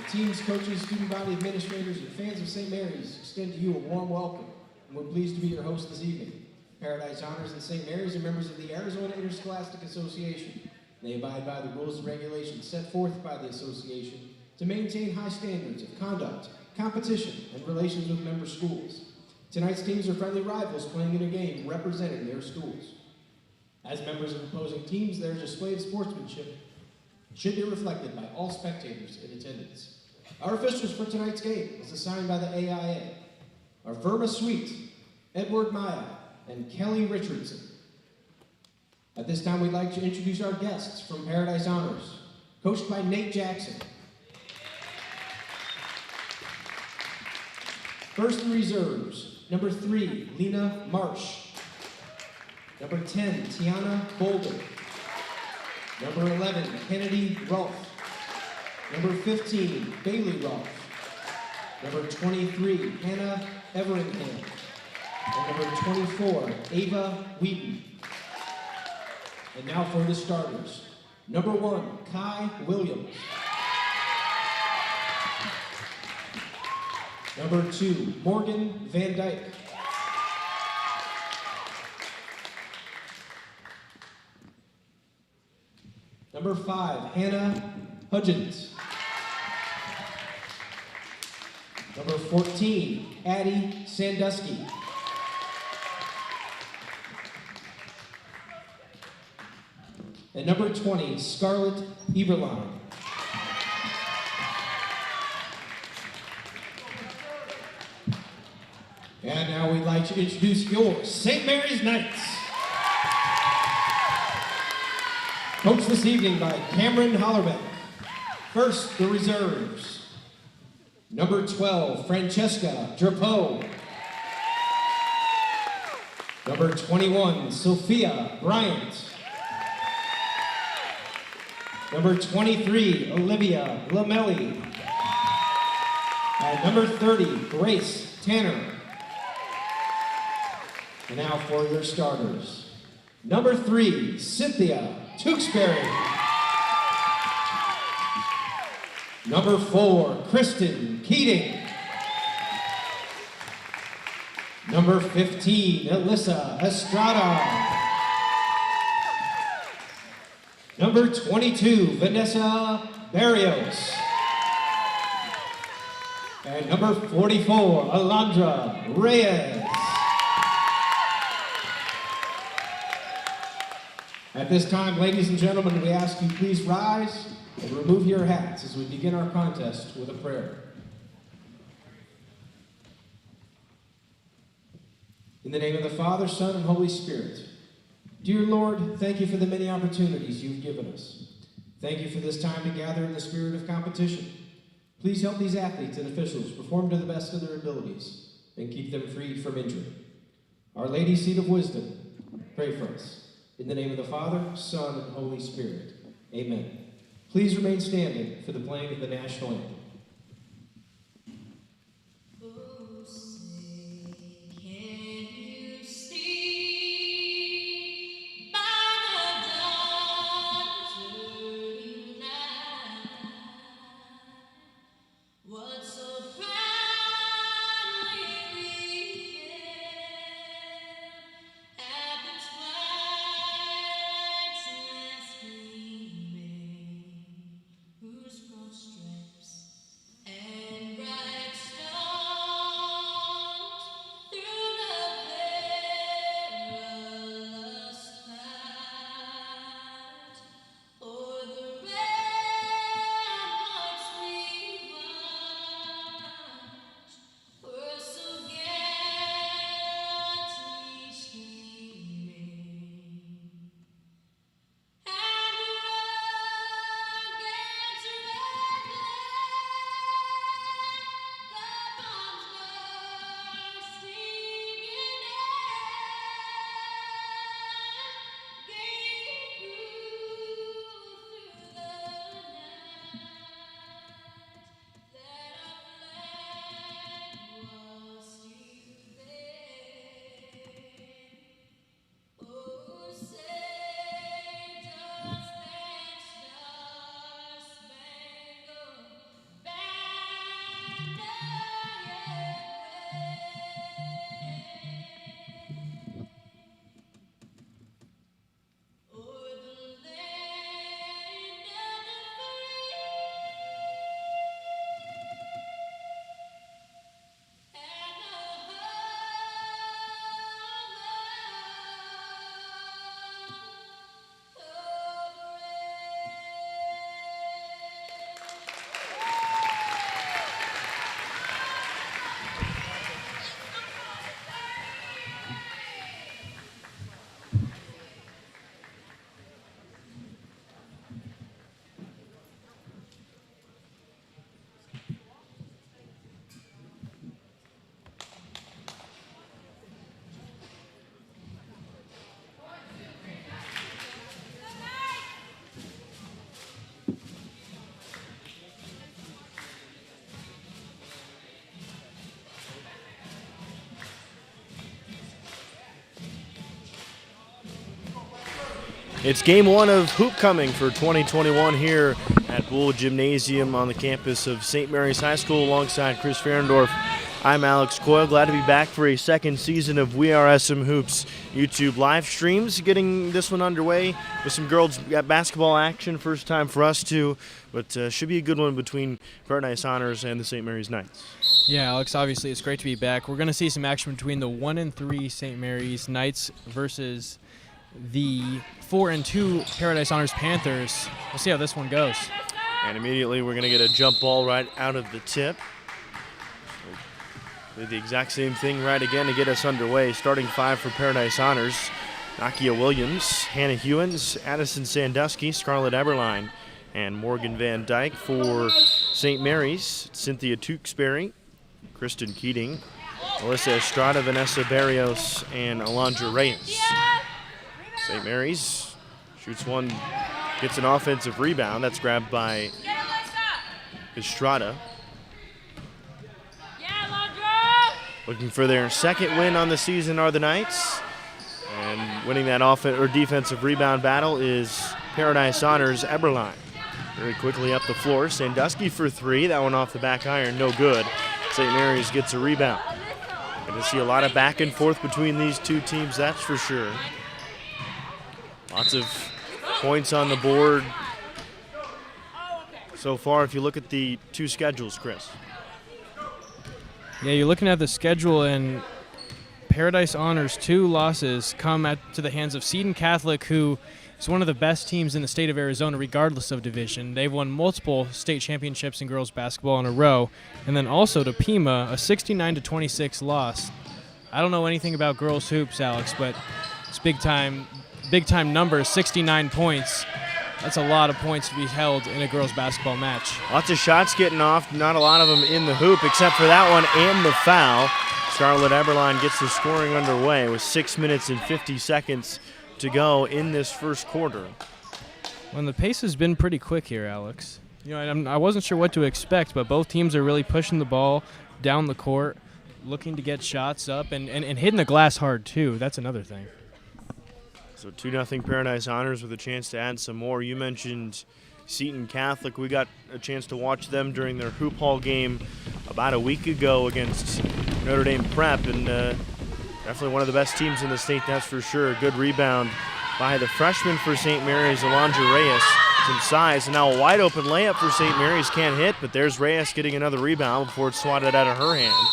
teams, coaches, student body administrators, and fans of St. Mary's extend to you a warm welcome, and we're pleased to be your host this evening. Paradise Honors and St. Mary's are members of the Arizona Interscholastic Association. They abide by the rules and regulations set forth by the association to maintain high standards of conduct, competition, and relations with member schools. Tonight's teams are friendly rivals playing in a game representing their schools. As members of opposing teams, their display of sportsmanship should be reflected by all spectators in attendance. Our officials for tonight's game is assigned by the AIA are Verma Sweet, Edward Maya, and Kelly Richardson. At this time, we'd like to introduce our guests from Paradise Honors, coached by Nate Jackson. First in reserves, number 3, Lena Marsh. Number 10, Tiana Bolden. Number 11, Kennedy Rolfe. Number 15, Bailey Rolfe. Number 23, Hannah Everingham. And number 24, Ava Wheaton. And now for the starters. Number 1, Kai Williams. Number 2, Morgan Van Dyke. Number 5, Hannah Hudgens. Number 14, Addie Sandusky. And number 20, Scarlett Eberline. And now we'd like to introduce your St. Mary's Knights. Coached this evening by Cameron Hollerbeck. First, the reserves. Number 12, Francesca Drapeau. Number 21, Sophia Bryant. Number 23, Olivia Lamelli. And number 30, Grace Tanner. And now for your starters. Number 3, Cynthia Tewksbury. Number 4, Kristen Keating. Number 15, Alyssa Estrada. Number 22, Vanessa Barrios. And number 44, Alondra Reyes. At this time, ladies and gentlemen, we ask you please rise and remove your hats as we begin our contest with a prayer. In the name of the Father, Son, and Holy Spirit. Dear Lord, thank you for the many opportunities you've given us. Thank you for this time to gather in the spirit of competition. Please help these athletes and officials perform to the best of their abilities and keep them freed from injury. Our Lady, Seat of Wisdom, pray for us. In the name of the Father, Son, and Holy Spirit. Amen. Please remain standing for the playing of the national anthem. It's game one of Hoopcoming for 2021 here at Bull Gymnasium on the campus of St. Mary's High School alongside Chris Ferendorf. I'm Alex Coyle, glad to be back for a second season of We Are SM Hoops YouTube live streams. Getting this one underway with some girls basketball action, first time for us too, but should be a good one between Paradise Honors and the St. Mary's Knights. Yeah, Alex, obviously it's great to be back. We're going to see some action between the 1-3 St. Mary's Knights versus the 4-2 Paradise Honors Panthers. We'll see how this one goes. And immediately we're going to get a jump ball right out of the tip. We'll do the exact same thing right again to get us underway. Starting five for Paradise Honors: Nakia Williams, Hannah Hewins, Addison Sandusky, Scarlett Eberline, and Morgan Van Dyke. For St. Mary's, Cynthia Tewksbury, Kristen Keating, Alyssa Estrada, Vanessa Barrios, and Alondra Reyes. St. Mary's shoots one, gets an offensive rebound. That's grabbed by Estrada. Looking for their second win on the season are the Knights. And winning that defensive rebound battle is Paradise Honors' Eberline. Very quickly up the floor. Sandusky for three. That one off the back iron, no good. St. Mary's gets a rebound. Going to see a lot of back and forth between these two teams, that's for sure. Lots of points on the board so far if you look at the two schedules, Chris. Yeah, you're looking at the schedule, and Paradise Honors' two losses come to the hands of Seton Catholic, who is one of the best teams in the state of Arizona regardless of division. They've won multiple state championships in girls basketball in a row. And then also to Pima, a 69-26 loss. I don't know anything about girls hoops, Alex, but it's big time numbers, 69 points. That's a lot of points to be held in a girls basketball match. Lots of shots getting off, not a lot of them in the hoop except for that one and the foul. Scarlett Eberline gets the scoring underway with 6 minutes and 50 seconds to go in this first quarter. Well, the pace has been pretty quick here, Alex. You know, I wasn't sure what to expect, but both teams are really pushing the ball down the court, looking to get shots up, and hitting the glass hard too. That's another thing. So 2-0 Paradise Honors with a chance to add some more. You mentioned Seton Catholic. We got a chance to watch them during their Hoop Hall game about a week ago against Notre Dame Prep, and definitely one of the best teams in the state, that's for sure. A good rebound by the freshman for St. Mary's, Alondra Reyes. Some size, and now a wide open layup for St. Mary's. Can't hit, but there's Reyes getting another rebound before it's swatted out of her hand.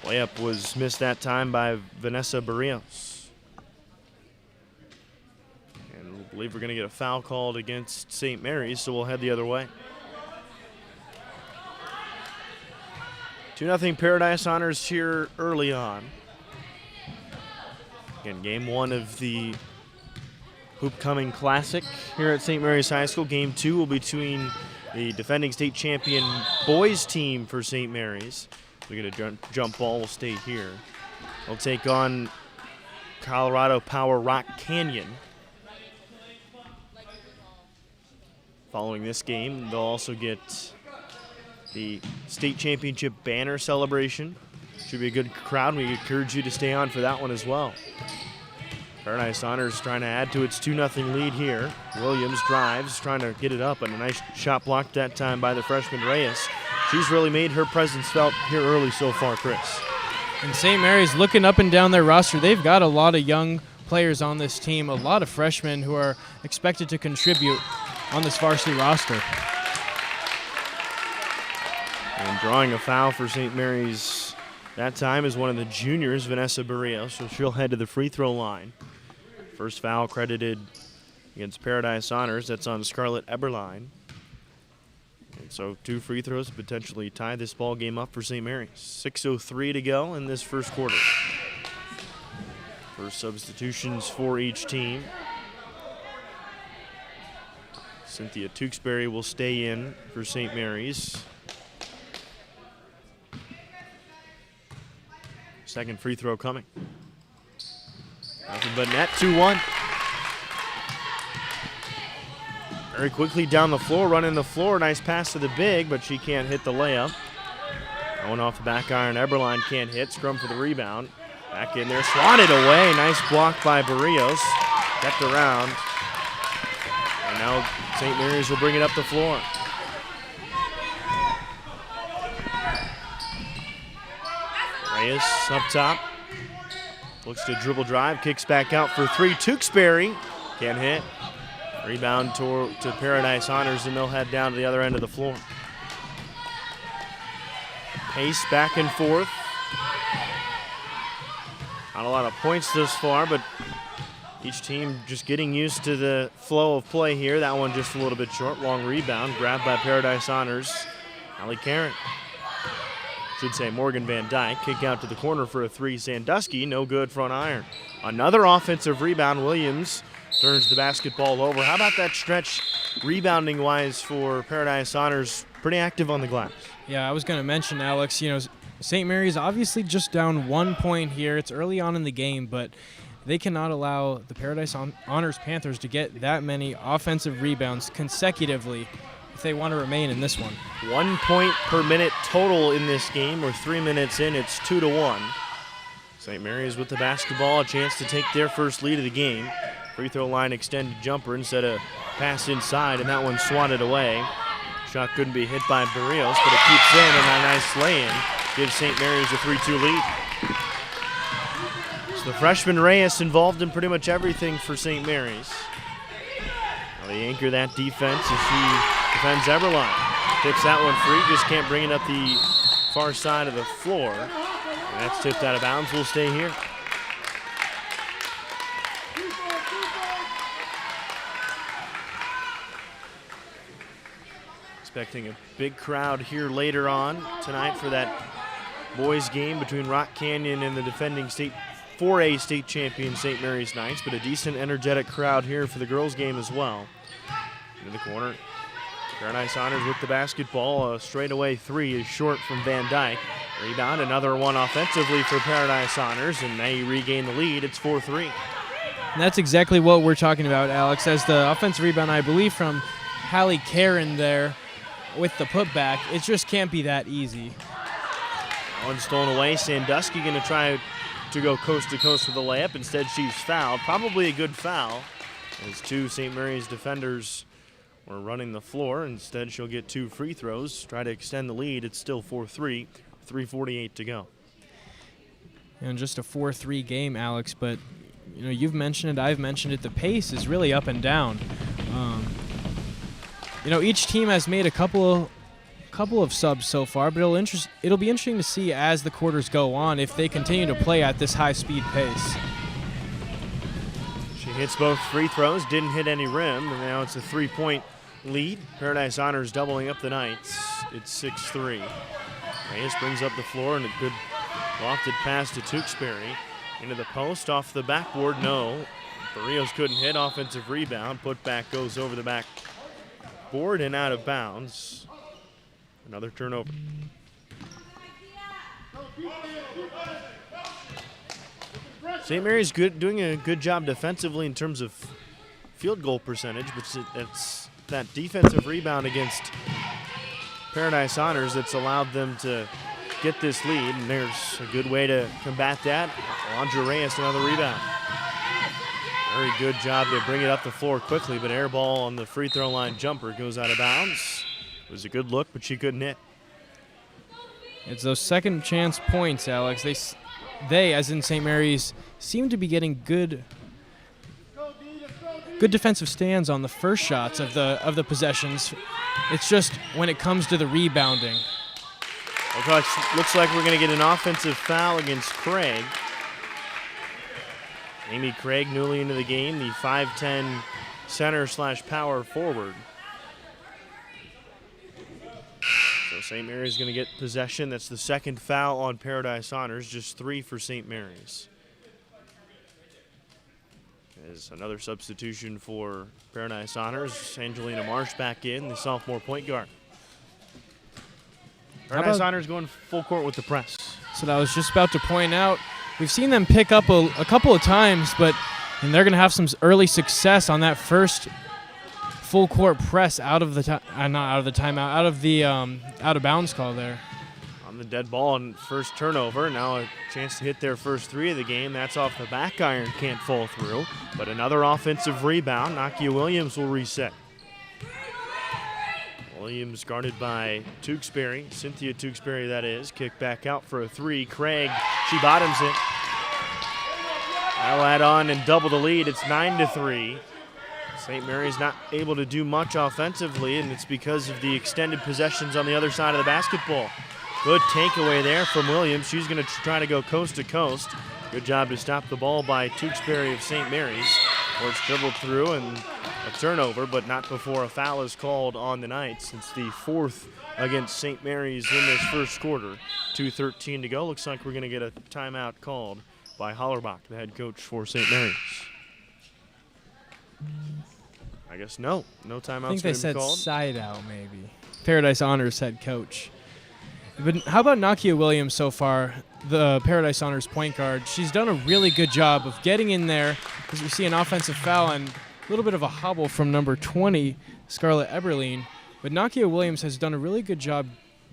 Layup was missed that time by Vanessa Barrios. I believe we're going to get a foul called against St. Mary's, so we'll head the other way. 2-0 Paradise Honors here early on. Again, game one of the Hoopcoming Classic here at St. Mary's High School. Game two will be between the defending state champion boys team for St. Mary's. We get a jump ball, will stay here. They'll take on Colorado Power Rock Canyon. Following this game, they'll also get the state championship banner celebration. Should be a good crowd. We encourage you to stay on for that one as well. Paradise Honors trying to add to its 2-0 lead here. Williams drives, trying to get it up, and a nice shot blocked that time by the freshman Reyes. She's really made her presence felt here early so far, Chris. And St. Mary's looking up and down their roster. They've got a lot of young players on this team, a lot of freshmen who are expected to contribute on this varsity roster. And drawing a foul for St. Mary's that time is one of the juniors, Vanessa Barrios, so she'll head to the free throw line. First foul credited against Paradise Honors. That's on Scarlett Eberline. And so 2 free throws potentially tie this ball game up for St. Mary's. 6:03 to go in this first quarter. First substitutions for each team. Cynthia Tewksbury will stay in for St. Mary's. Second free throw coming. Nothing but net, 2-1. Very quickly down the floor, running the floor. Nice pass to the big, but she can't hit the layup. That one off the back iron. Eberline can't hit. Scrum for the rebound. Back in there, swatted away. Nice block by Barrios. Kept around. And now St. Mary's will bring it up the floor. Reyes up top. Looks to dribble drive, kicks back out for three. Tewksbury can't hit. Rebound to Paradise Honors, and they'll head down to the other end of the floor. Pace back and forth. Not a lot of points thus far, but each team just getting used to the flow of play here. That one just a little bit short. Long rebound, grabbed by Paradise Honors. Allie Karen. Should say Morgan Van Dyke. Kick out to the corner for a three. Sandusky, no good, front iron. Another offensive rebound. Williams turns the basketball over. How about that stretch rebounding-wise for Paradise Honors? Pretty active on the glass. Yeah, I was going to mention, Alex, St. Mary's obviously just down 1 point here. It's early on in the game, but they cannot allow the Paradise Honors Panthers to get that many offensive rebounds consecutively if they want to remain in this one. 1 point per minute total in this game. We're 3 minutes in. It's 2-1. St. Mary's with the basketball, a chance to take their first lead of the game. Free throw line extended jumper instead of pass inside, and that one swatted away. Shot couldn't be hit by Barrios, but it keeps in, and a nice lay-in gives St. Mary's a 3-2 lead. So the freshman Reyes involved in pretty much everything for St. Mary's. Well, they anchor that defense as she defends Eberline. Tips that one free, just can't bring it up the far side of the floor. And that's tipped out of bounds, will stay here. Expecting a big crowd here later on tonight for that boys game between Rock Canyon and the defending 4A state champion St. Mary's Knights, but a decent, energetic crowd here for the girls game as well. In the corner, Paradise Honors with the basketball. A straightaway three is short from Van Dyke. Rebound, another one offensively for Paradise Honors, and they regain the lead. It's 4-3. And that's exactly what we're talking about, Alex, as the offensive rebound, I believe, from Hallie Karen there with the putback. It just can't be that easy. One stolen away. Sandusky going to try to go coast to coast with a layup. Instead, she's fouled. Probably a good foul, as two St. Mary's defenders were running the floor. Instead, she'll get two free throws, try to extend the lead. It's still 4-3, 3:48 to go. And just a 4-3 game, Alex, but you've mentioned it, I've mentioned it, the pace is really up and down. Each team has made a couple of subs so far, but it'll be interesting to see as the quarters go on if they continue to play at this high-speed pace. She hits both free throws, didn't hit any rim, and now it's a 3-point lead. Paradise Honors doubling up the Knights. It's 6-3. Reyes brings up the floor, and a good lofted pass to Tewksbury. Into the post, off the backboard, no. Barrios couldn't hit, offensive rebound. Put back goes over the backboard and out of bounds. Another turnover. St. Mary's doing a good job defensively in terms of field goal percentage, but it's that defensive rebound against Paradise Honors that's allowed them to get this lead, and there's a good way to combat that. Alondra Reyes, another rebound. Very good job to bring it up the floor quickly, but air ball on the free throw line jumper goes out of bounds. It was a good look, but she couldn't hit. It's those second chance points, Alex. They, as in St. Mary's, seem to be getting good defensive stands on the first shots of the possessions. It's just when it comes to the rebounding. Looks like we're going to get an offensive foul against Craig. Amy Craig, newly into the game, the 5'10" center/power forward. So St. Mary's going to get possession. That's the second foul on Paradise Honors, just 3 for St. Mary's. There's another substitution for Paradise Honors. Angelina Marsh back in, the sophomore point guard. Paradise Honors going full court with the press. So I was just about to point out, we've seen them pick up a couple of times, and they're going to have some early success on that first full court press out of the out of bounds call there. On the dead ball and first turnover. Now a chance to hit their first 3 of the game. That's off the back iron, can't fall through. But another offensive rebound. Nakia Williams will reset. Williams guarded by Tewksbury, Cynthia Tewksbury that is. Kick back out for a 3. Craig, she bottoms it. That'll add on and double the lead. It's 9-3. St. Mary's not able to do much offensively, and it's because of the extended possessions on the other side of the basketball. Good takeaway there from Williams. She's going to try to go coast to coast. Good job to stop the ball by Tewksbury of St. Mary's. Where it's dribbled through and a turnover, but not before a foul is called on the Knights. It's the 4th against St. Mary's in this first quarter. 2:13 to go. Looks like we're going to get a timeout called by Hollerbach, the head coach for St. Mary's. I guess no timeouts going to be called. I think they said side out maybe. Paradise Honors head coach. But how about Nakia Williams so far, the Paradise Honors point guard? She's done a really good job of getting in there because we see an offensive foul and a little bit of a hobble from number 20, Scarlett Eberlein. But Nakia Williams has done a really good job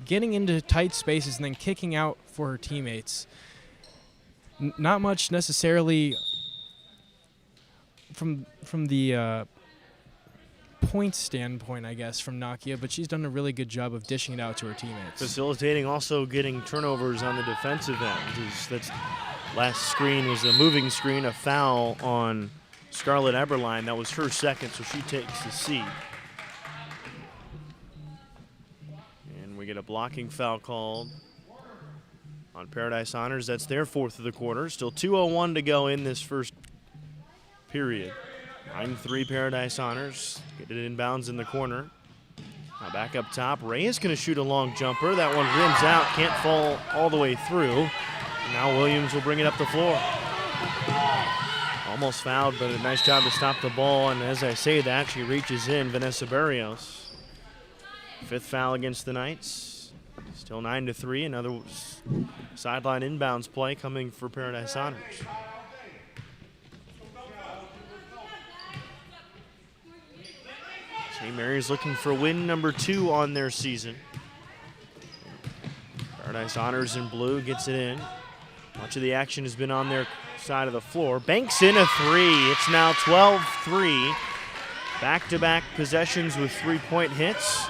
getting into tight spaces and then kicking out for her teammates. Not much necessarily from the point standpoint, I guess, from Nakia, but she's done a really good job of dishing it out to her teammates. Facilitating, also getting turnovers on the defensive end. That's last screen was a moving screen, a foul on Scarlett Eberlein. That was her second, so she takes the seat. And we get a blocking foul called on Paradise Honors. That's their 4th of the quarter. Still 2:01 to go in this first period. 9-3 Paradise Honors. Get it inbounds in the corner. Now back up top. Ray is going to shoot a long jumper. That one rims out. Can't fall all the way through. Now Williams will bring it up the floor. Almost fouled, but a nice job to stop the ball. And as I say that, she reaches in. Vanessa Barrios. 5th foul against the Knights. Still 9-3. Another sideline inbounds play coming for Paradise Honors. St. Mary's looking for win number 2 on their season. Paradise Honors in blue gets it in. Much of the action has been on their side of the floor. Banks in a 3. It's now 12-3. Back-to-back possessions with 3-point hits.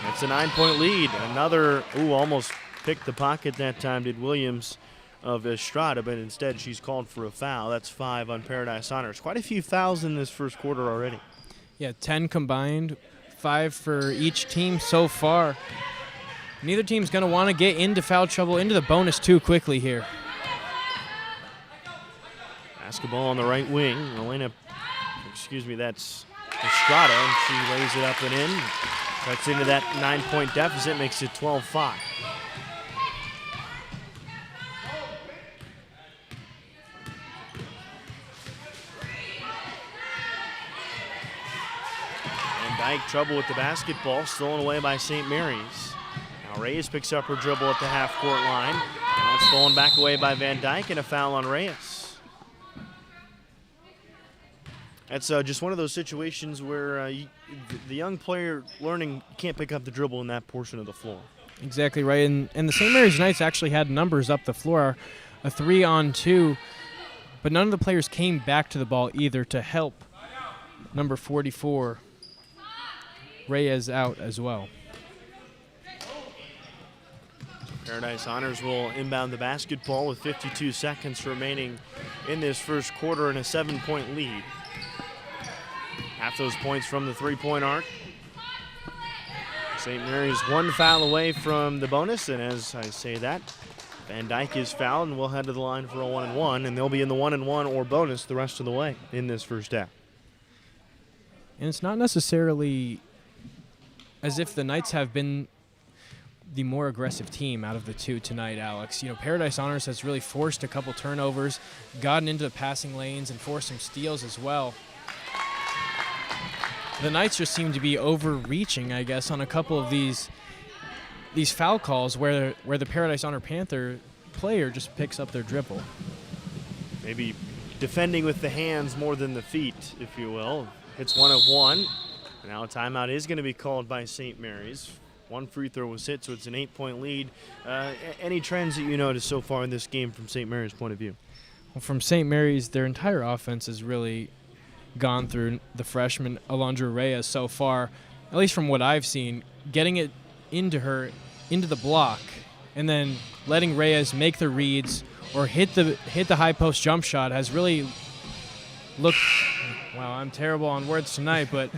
That's a 9-point lead. Another, almost picked the pocket that time, did Williams of Estrada, but instead she's called for a foul. That's 5 on Paradise Honors. Quite a few fouls in this first quarter already. Yeah, 10 combined, 5 for each team so far. Neither team's going to want to get into foul trouble, into the bonus too quickly here. Basketball on the right wing. That's Estrada, and she lays it up and in. Cuts into that 9-point deficit, makes it 12-5. Dyke trouble with the basketball, stolen away by St. Mary's. Now Reyes picks up her dribble at the half-court line. And it's stolen back away by Van Dyke, and a foul on Reyes. That's just one of those situations where the young player learning can't pick up the dribble in that portion of the floor. Exactly right, and the St. Mary's Knights actually had numbers up the floor, a 3-on-2, but none of the players came back to the ball either to help number 44. Reyes out as well. Paradise Honors will inbound the basketball with 52 seconds remaining in this first quarter and a 7-point lead. Half those points from the 3-point arc. St. Mary's 1 foul away from the bonus, and as I say that, Van Dyke is fouled, and we'll head to the line for a 1-and-1, and they'll be in the 1-and-1 or bonus the rest of the way in this first half. And it's not necessarily as if the Knights have been the more aggressive team out of the two tonight, Alex. You know, Paradise Honors has really forced a couple turnovers, gotten into the passing lanes, and forced some steals as well. The Knights just seem to be overreaching, I guess, on a couple of these foul calls where the Paradise Honor Panther player just picks up their dribble. Maybe defending with the hands more than the feet, if you will. It's 1 of 1. Now a timeout is going to be called by St. Mary's. One free throw was hit, so it's an 8-point lead. Any trends that you noticed so far in this game from St. Mary's point of view? Well, from St. Mary's, their entire offense has really gone through the freshman Alondra Reyes so far, at least from what I've seen, getting it into the block, and then letting Reyes make the reads or hit the high post jump shot has really looked. Wow, I'm terrible on words tonight, but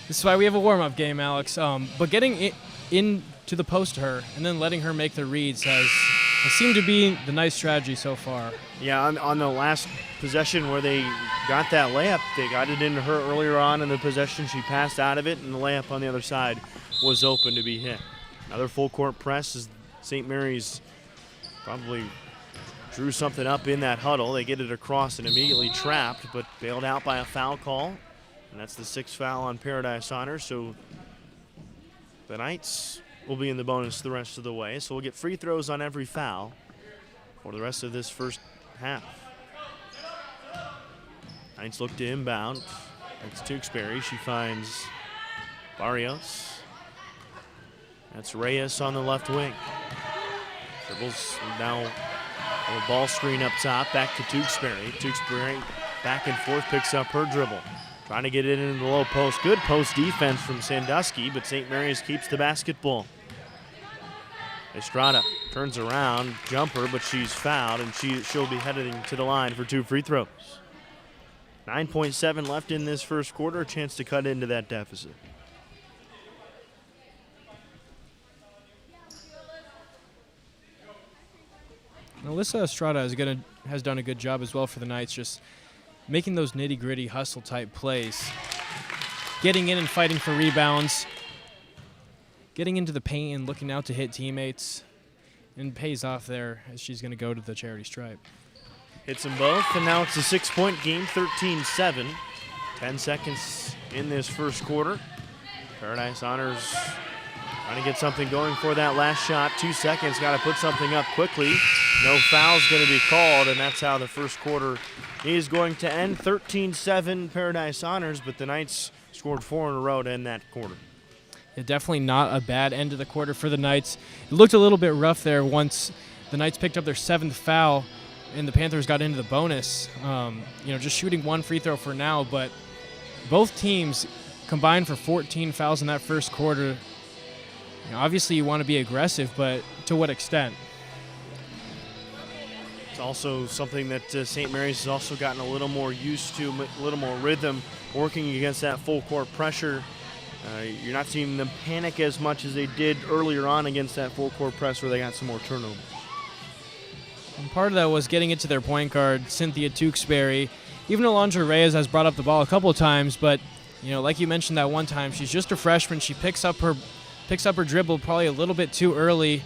this is why we have a warm-up game, Alex. But getting it into the post to her and then letting her make the reads has seemed to be the nice strategy so far. Yeah, on the last possession where they got that layup, they got it into her earlier on in the possession. She passed out of it, and the layup on the other side was open to be hit. Another full court press as St. Mary's probably drew something up in that huddle. They get it across and immediately trapped, but bailed out by a foul call. And that's the 6th foul on Paradise Honors. So the Knights will be in the bonus the rest of the way. So we'll get free throws on every foul for the rest of this first half. Knights look to inbound. That's Tewksbury. She finds Barrios. That's Reyes on the left wing. Dribbles now a ball screen up top. Back to Tewksbury. Tewksbury back and forth, picks up her dribble. Trying to get it into the low post. Good post defense from Sandusky, but St. Mary's keeps the basketball. Estrada turns around, jumper, but she's fouled, and she'll be heading to the line for 2 free throws. 9.7 left in this first quarter, a chance to cut into that deficit. Alyssa Estrada has done a good job as well for the Knights, just making those nitty-gritty hustle-type plays, getting in and fighting for rebounds, getting into the paint and looking out to hit teammates, and pays off there as she's going to go to the charity stripe. Hits them both, and now it's a 6-point game, 13-7. 10 seconds in this first quarter. Paradise Honors trying to get something going for that last shot. 2 seconds, got to put something up quickly. No foul's going to be called, and that's how the first quarter is going to end. 13-7 Paradise Honors, but the Knights scored 4 in a row to end that quarter. Yeah, definitely not a bad end of the quarter for the Knights. It looked a little bit rough there once the Knights picked up their 7th foul and the Panthers got into the bonus. Just shooting 1 free throw for now, but both teams combined for 14 fouls in that first quarter. Obviously, you want to be aggressive, but to what extent? It's also something that St. Mary's has also gotten a little more used to, a little more rhythm, working against that full court pressure. You're not seeing them panic as much as they did earlier on against that full court press where they got some more turnovers. And part of that was getting it to their point guard, Cynthia Tewksbury. Even Alondra Reyes has brought up the ball a couple of times, but like you mentioned that one time, she's just a freshman. She picks up her dribble probably a little bit too early,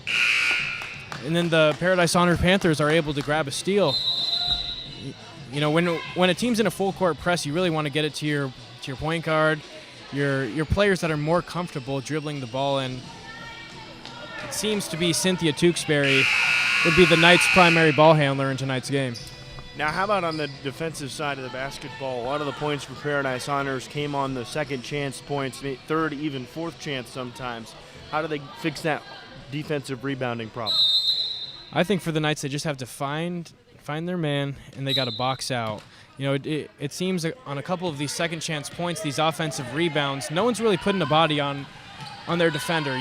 and then the Paradise Honors Panthers are able to grab a steal. When a team's in a full court press, you really want to get it to your point guard, your players that are more comfortable dribbling the ball, and it seems to be Cynthia Tewksbury would be the Knights' primary ball handler in tonight's game. Now, how about on the defensive side of the basketball? A lot of the points for Paradise Honors came on the second chance points, third, even fourth chance sometimes. How do they fix that defensive rebounding problem? I think for the Knights, they just have to find their man, and they got to box out. It seems on a couple of these second chance points, these offensive rebounds, no one's really putting a body on their defender.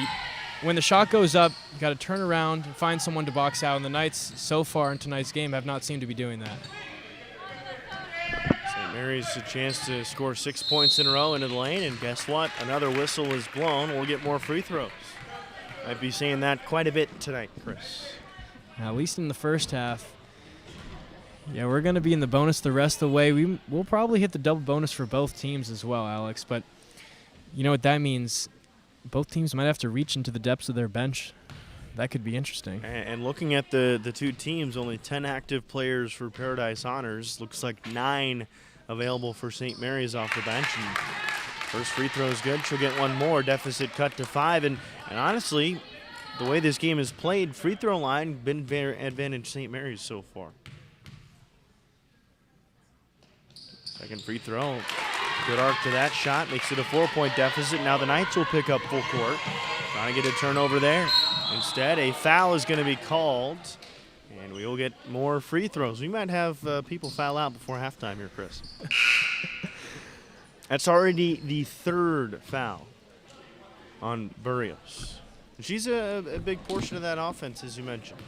When the shot goes up, you got to turn around and find someone to box out, and the Knights so far in tonight's game have not seemed to be doing that. St. Mary's a chance to score 6 points in a row into the lane, and guess what? Another whistle is blown. We'll get more free throws. Might be saying that quite a bit tonight, Chris. At least in the first half. Yeah, we're going to be in the bonus the rest of the way. We'll probably hit the double bonus for both teams as well, Alex, but you know what that means? Both teams might have to reach into the depths of their bench. That could be interesting. And looking at the two teams, only 10 active players for Paradise Honors. Looks like 9 available for St. Mary's off the bench. And first free throw is good. She'll get one more. Deficit cut to 5. And honestly, the way this game is played, free throw line been very advantage St. Mary's so far. Second free throw Good arc to that shot, makes it a 4-point deficit. Now the Knights will pick up full court. Trying to get a turnover there. Instead, a foul is going to be called, and we will get more free throws. We might have people foul out before halftime here, Chris. That's already the third foul on Barrios. She's a big portion of that offense, as you mentioned.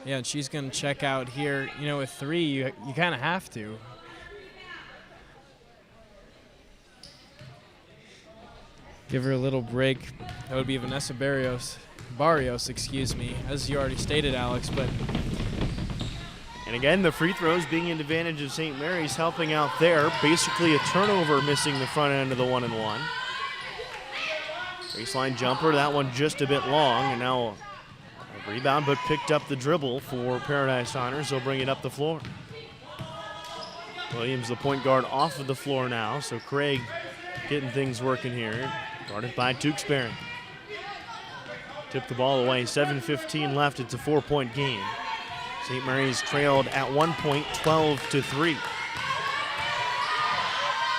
Yeah, and she's going to check out here. You know, with 3, you kind of have to. Give her a little break. That would be Vanessa Barrios, excuse me, as you already stated, Alex. But and again, the free throws being an advantage of St. Mary's, helping out there. Basically a turnover missing the front end of the 1-and-1. Baseline jumper, that one just a bit long, and now a rebound, but picked up the dribble for Paradise Honors. They'll bring it up the floor. Williams, the point guard, off of the floor now, so Craig getting things working here. Guarded by Tewksbury. Tipped the ball away, 7:15 left, it's a 4-point game. St. Mary's trailed at 1 point, 12-3.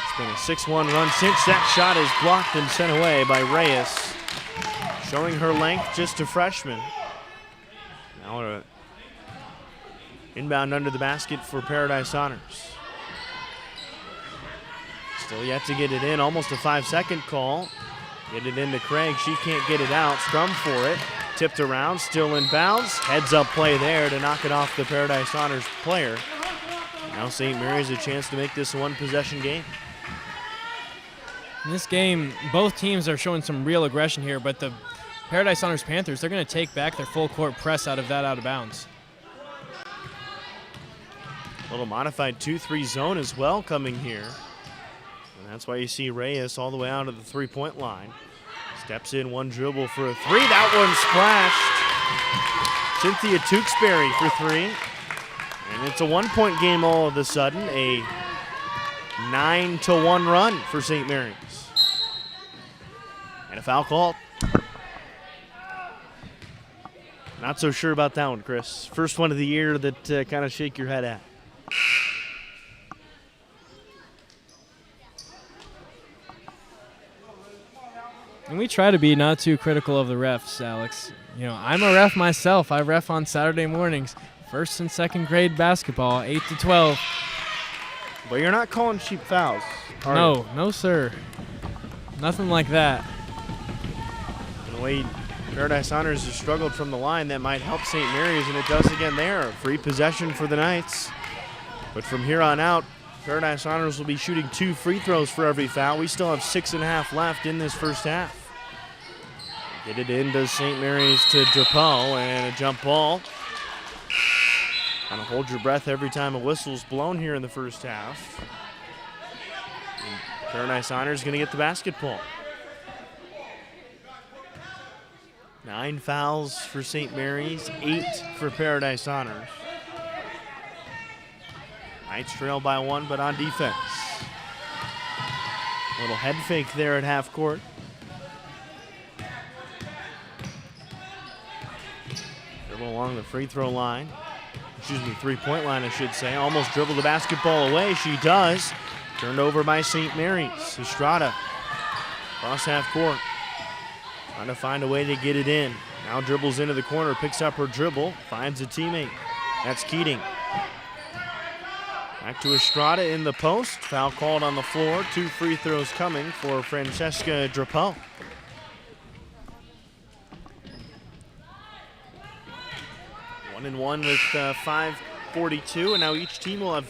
It's been a 6-1 run since that shot is blocked and sent away by Reyes. Showing her length, just a freshman. Now a inbound under the basket for Paradise Honors. Still yet to get it in, almost a 5-second call. Get it into Craig, she can't get it out, scrum for it. Tipped around, still in bounds. Heads up play there to knock it off the Paradise Honors player. Now St. Mary's a chance to make this a 1-possession game. in this game, both teams are showing some real aggression here, but the Paradise Honors Panthers, they're going to take back their full court press out of bounds. A little modified 2-3 zone as well coming here. And that's why you see Reyes all the way out of the three-point line. Steps in, one dribble for a three. That one splashed. Cynthia Tewksbury for three. And it's a one-point game all of a sudden. A 9-1 run for St. Mary's. And a foul called. Not so sure about that one, Chris. First one of the year that kind of shake your head at. And we try to be not too critical of the refs, Alex. You know, I'm a ref myself. I ref on Saturday mornings. First and second grade basketball, 8 to 12. But you're not calling cheap fouls, are you? No, no, sir. Nothing like that. And the way Paradise Honors has struggled from the line, that might help St. Mary's, and it does again there. Free possession for the Knights. But from here on out, Paradise Honors will be shooting 2 free throws for every foul. We still have 6.5 left in this first half. Get it in, does St. Mary's to Drapeau, and a jump ball. Kind of hold your breath every time a whistle's blown here in the first half. And Paradise Honors going to get the basketball. 9 fouls for St. Mary's, 8 for Paradise Honors. Knights trail by 1, but on defense. A little head fake there at half court. Dribble along the free throw line. Excuse me, three-point line, I should say. Almost dribbled the basketball away. She does. Turned over by St. Mary's. Estrada across half court. Trying to find a way to get it in. Now dribbles into the corner, picks up her dribble, finds a teammate. That's Keating. Back to Estrada in the post. Foul called on the floor. 2 free throws coming for Francesca Drapeau. One and one with 5:42, and now each team will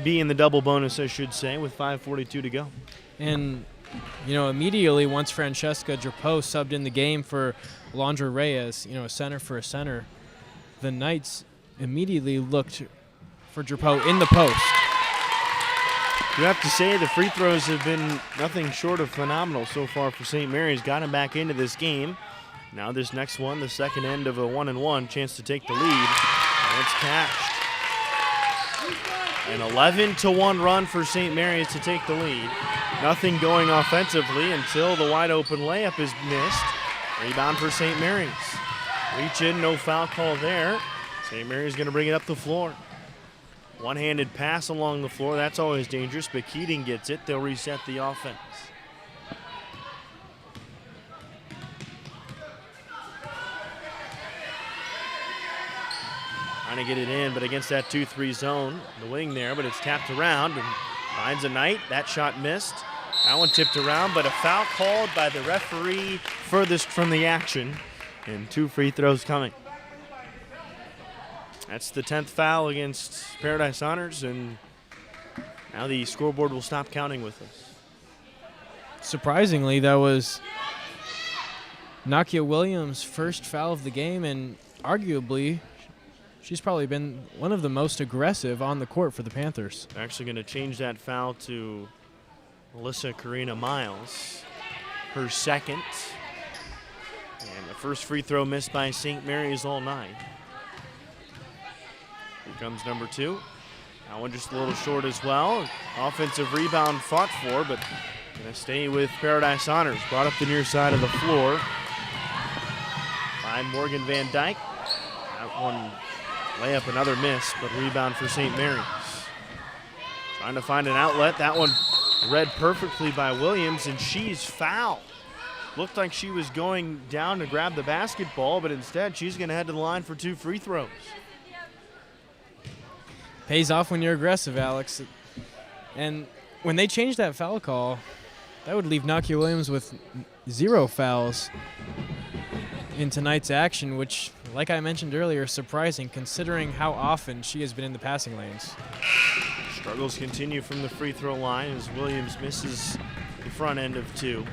be in the double bonus, I should say, with 5:42 to go. And, you know, immediately once Francesca Drapeau subbed in the game for Alondra Reyes, you know, a center for a center, the Knights immediately looked for Drapeau in the post. You have to say the free throws have been nothing short of phenomenal so far for St. Mary's. Got him back into this game. Now this next one, the second end of a 1-and-1, chance to take the lead. And it's cashed. An 11-1 run for St. Mary's to take the lead. Nothing going offensively until the wide open layup is missed. Rebound for St. Mary's. Reach in, no foul call there. St. Mary's going to bring it up the floor. One-handed pass along the floor, that's always dangerous, but Keating gets it. They'll reset the offense. Trying to get it in, but against that 2-3 zone, the wing there, but it's tapped around and finds a Knight. That shot missed. That one tipped around, but a foul called by the referee furthest from the action, and 2 free throws coming. That's the 10th foul against Paradise Honors, and now the scoreboard will stop counting with us. Surprisingly, that was Nakia Williams' first foul of the game, and arguably she's probably been one of the most aggressive on the court for the Panthers. They're actually going to change that foul to Melissa Karina Miles, her second. And the first free throw missed by St. Mary's all night. Here comes number 2. That one just a little short as well. Offensive rebound fought for, but going to stay with Paradise Honors. Brought up the near side of the floor by Morgan Van Dyke. That one layup, another miss, but rebound for St. Mary's. Trying to find an outlet. That one read perfectly by Williams, and she's fouled. Looked like she was going down to grab the basketball, but instead she's going to head to the line for 2 free throws. Pays off when you're aggressive, Alex. And when they changed that foul call, that would leave Nakia Williams with 0 fouls in tonight's action, which, like I mentioned earlier, is surprising considering how often she has been in the passing lanes. Struggles continue from the free throw line as Williams misses the front end of 2.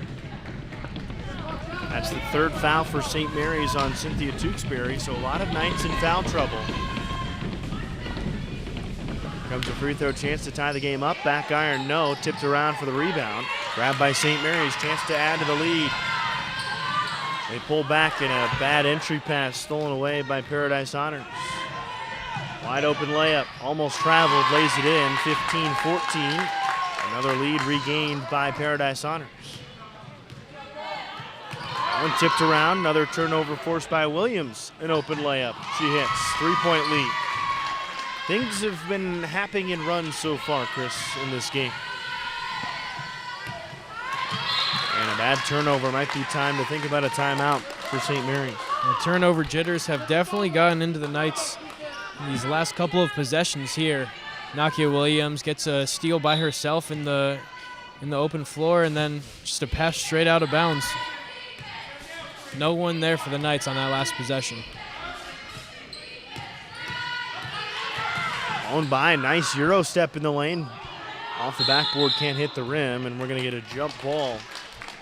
That's the 3rd foul for St. Mary's on Cynthia Tewksbury, so a lot of Knights in foul trouble. Comes a free throw chance to tie the game up. Back iron, no. Tipped around for the rebound. Grabbed by St. Mary's. Chance to add to the lead. They pull back in a bad entry pass stolen away by Paradise Honors. Wide open layup. Almost traveled. Lays it in. 15-14. Another lead regained by Paradise Honors. That one tipped around. Another turnover forced by Williams. An open layup. She hits. 3-point lead. Things have been happening in runs so far, Chris, in this game. And a bad turnover. Might be time to think about a timeout for St. Mary's. The turnover jitters have definitely gotten into the Knights these last couple of possessions here. Nakia Williams gets a steal by herself in the open floor, and then just a pass straight out of bounds. No one there for the Knights on that last possession. Owned by a nice Euro step in the lane. Off the backboard, can't hit the rim, and we're going to get a jump ball.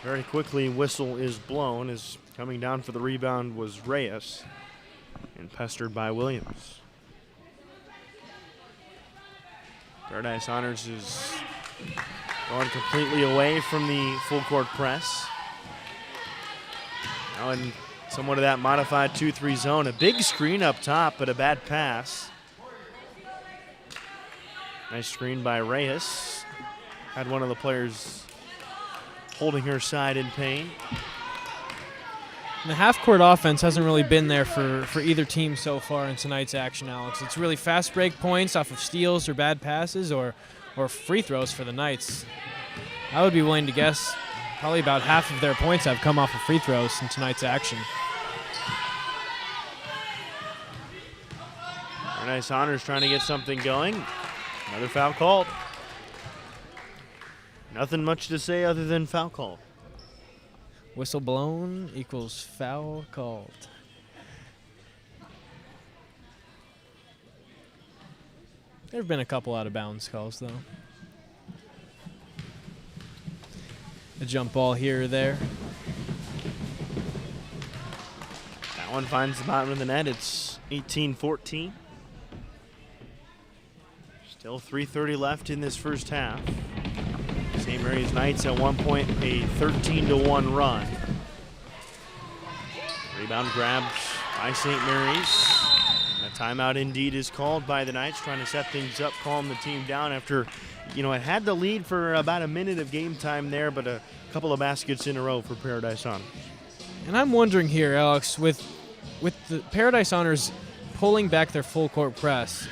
Very quickly, whistle is blown as coming down for the rebound was Reyes and pestered by Williams. Paradise Honors is going completely away from the full court press. Now in somewhat of that modified 2-3 zone. A big screen up top, but a bad pass. Nice screen by Reyes. Had one of the players holding her side in pain. The half-court offense hasn't really been there for either team so far in tonight's action, Alex. It's really fast break points off of steals or bad passes or free throws for the Knights. I would be willing to guess probably about half of their points have come off of free throws in tonight's action. Paradise Honors trying to get something going. Another foul called. Nothing much to say other than foul called. Whistle blown equals foul called. There have been a couple out of bounds calls, though. A jump ball here or there. That one finds the bottom of the net. It's 18-14. Still 3:30 left in this first half. St. Mary's Knights at one point a 13-1 run. Rebound grabs by St. Mary's. And a timeout indeed is called by the Knights, trying to set things up, calm the team down after, it had the lead for about a minute of game time there, but a couple of baskets in a row for Paradise Honors. And I'm wondering here, Alex, with the Paradise Honors pulling back their full court press,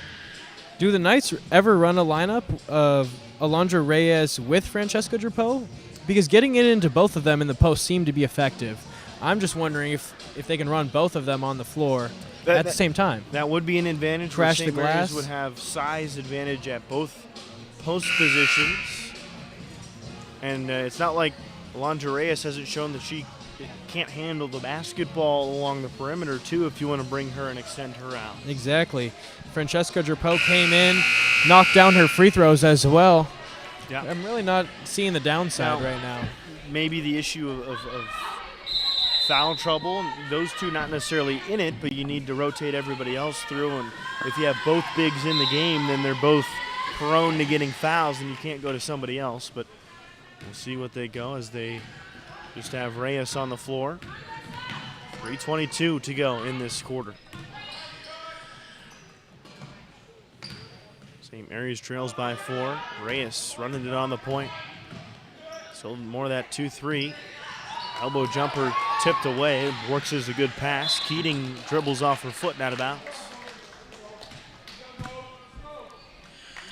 Do the Knights ever run a lineup of Alondra Reyes with Francesca Drapeau? Because getting it into both of them in the post seemed to be effective. I'm just wondering if they can run both of them on the floor at the same time. That would be an advantage. Crash the St. Mary's glass. would have size advantage at both post positions. And it's not like Alondra Reyes hasn't shown that she can't handle the basketball along the perimeter, too, if you want to bring her and extend her out. Exactly. Francesca Drapeau came in, knocked down her free throws as well. Yeah. I'm really not seeing the downside right now. Maybe the issue of foul trouble, those two not necessarily in it, but you need to rotate everybody else through. And if you have both bigs in the game, then they're both prone to getting fouls, and you can't go to somebody else. But we'll see what they go as they just have Reyes on the floor. 3:22 to go in this quarter. St. Mary's trails by 4. Reyes running it on the point. So more of that 2-3. Elbow jumper tipped away. Works as a good pass. Keating dribbles off her foot and out of bounds.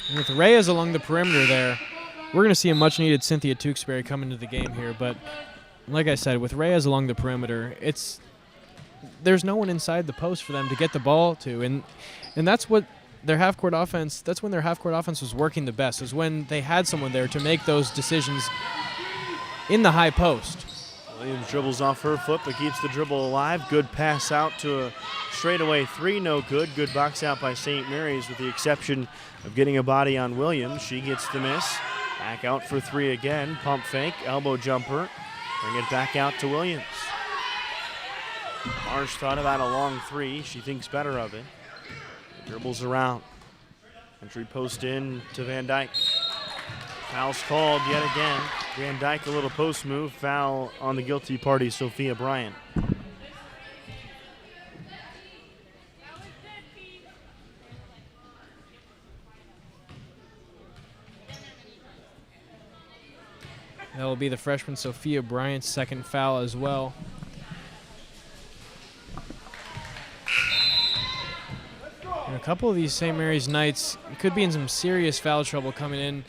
And with Reyes along the perimeter there, we're going to see a much-needed Cynthia Tewksbury come into the game here. But like I said, with Reyes along the perimeter, there's no one inside the post for them to get the ball to. And that's what their half-court offense, that's when their half-court offense was working the best, is when they had someone there to make those decisions in the high post. Williams dribbles off her foot but keeps the dribble alive. Good pass out to a straightaway 3, no good. Good box out by St. Mary's with the exception of getting a body on Williams. She gets the miss. Back out for 3 again. Pump fake, elbow jumper. Bring it back out to Williams. Marsh thought about a long 3. She thinks better of it. Dribbles around. Entry post in to Van Dyke. Foul's called yet again. Van Dyke a little post move. Foul on the guilty party, Sophia Bryant. That will be the freshman Sophia Bryant's second foul as well. And a couple of these St. Mary's Knights could be in some serious foul trouble coming in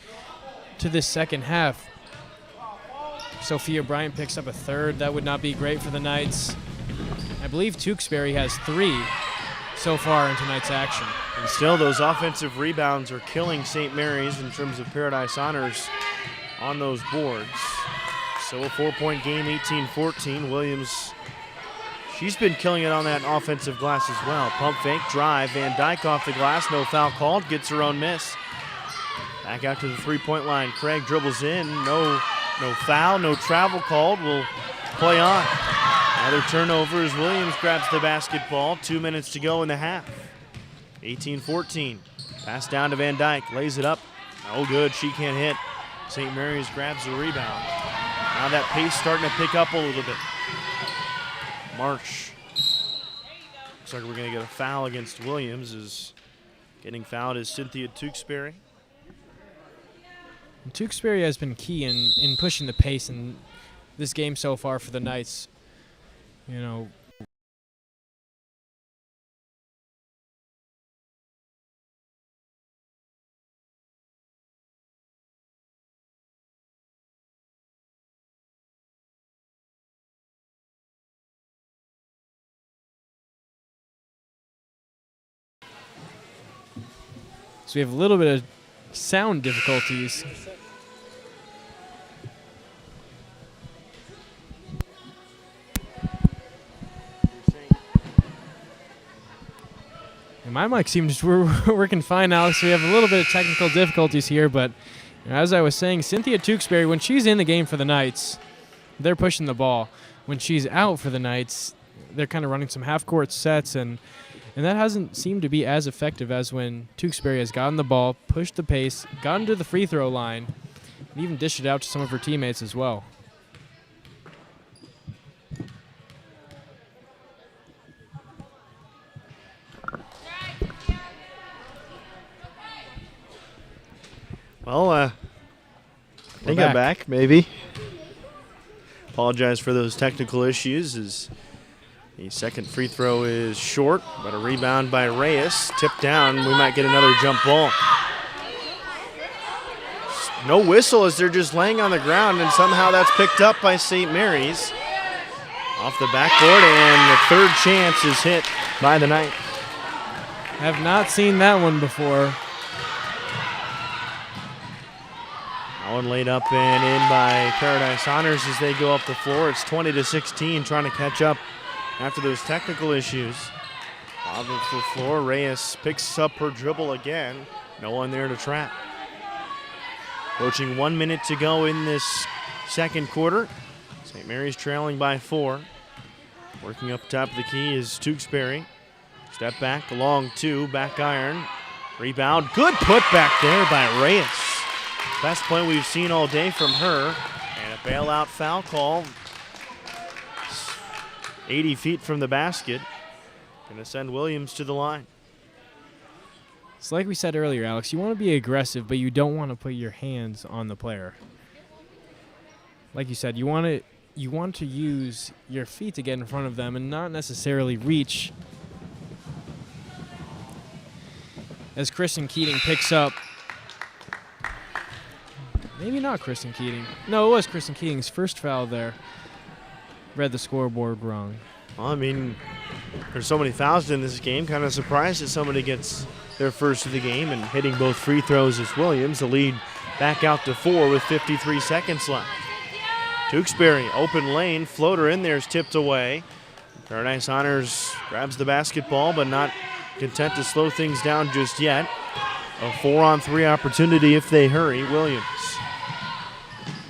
to this second half. Sophia Bryant picks up a third. That would not be great for the Knights. I believe Tewksbury has 3 so far in tonight's action. And still, those offensive rebounds are killing St. Mary's in terms of Paradise Honors on those boards. So a 4-point game, 18-14. Williams, she's been killing it on that offensive glass as well. Pump fake, drive, Van Dyke off the glass, no foul called, gets her own miss. Back out to the 3-point line. Craig dribbles in, no foul, no travel called, will play on. Another turnover as Williams grabs the basketball. 2 minutes to go in the half. 18-14. Pass down to Van Dyke, lays it up. Oh good, she can't hit. St. Mary's grabs the rebound. Now that pace starting to pick up a little bit. March. Looks like we're going to get a foul against Williams. Is getting fouled is Cynthia Tewksbury. Tewksbury has been key in pushing the pace in this game so far for the Knights. You know, so we have a little bit of sound difficulties. And my mic seems working fine, Alex. We have a little bit of technical difficulties here, but as I was saying, Cynthia Tewksbury, when she's in the game for the Knights, they're pushing the ball. When she's out for the Knights, they're kind of running some half-court sets, and that hasn't seemed to be as effective as when Tewksbury has gotten the ball, pushed the pace, gotten to the free throw line, and even dished it out to some of her teammates as well. Well, I think I'm back, maybe. Apologize for those technical issues as The second free throw is short, but a rebound by Reyes. Tipped down. We might get another jump ball. No whistle as they're just laying on the ground, and somehow that's picked up by St. Mary's. Off the backboard, and the third chance is hit by the Knights. Have not seen that one before. That one laid up and in by Paradise Honors as they go up the floor. It's 20-16, trying to catch up after those technical issues. Off the floor, Reyes picks up her dribble again. No one there to trap. Approaching 1 minute to go in this second quarter. St. Mary's trailing by 4. Working up top of the key is Tewksbury. Step back, along 2, back iron. Rebound, good put back there by Reyes. Best point we've seen all day from her. And a bailout foul call. 80 feet from the basket. Gonna send Williams to the line. It's like we said earlier, Alex, you want to be aggressive, but you don't want to put your hands on the player. Like you said, you want to use your feet to get in front of them and not necessarily reach. As Kristen Keating picks up. Maybe not Kristen Keating. No, it was Kristen Keating's first foul there. Read the scoreboard wrong. Well, I mean, there's so many fouls in this game. Kind of surprised that somebody gets their first of the game, and hitting both free throws is Williams. The lead back out to 4 with 53 seconds left. Tewksbury, open lane, floater in there is tipped away. Paradise Honors grabs the basketball, but not content to slow things down just yet. A 4-on-3 opportunity if they hurry. Williams.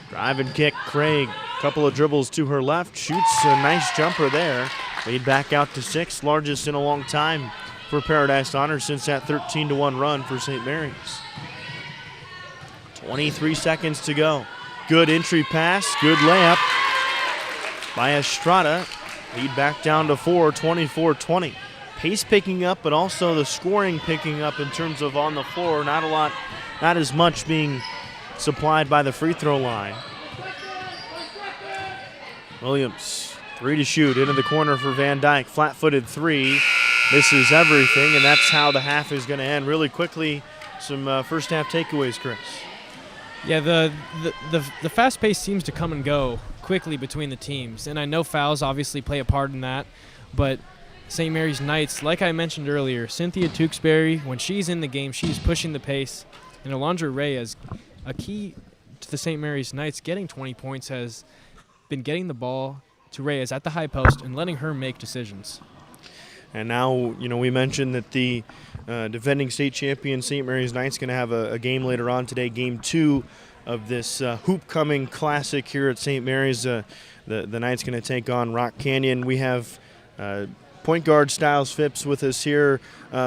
Drive and kick, Craig. Couple of dribbles to her left, shoots a nice jumper there. Lead back out to 6, largest in a long time for Paradise Honors since that 13-1 run for St. Mary's. 23 seconds to go. Good entry pass, good layup by Estrada. Lead back down to 4, 24-20. Pace picking up, but also the scoring picking up in terms of on the floor. Not as much being supplied by the free throw line. Williams, 3 to shoot, into the corner for Van Dyke. Flat-footed 3, misses everything, and that's how the half is going to end. Really quickly, some first half takeaways, Chris. Yeah, the fast pace seems to come and go quickly between the teams, and I know fouls obviously play a part in that, but St. Mary's Knights, like I mentioned earlier, Cynthia Tewksbury, when she's in the game, she's pushing the pace, and Alondra Reyes, a key to the St. Mary's Knights getting 20 points, has been getting the ball to Reyes at the high post and letting her make decisions. And now, we mentioned that the defending state champion St. Mary's Knights going to have a game later on today, game 2 of this Hoopcoming Classic here at St. Mary's. The Knights going to take on Rock Canyon. We have point guard Styles Phipps with us here.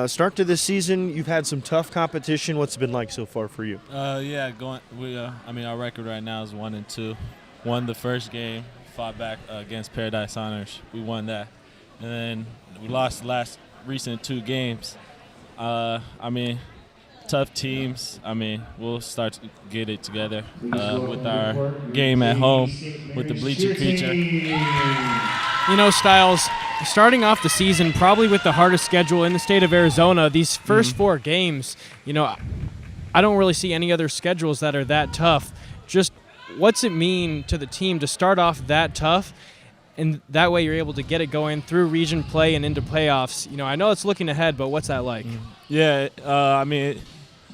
Start to this season, you've had some tough competition. What's it been like so far for you? Our record right now is 1-2. Won the first game, fought back against Paradise Honors. We won that. And then we lost the last recent 2 games. Tough teams. We'll start to get it together with our game at home with the Bleacher Creature. Styles, starting off the season probably with the hardest schedule in the state of Arizona, these first 4 games, I don't really see any other schedules that are that tough. Just what's it mean to the team to start off that tough, and that way you're able to get it going through region play and into playoffs? I know it's looking ahead, but what's that like? Yeah, I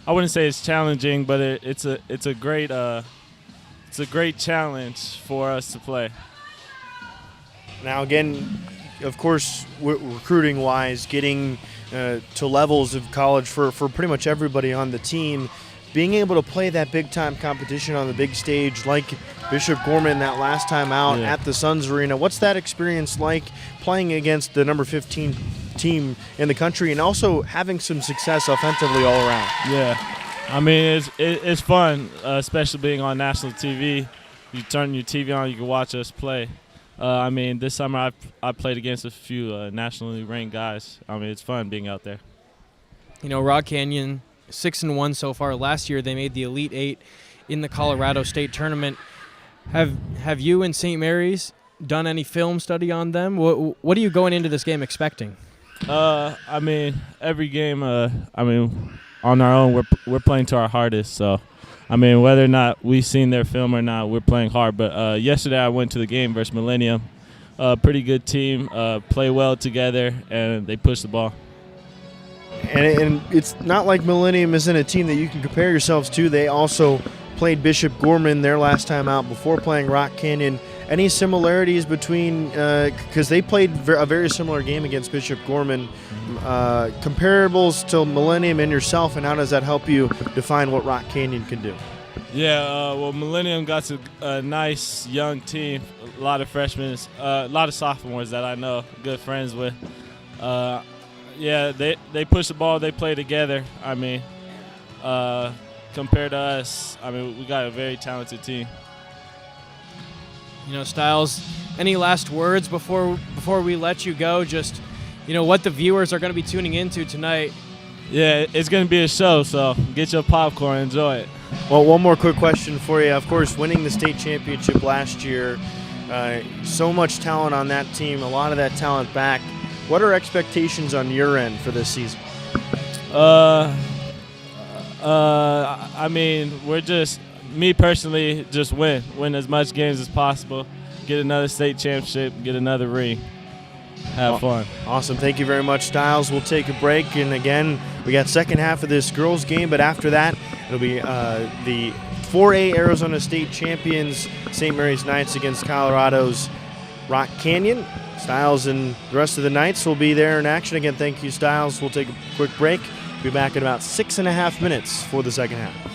wouldn't say it's challenging, but it's a great challenge for us to play. Now again, of course, recruiting-wise, getting to levels of college for pretty much everybody on the team, being able to play that big-time competition on the big stage like Bishop Gorman that last time out at the Suns Arena, what's that experience like playing against the number 15 team in the country and also having some success offensively all around? Yeah, it's fun, especially being on national TV. You turn your TV on, you can watch us play. This summer I played against a few nationally ranked guys. It's fun being out there. Rock Canyon, 6-1 so far. Last year they made the Elite 8 in the Colorado State Tournament. Have you and St. Mary's done any film study on them? What are you going into this game expecting? I mean, every game. I mean, on our own, we're playing to our hardest. So, I mean, whether or not we've seen their film or not, we're playing hard. But yesterday, I went to the game versus Millennium. Pretty good team. Play well together, and they push the ball. And it's not like Millennium isn't a team that you can compare yourselves to. They also played Bishop Gorman their last time out before playing Rock Canyon. Any similarities between, because they played a very similar game against Bishop Gorman, comparables to Millennium and yourself, and how does that help you define what Rock Canyon can do? Yeah, well, Millennium got a nice young team, a lot of freshmen, a lot of sophomores that I know, good friends with. Yeah, they push the ball, they play together. I mean, compared to us, I mean, we got a very talented team. You know, Styles, any last words before we let you go? Just, you know, what the viewers are going to be tuning into tonight. Yeah, it's going to be a show, so get your popcorn, enjoy it. Well, one more quick question for you. Of course, winning the state championship last year, so much talent on that team, a lot of that talent back. What are expectations on your end for this season? I mean, we're just, me personally, just win as much games as possible, get another state championship, get another ring, have fun. Awesome. Thank you very much, Styles. We'll take a break, and again, we got second half of this girls game, but after that, it'll be the 4A Arizona State champions, St. Mary's Knights against Colorado's Rock Canyon. Styles and the rest of the Knights will be there in action. Again, thank you, Styles. We'll take a quick break. Be back in about 6.5 minutes for the second half.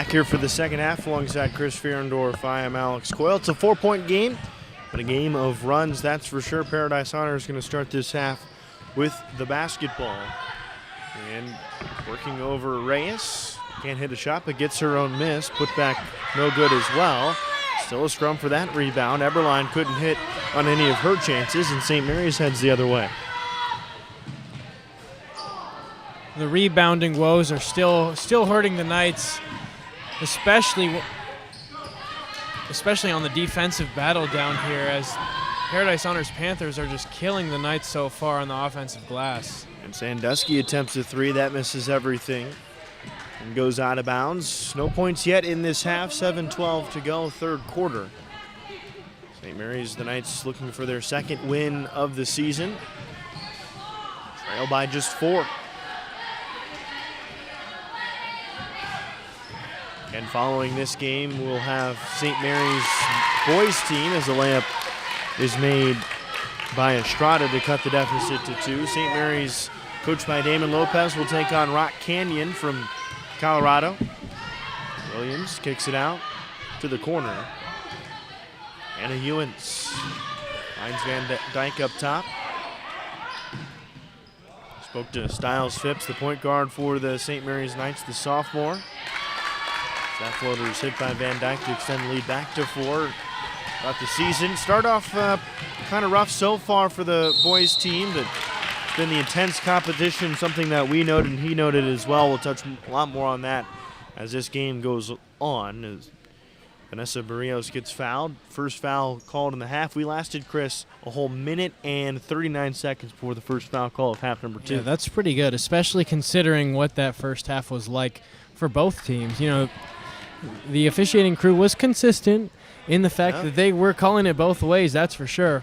Back here for the second half alongside Chris Fierendorf. I am Alex Coyle. It's a 4-point game, but a game of runs, that's for sure. Paradise Honor is going to start this half with the basketball. And working over Reyes. Can't hit a shot, but gets her own miss. Put back no good as well. Still a scrum for that rebound. Eberline couldn't hit on any of her chances, and St. Mary's heads the other way. The rebounding woes are still hurting the Knights, especially on the defensive battle down here, as Paradise Honor's Panthers are just killing the Knights so far on the offensive glass. And Sandusky attempts a three. That misses everything and goes out of bounds. No points yet in this half. 7:12 to go, third quarter. St. Mary's, the Knights looking for their second win of the season. Trail by just 4. And following this game, we'll have St. Mary's boys team as the layup is made by Estrada to cut the deficit to 2. St. Mary's, coached by Damon Lopez, will take on Rock Canyon from Colorado. Williams kicks it out to the corner. Anna Ewens finds Van Dyke up top. Spoke to Styles Phipps, the point guard for the St. Mary's Knights, the sophomore. That floater is hit by Van Dyke to extend the lead back to 4. About the season. Start off kind of rough so far for the boys team, but it's been the intense competition, something that we noted and he noted as well. We'll touch a lot more on that as this game goes on. As Vanessa Barrios gets fouled. First foul called in the half. We lasted, Chris, a whole minute and 39 seconds before the first foul call of half number 2. Yeah, that's pretty good, especially considering what that first half was like for both teams. You know, the officiating crew was consistent in the fact that they were calling it both ways, that's for sure.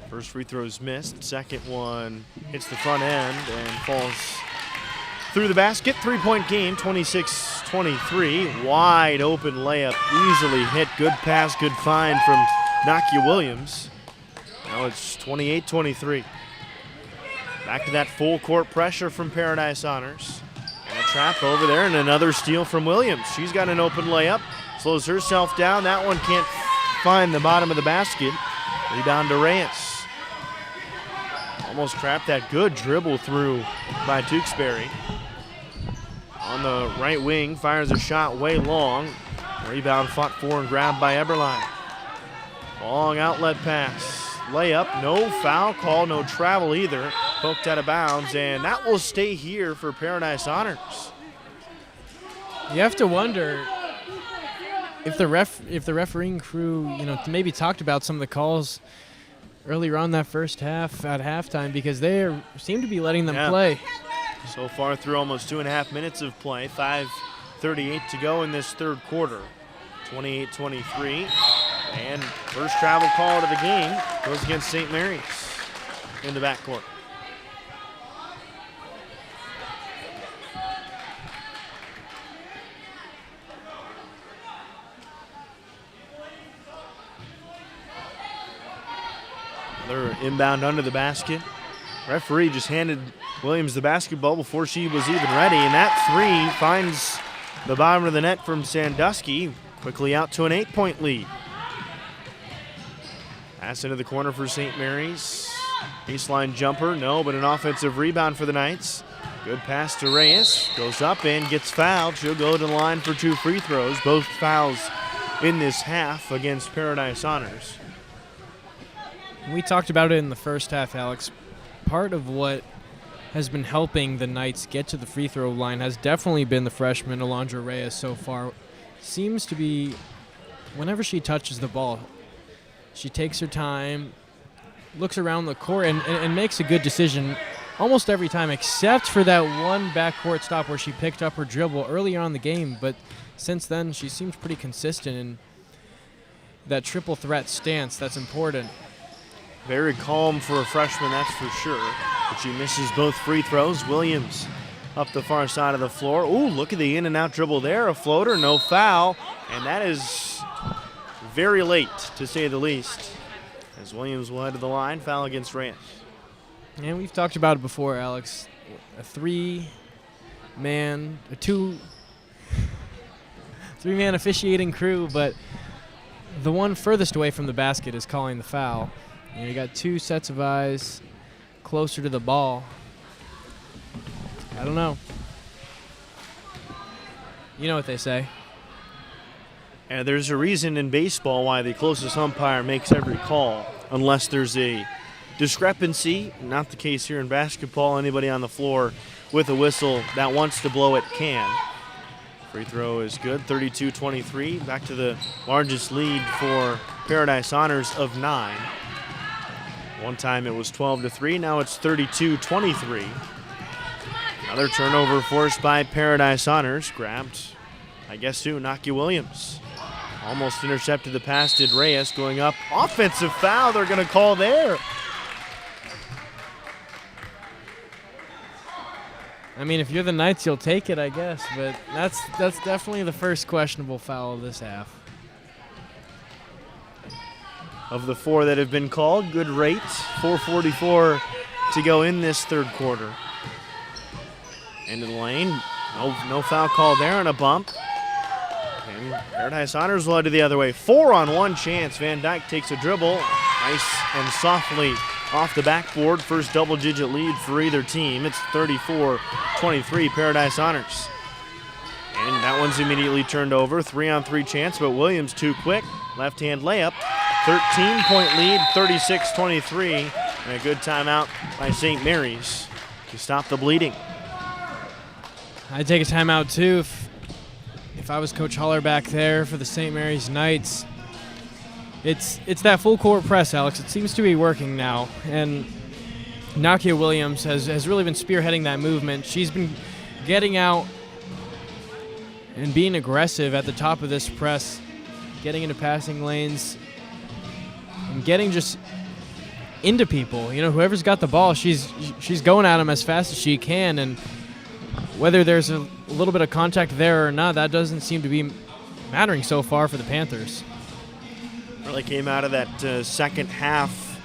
First free throw's missed. Second one hits the front end and falls through the basket. 3-point game, 26-23. Wide open layup, easily hit. Good pass, good find from Nakia Williams. Now it's 28-23. Back to that full court pressure from Paradise Honors. And a trap over there and another steal from Williams. She's got an open layup. Slows herself down. That one can't find the bottom of the basket. Rebound to Reyes. Almost trapped that good dribble through by Tewksbury. On the right wing, fires a shot way long. Rebound fought for and grabbed by Eberline. Long outlet pass. Layup, no foul call, no travel either. Poked out of bounds, and that will stay here for Paradise Honors. You have to wonder if the refereeing crew, maybe talked about some of the calls earlier on that first half at halftime, because they seem to be letting them play. So far through almost 2.5 minutes of play, 5:38 to go in this third quarter. 28-23, and first travel call of the game goes against St. Mary's in the backcourt. Another inbound under the basket. Referee just handed Williams the basketball before she was even ready, and that three finds the bottom of the net from Sandusky. Quickly out to an 8-point lead. Pass into the corner for St. Mary's. Baseline jumper, no, but an offensive rebound for the Knights. Good pass to Reyes. Goes up and gets fouled. She'll go to the line for 2 free throws. Both fouls in this half against Paradise Honors. We talked about it in the first half, Alex. Part of what has been helping the Knights get to the free throw line has definitely been the freshman Alondra Reyes so far. Seems to be, whenever she touches the ball, she takes her time, looks around the court, and makes a good decision almost every time, except for that one backcourt stop where she picked up her dribble earlier on in the game. But since then, she seems pretty consistent in that triple threat stance. That's important. Very calm for a freshman, that's for sure. But she misses both free throws. Williams up the far side of the floor. Ooh, look at the in and out dribble there. A floater, no foul. And that is very late, to say the least, as Williams will head to the line. Foul against Reyes. And we've talked about it before, Alex. A three man, a three-man officiating crew, but the one furthest away from the basket is calling the foul. You got two sets of eyes closer to the ball. I don't know. You know what they say. And there's a reason in baseball why the closest umpire makes every call, unless there's a discrepancy. Not the case here in basketball. Anybody on the floor with a whistle that wants to blow it can. Free throw is good, 32-23. Back to the largest lead for Paradise Honors of 9. One time it was 12-3, now it's 32-23. Another turnover forced by Paradise Honors. Grabbed, I guess who? Nakia Williams. Almost intercepted the pass, did Reyes, going up. Offensive foul they're going to call there. I mean, if you're the Knights, you'll take it, I guess, but that's definitely the first questionable foul of this half. Of the 4 that have been called, good rate. 4:44 to go in this third quarter. Into the lane, no foul call there, and a bump. And Paradise Honors will head to the other way. 4-on-1 chance. Van Dyke takes a dribble, nice and softly off the backboard. First double-digit lead for either team. It's 34-23, Paradise Honors. And that one's immediately turned over. 3-on-3 chance, but Williams too quick. Left-hand layup. 13-point lead, 36-23. And a good timeout by St. Mary's to stop the bleeding. I'd take a timeout too if I was Coach Haller back there for the St. Mary's Knights. It's that full court press, Alex. It seems to be working now. And Nakia Williams has really been spearheading that movement. She's been getting out and being aggressive at the top of this press, getting into passing lanes, and getting just into people. You know, whoever's got the ball, she's going at them as fast as she can. And whether there's a little bit of contact there or not, that doesn't seem to be mattering so far for the Panthers. Really came out of that second half,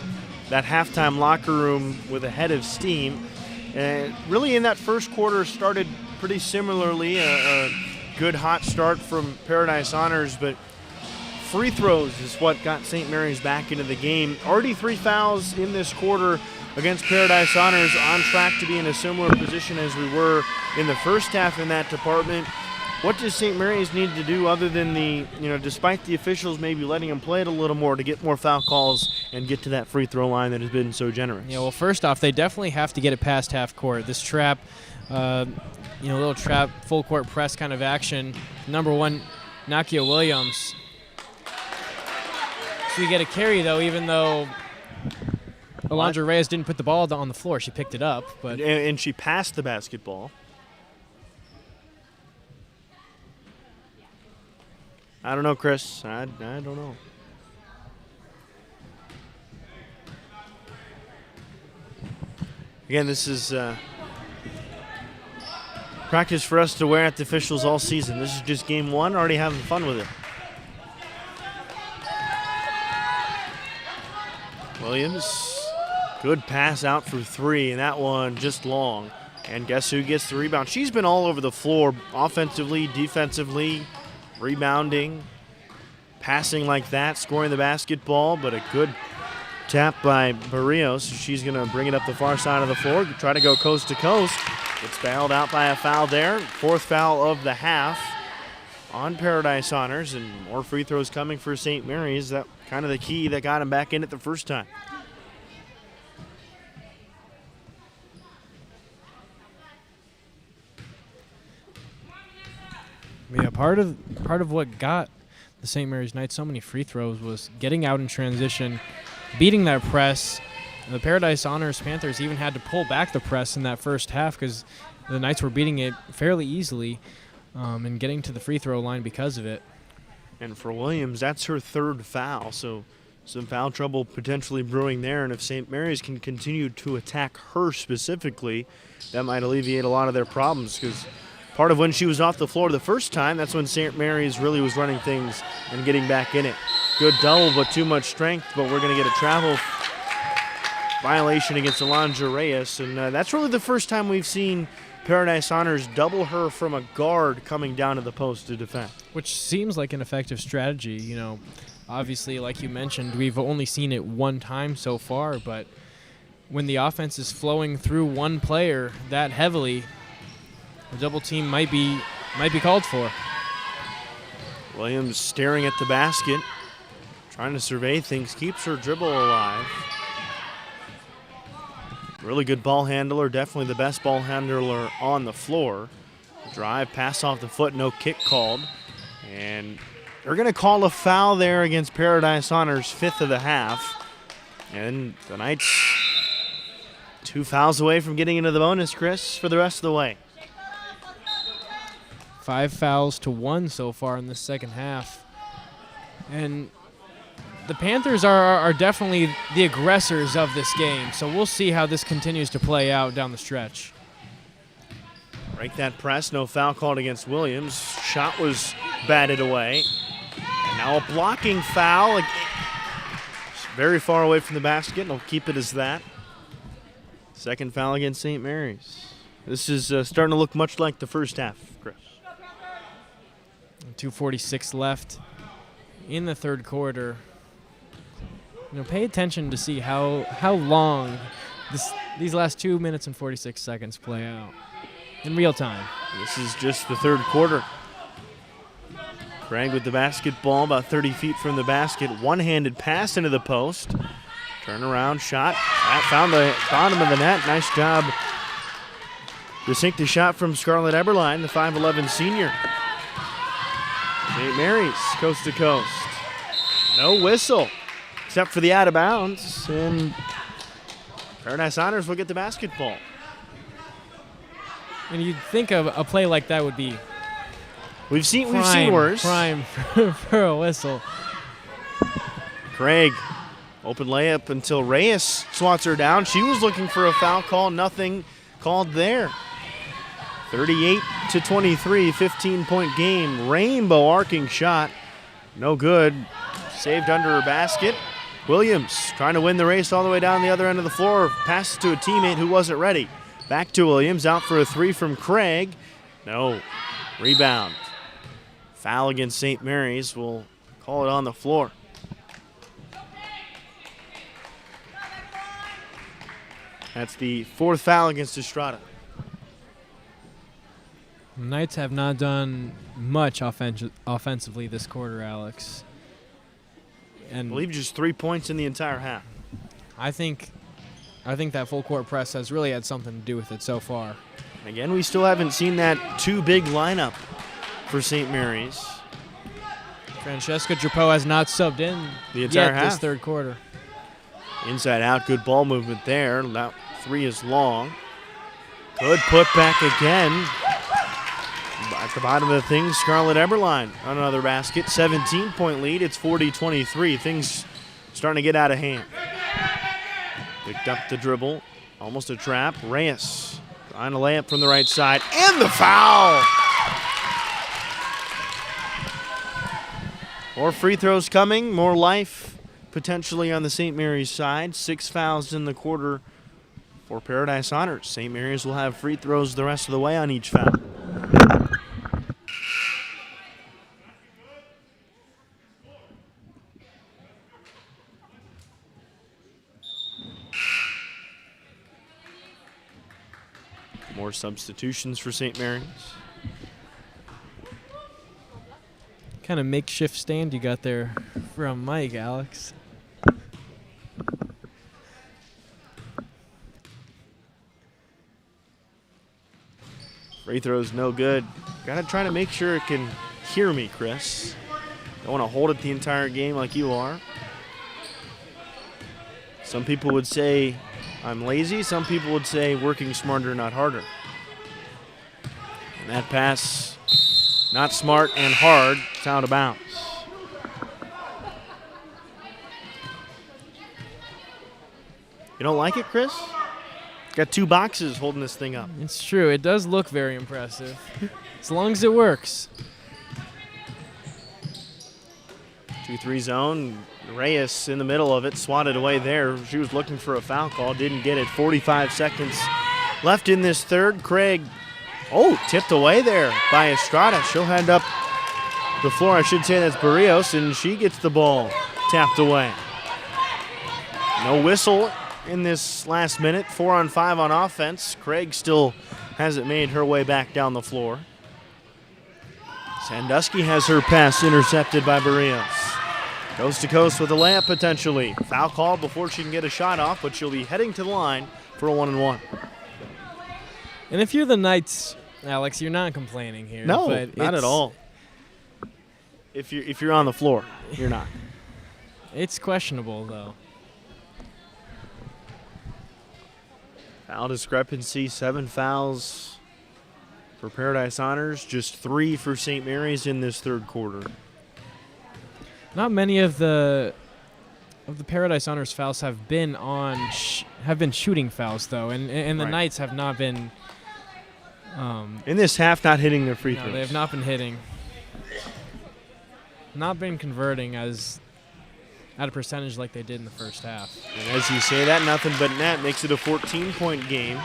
that halftime locker room with a head of steam. And really in that first quarter started pretty similarly, a good hot start from Paradise Honors, but free throws is what got St. Mary's back into the game. Already 3 fouls in this quarter against Paradise Honors, on track to be in a similar position as we were in the first half in that department. What does St. Mary's need to do other than despite the officials maybe letting them play it a little more, to get more foul calls and get to that free throw line that has been so generous? Yeah, well, first off, they definitely have to get it past half court. This trap, little trap, full court press kind of action. Number one, Nakia Williams. So you get a carry, though, even though Alondra Reyes didn't put the ball on the floor. She picked it up. And she passed the basketball. I don't know, Chris. I don't know. Again, this is practice for us to wear at the officials all season. This is just game 1, already having fun with it. Williams, good pass out for 3, and that one just long. And guess who gets the rebound? She's been all over the floor, offensively, defensively, rebounding, passing like that, scoring the basketball, but a good tap by Barrios. She's going to bring it up the far side of the floor, try to go coast to coast. Gets bailed out by a foul there. 4th foul of the half on Paradise Honors, and more free throws coming for St. Mary's. That kind of the key that got him back in it the first time. Yeah, part of what got the St. Mary's Knights so many free throws was getting out in transition, beating that press. The Paradise Honors Panthers even had to pull back the press in that first half because the Knights were beating it fairly easily and getting to the free throw line because of it. And for Williams, that's her 3rd foul, so some foul trouble potentially brewing there. And if St. Mary's can continue to attack her specifically, that might alleviate a lot of their problems, because part of when she was off the floor the first time, that's when St. Mary's really was running things and getting back in it. Good double, but too much strength, but we're going to get a travel violation against Alondra Reyes. And that's really the first time we've seen Paradise Honors double her from a guard coming down to the post to defend. Which seems like an effective strategy. You know, obviously, like you mentioned, we've only seen it one time so far, but when the offense is flowing through one player that heavily, a double team might be called for. Williams staring at the basket, trying to survey things, keeps her dribble alive. Really good ball handler, definitely the best ball handler on the floor. Drive, pass off the foot, no kick called. And they're going to call a foul there against Paradise Honors, 5th of the half. And the Knights 2 fouls away from getting into the bonus, Chris, for the rest of the way. 5 fouls to 1 so far in the second half. And the Panthers are definitely the aggressors of this game, so we'll see how this continues to play out down the stretch. Break that press, no foul called against Williams. Shot was batted away. And now a blocking foul. Very far away from the basket, and they'll keep it as that. Second foul against St. Mary's. This is starting to look much like the first half, Chris. 2:46 left in the third quarter. You know, pay attention to see how long these last 2 minutes and 46 seconds play out in real time. This is just the third quarter. Craig with the basketball about 30 feet from the basket. One-handed pass into the post. Turn around shot. That found the bottom of the net. Nice job to sink the shot from Scarlett Eberlein, the 5'11 senior. St. Mary's coast to coast. No whistle except for the out of bounds. And Paradise Honors will get the basketball. And you'd think of a play like that would be We've seen worse. Prime for a whistle. Craig, open layup until Reyes swats her down. She was looking for a foul call. Nothing called there. 38-23, 15-point game. Rainbow arcing shot. No good. Saved under her basket. Williams trying to win the race all the way down the other end of the floor. Passes to a teammate who wasn't ready. Back to Williams. Out for a three from Craig. No. Rebound. Foul against St. Mary's. We'll call it on the floor. That's the 4th foul against Estrada. Knights have not done much offensively this quarter, Alex. I And believe just 3 points in the entire half. I think that full court press has really had something to do with it so far. Again, we still haven't seen that too big lineup for St. Mary's. Francesca Drapeau has not subbed in The entire yet half. this third quarter. Inside out, good ball movement there. That 3 is long. Good put back again. At the bottom of the thing, Scarlett Eberlein on another basket. 17-point lead. It's 40-23. Things starting to get out of hand. Picked up the dribble. Almost a trap. Reyes trying to lay up from the right side. And the foul! More free throws coming. More life potentially on the St. Mary's side. 6 fouls in the quarter for Paradise Honors. St. Mary's will have free throws the rest of the way on each foul. More substitutions for St. Mary's. Kind of makeshift stand you got there from Mike, Alex. Free throw's no good. Gotta try to make sure it can hear me, Chris. Don't want to hold it the entire game like you are. Some people would say I'm lazy. Some people would say working smarter, not harder. And that pass, not smart and hard, it's out of bounds. You don't like it, Chris? Got 2 boxes holding this thing up. It's true. It does look very impressive. As long as it works. 2-3 zone. Reyes in the middle of it, swatted away there. She was looking for a foul call, didn't get it. 45 seconds left in this third. Craig Oh, tipped away there by Estrada. She'll head up the floor. I should say that's Barrios, and she gets the ball tapped away. No whistle in this last minute. 4 on 5 on offense. Craig still hasn't made her way back down the floor. Sandusky has her pass intercepted by Barrios. Coast to coast with a layup potentially. Foul called before she can get a shot off, but she'll be heading to the line for a 1-and-1. And if you're the Knights, Alex, you're not complaining here. No, but not at all. If you're on the floor, you're not. It's questionable, though. Foul discrepancy, 7 fouls for Paradise Honors, just 3 for St. Mary's in this third quarter. Not many of the Paradise Honors fouls have been shooting fouls, though, and the Right. Knights have not been. In this half, not hitting their free No, throws. they have not been hitting. Not been converting at a percentage like they did in the first half. And as you say that, nothing but net makes it a 14-point game.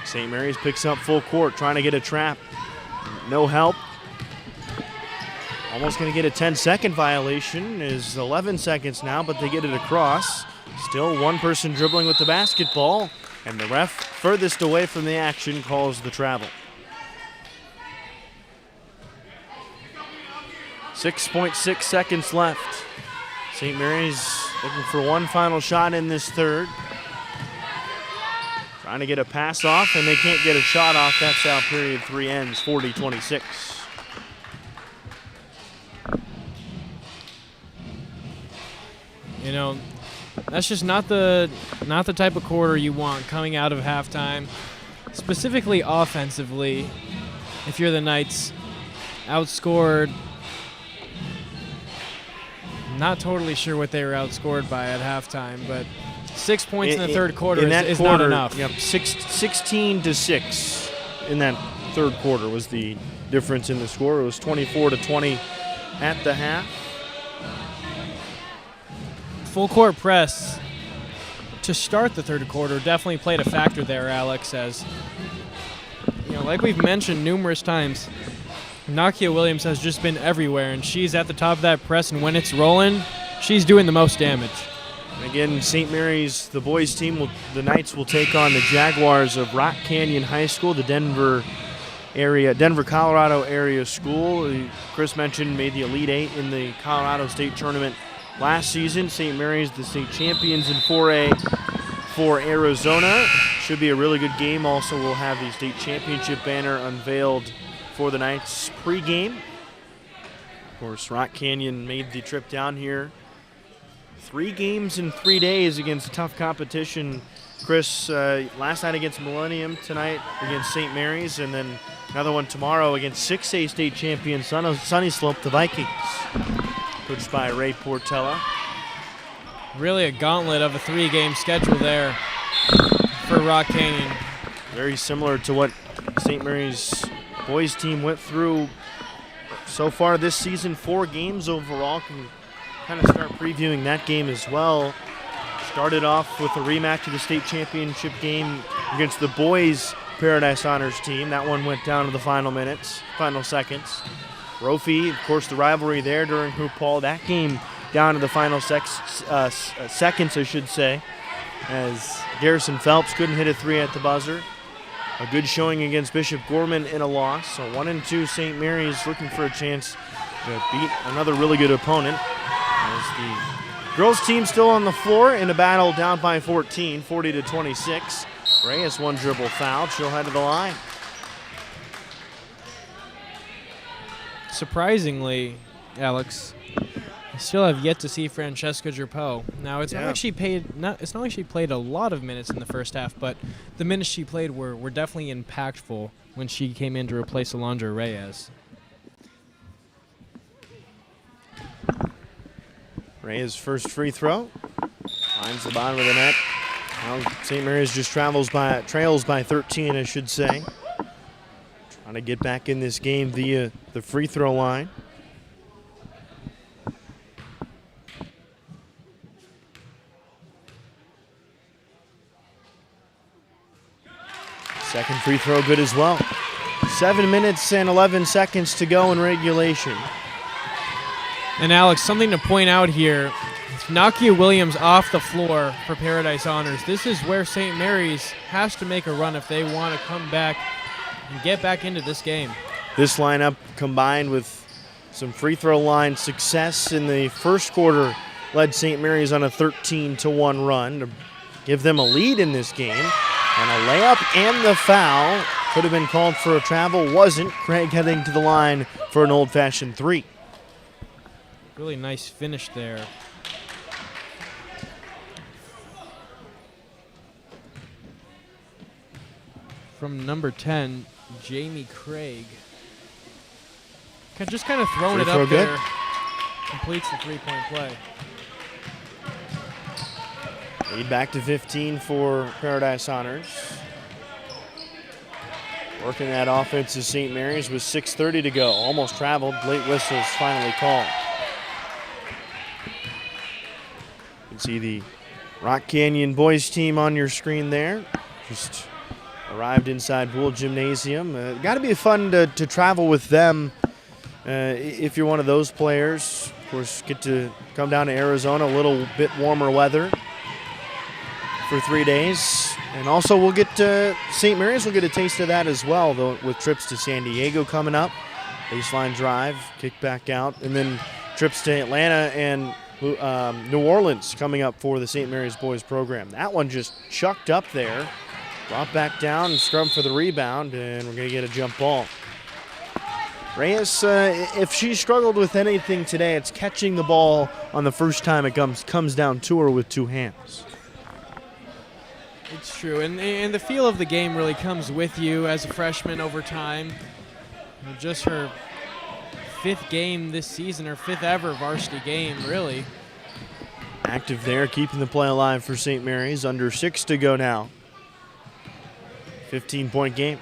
St. Mary's picks up full court, trying to get a trap. No help. Almost going to get a 10-second violation. Is 11 seconds now, but they get it across. Still one person dribbling with the basketball, and the ref furthest away from the action calls the travel. 6.6 seconds left. St. Mary's looking for one final shot in this third. Trying to get a pass off, and they can't get a shot off. That's how period 3 ends, 40-26. You know, that's just not the type of quarter you want coming out of halftime, specifically offensively. If you're the Knights, outscored. Not totally sure what they were outscored by at halftime, but 6 points in the third quarter is not enough. Yep, 16-6 in that third quarter was the difference in the score. It was 24-20 at the half. Full court press to start the third quarter definitely played a factor there, Alex, as you know, like we've mentioned numerous times, Nakia Williams has just been everywhere, and she's at the top of that press, and when it's rolling, she's doing the most damage. And again, St. Mary's, the boys team, the Knights will take on the Jaguars of Rock Canyon High School, the Denver, Colorado area school. Chris mentioned made the Elite Eight in the Colorado State Tournament last season. St. Mary's, the state champions in 4A for Arizona. Should be a really good game. Also, we'll have the state championship banner unveiled for the Knights pregame. Of course, Rock Canyon made the trip down here. 3 games in 3 days against tough competition. Chris, last night against Millennium, tonight against St. Mary's, and then another one tomorrow against 6A state champion Sunny Slope, the Vikings, coached by Ray Portella. Really a gauntlet of a 3-game schedule there for Rock Canyon. Very similar to what St. Mary's boys team went through so far this season. 4 games overall. Can kind of start previewing that game as well. Started off with a rematch of the state championship game against the boys Paradise Honors team. That one went down to the final seconds. Brophy, of course, the rivalry there during Hoop Hall. That game down to the final seconds, I should say, as Garrison Phelps couldn't hit a 3 at the buzzer. A good showing against Bishop Gorman in a loss. So 1-2 St. Mary's looking for a chance to beat another really good opponent. As the girls team still on the floor in a battle down by 14, 40-26. Reyes one dribble fouled. She'll head to the line. Surprisingly, Alex, I still have yet to see Francesca Drapeau. Now, it's not like she played a lot of minutes in the first half, but the minutes she played were definitely impactful when she came in to replace Alondra Reyes. Reyes' first free throw finds the bottom of the net. Now St. Mary's just trails by 13, I should say. Trying to get back in this game via the free throw line. Second free throw good as well. 7 minutes and 11 seconds to go in regulation. And Alex, something to point out here, Nakia Williams off the floor for Paradise Honors. This is where St. Mary's has to make a run if they want to come back and get back into this game. This lineup combined with some free throw line success in the first quarter led St. Mary's on a 13-1 run to give them a lead in this game. And a layup and the foul could have been called for a travel, wasn't. Craig heading to the line for an old-fashioned three. Really nice finish there. From number 10, Jamie Craig. Just kind of throwing it up good. there. Completes the three-point play. Lead back to 15 for Paradise Honors. Working that offense is St. Mary's with 6:30 to go. Almost traveled. Late whistles finally called. You can see the Rock Canyon boys team on your screen there. Just arrived inside Boole Gymnasium. Got to be fun to travel with them if you're one of those players. Of course, get to come down to Arizona, a little bit warmer weather for 3 days. And also we'll get St. Mary's will get a taste of that as well, though, with trips to San Diego coming up. Baseline drive, kick back out, and then trips to Atlanta and New Orleans coming up for the St. Mary's boys program. That one just chucked up there, brought back down, and scrubbed for the rebound, and we're going to get a jump ball. Reyes, if she struggled with anything today, it's catching the ball on the first time it comes down to her with two hands. It's true, and the feel of the game really comes with you as a freshman over time. Just her 5th game this season, her 5th ever varsity game, really. Active there, keeping the play alive for St. Mary's. Under 6 to go now. 15-point game.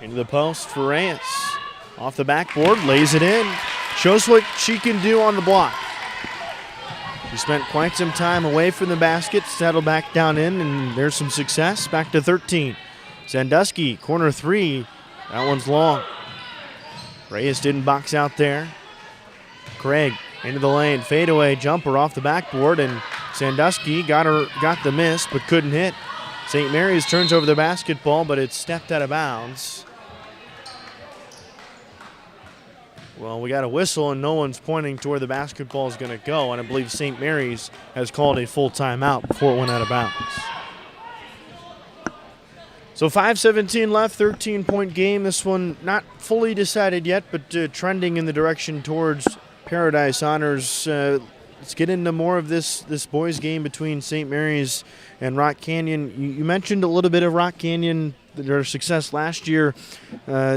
Into the post for Reyes. Off the backboard, lays it in. Shows what she can do on the block. She spent quite some time away from the basket, settled back down in, and there's some success. Back to 13. Sandusky, corner 3. That one's long. Reyes didn't box out there. Craig into the lane, fadeaway jumper off the backboard, and Sandusky got the miss, but couldn't hit. St. Mary's turns over the basketball, but it's stepped out of bounds. Well, we got a whistle, and no one's pointing to where the basketball is going to go, and I believe St. Mary's has called a full timeout before it went out of bounds. So 5:17 left, 13-point game. This one not fully decided yet, but trending in the direction towards Paradise Honors. Let's get into more of this boys' game between St. Mary's and Rock Canyon. You mentioned a little bit of Rock Canyon, their success last year.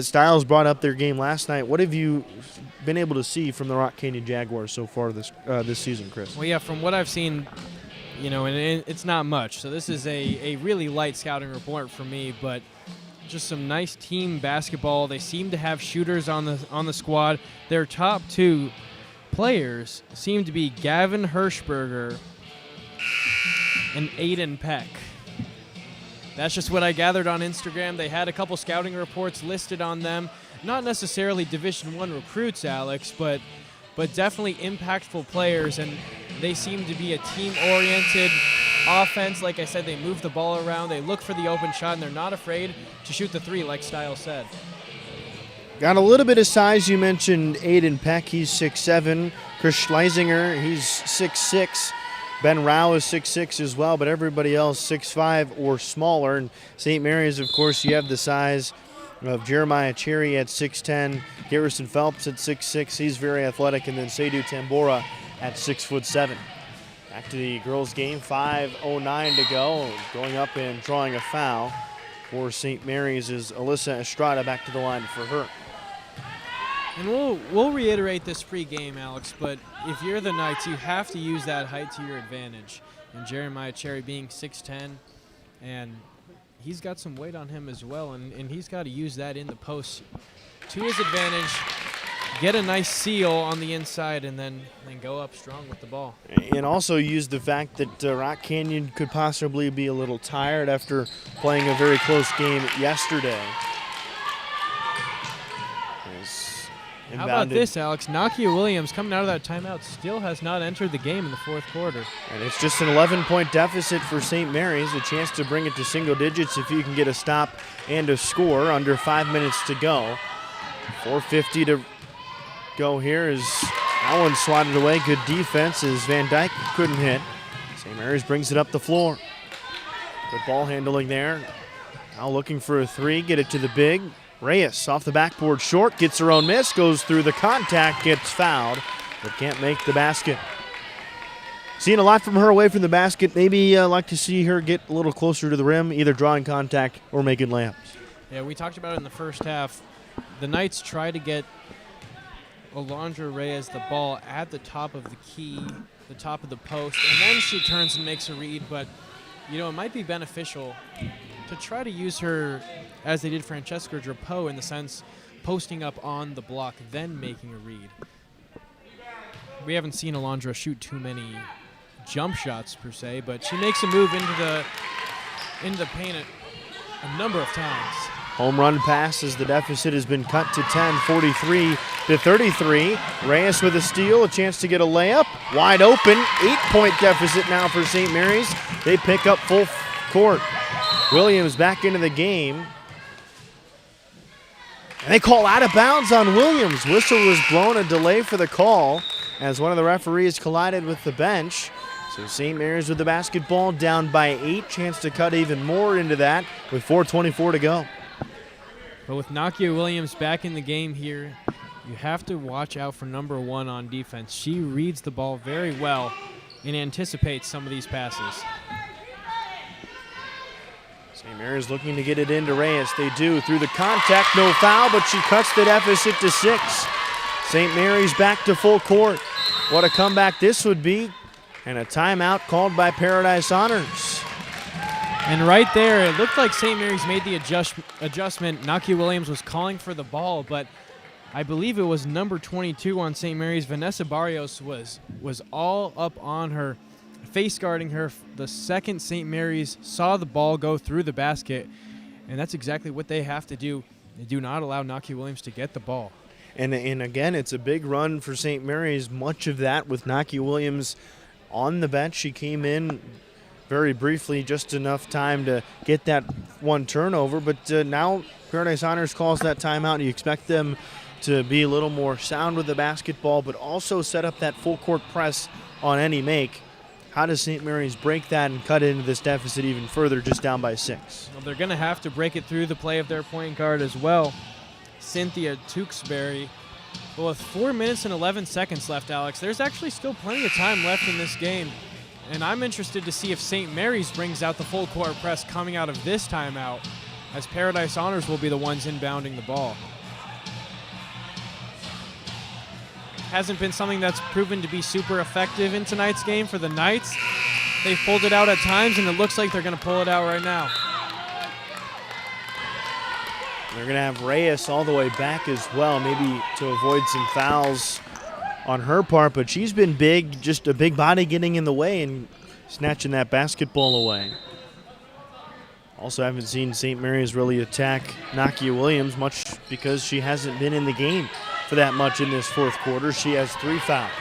Styles brought up their game last night. What have you been able to see from the Rock Canyon Jaguars so far this season, Chris? Well, yeah, from what I've seen, and it's not much. So this is a really light scouting report for me, but just some nice team basketball. They seem to have shooters on the squad. Their top 2 players seem to be Gavin Hirschberger and Aiden Peck. That's just what I gathered on Instagram. They had a couple scouting reports listed on them. Not necessarily Division I recruits, Alex, but definitely impactful players, and they seem to be a team-oriented offense. Like I said, they move the ball around, they look for the open shot, and they're not afraid to shoot the 3, like Styles said. Got a little bit of size. You mentioned Aiden Peck. He's 6'7". Chris Schleisinger, he's 6'6". Ben Rao is 6'6" as well, but everybody else 6'5" or smaller. And St. Mary's, of course, you have the size of Jeremiah Cherry at 6'10", Garrison Phelps at 6'6". He's very athletic. And then Seydou Tambora at 6'7". Back to the girls' game, 5:09 to go. Going up and drawing a foul for St. Mary's is Alyssa Estrada. Back to the line for her. And we'll reiterate this pre-game, Alex, but if you're the Knights, you have to use that height to your advantage. And Jeremiah Cherry being 6'10", and he's got some weight on him as well, and he's got to use that in the post to his advantage. get a nice seal on the inside and then go up strong with the ball. And also use the fact that Rock Canyon could possibly be a little tired after playing a very close game yesterday. How about this, Alex? Nakia Williams, coming out of that timeout, still has not entered the game in the fourth quarter. And it's just an 11-point deficit for St. Mary's, a chance to bring it to single digits if you can get a stop and a score under 5 minutes to go. 4:50 to go here as that one swatted away. Good defense as Van Dyke couldn't hit. St. Mary's brings it up the floor. Good ball handling there. Now looking for a three, get it to the big. Reyes off the backboard short, gets her own miss, goes through the contact, gets fouled, but can't make the basket. Seeing a lot from her away from the basket. Maybe like to see her get a little closer to the rim, either drawing contact or making layups. Yeah, we talked about it in the first half. The Knights try to get Alondra Reyes the ball at the top of the key, the top of the post, and then she turns and makes a read. But, it might be beneficial to try to use her as they did Francesca Drapeau in the sense posting up on the block, then making a read. We haven't seen Alondra shoot too many jump shots per se, but she makes a move into the paint a number of times. Home run pass as the deficit has been cut to 10, 43-33. Reyes with a steal, a chance to get a layup. Wide open, 8-point deficit now for St. Mary's. They pick up full court. Williams back into the game. And they call out of bounds on Williams. Whistle was blown, a delay for the call as one of the referees collided with the bench. So St. Mary's with the basketball down by 8. Chance to cut even more into that with 4:24 to go. But with Nakia Williams back in the game here, you have to watch out for number 1 on defense. She reads the ball very well and anticipates some of these passes. St. Mary's looking to get it into Reyes. They do through the contact, no foul, but she cuts the deficit to 6. St. Mary's back to full court. What a comeback this would be, and a timeout called by Paradise Honors. And right there, it looked like St. Mary's made the adjustment. Nakia Williams was calling for the ball, but I believe it was number 22 on St. Mary's. Vanessa Barrios was all up on her, face guarding her. The second St. Mary's saw the ball go through the basket, and that's exactly what they have to do. They do not allow Nakia Williams to get the ball. And again, it's a big run for St. Mary's. Much of that with Nakia Williams on the bench. She came in very briefly, just enough time to get that one turnover. But now Paradise Honors calls that timeout. You expect them to be a little more sound with the basketball, but also set up that full court press on any make. How does St. Mary's break that and cut into this deficit even further, just down by 6? Well, they're going to have to break it through the play of their point guard as well, Cynthia Tewksbury. Well, with 4 minutes and 11 seconds left, Alex, there's actually still plenty of time left in this game. And I'm interested to see if St. Mary's brings out the full court press coming out of this timeout, as Paradise Honors will be the ones inbounding the ball. Hasn't been something that's proven to be super effective in tonight's game for the Knights. They've pulled it out at times, and it looks like they're going to pull it out right now. They're going to have Reyes all the way back as well, maybe to avoid some fouls on her part, but she's been big, just a big body getting in the way and snatching that basketball away. Also haven't seen St. Mary's really attack Nakia Williams much because she hasn't been in the game for that much in this fourth quarter. She has 3 fouls.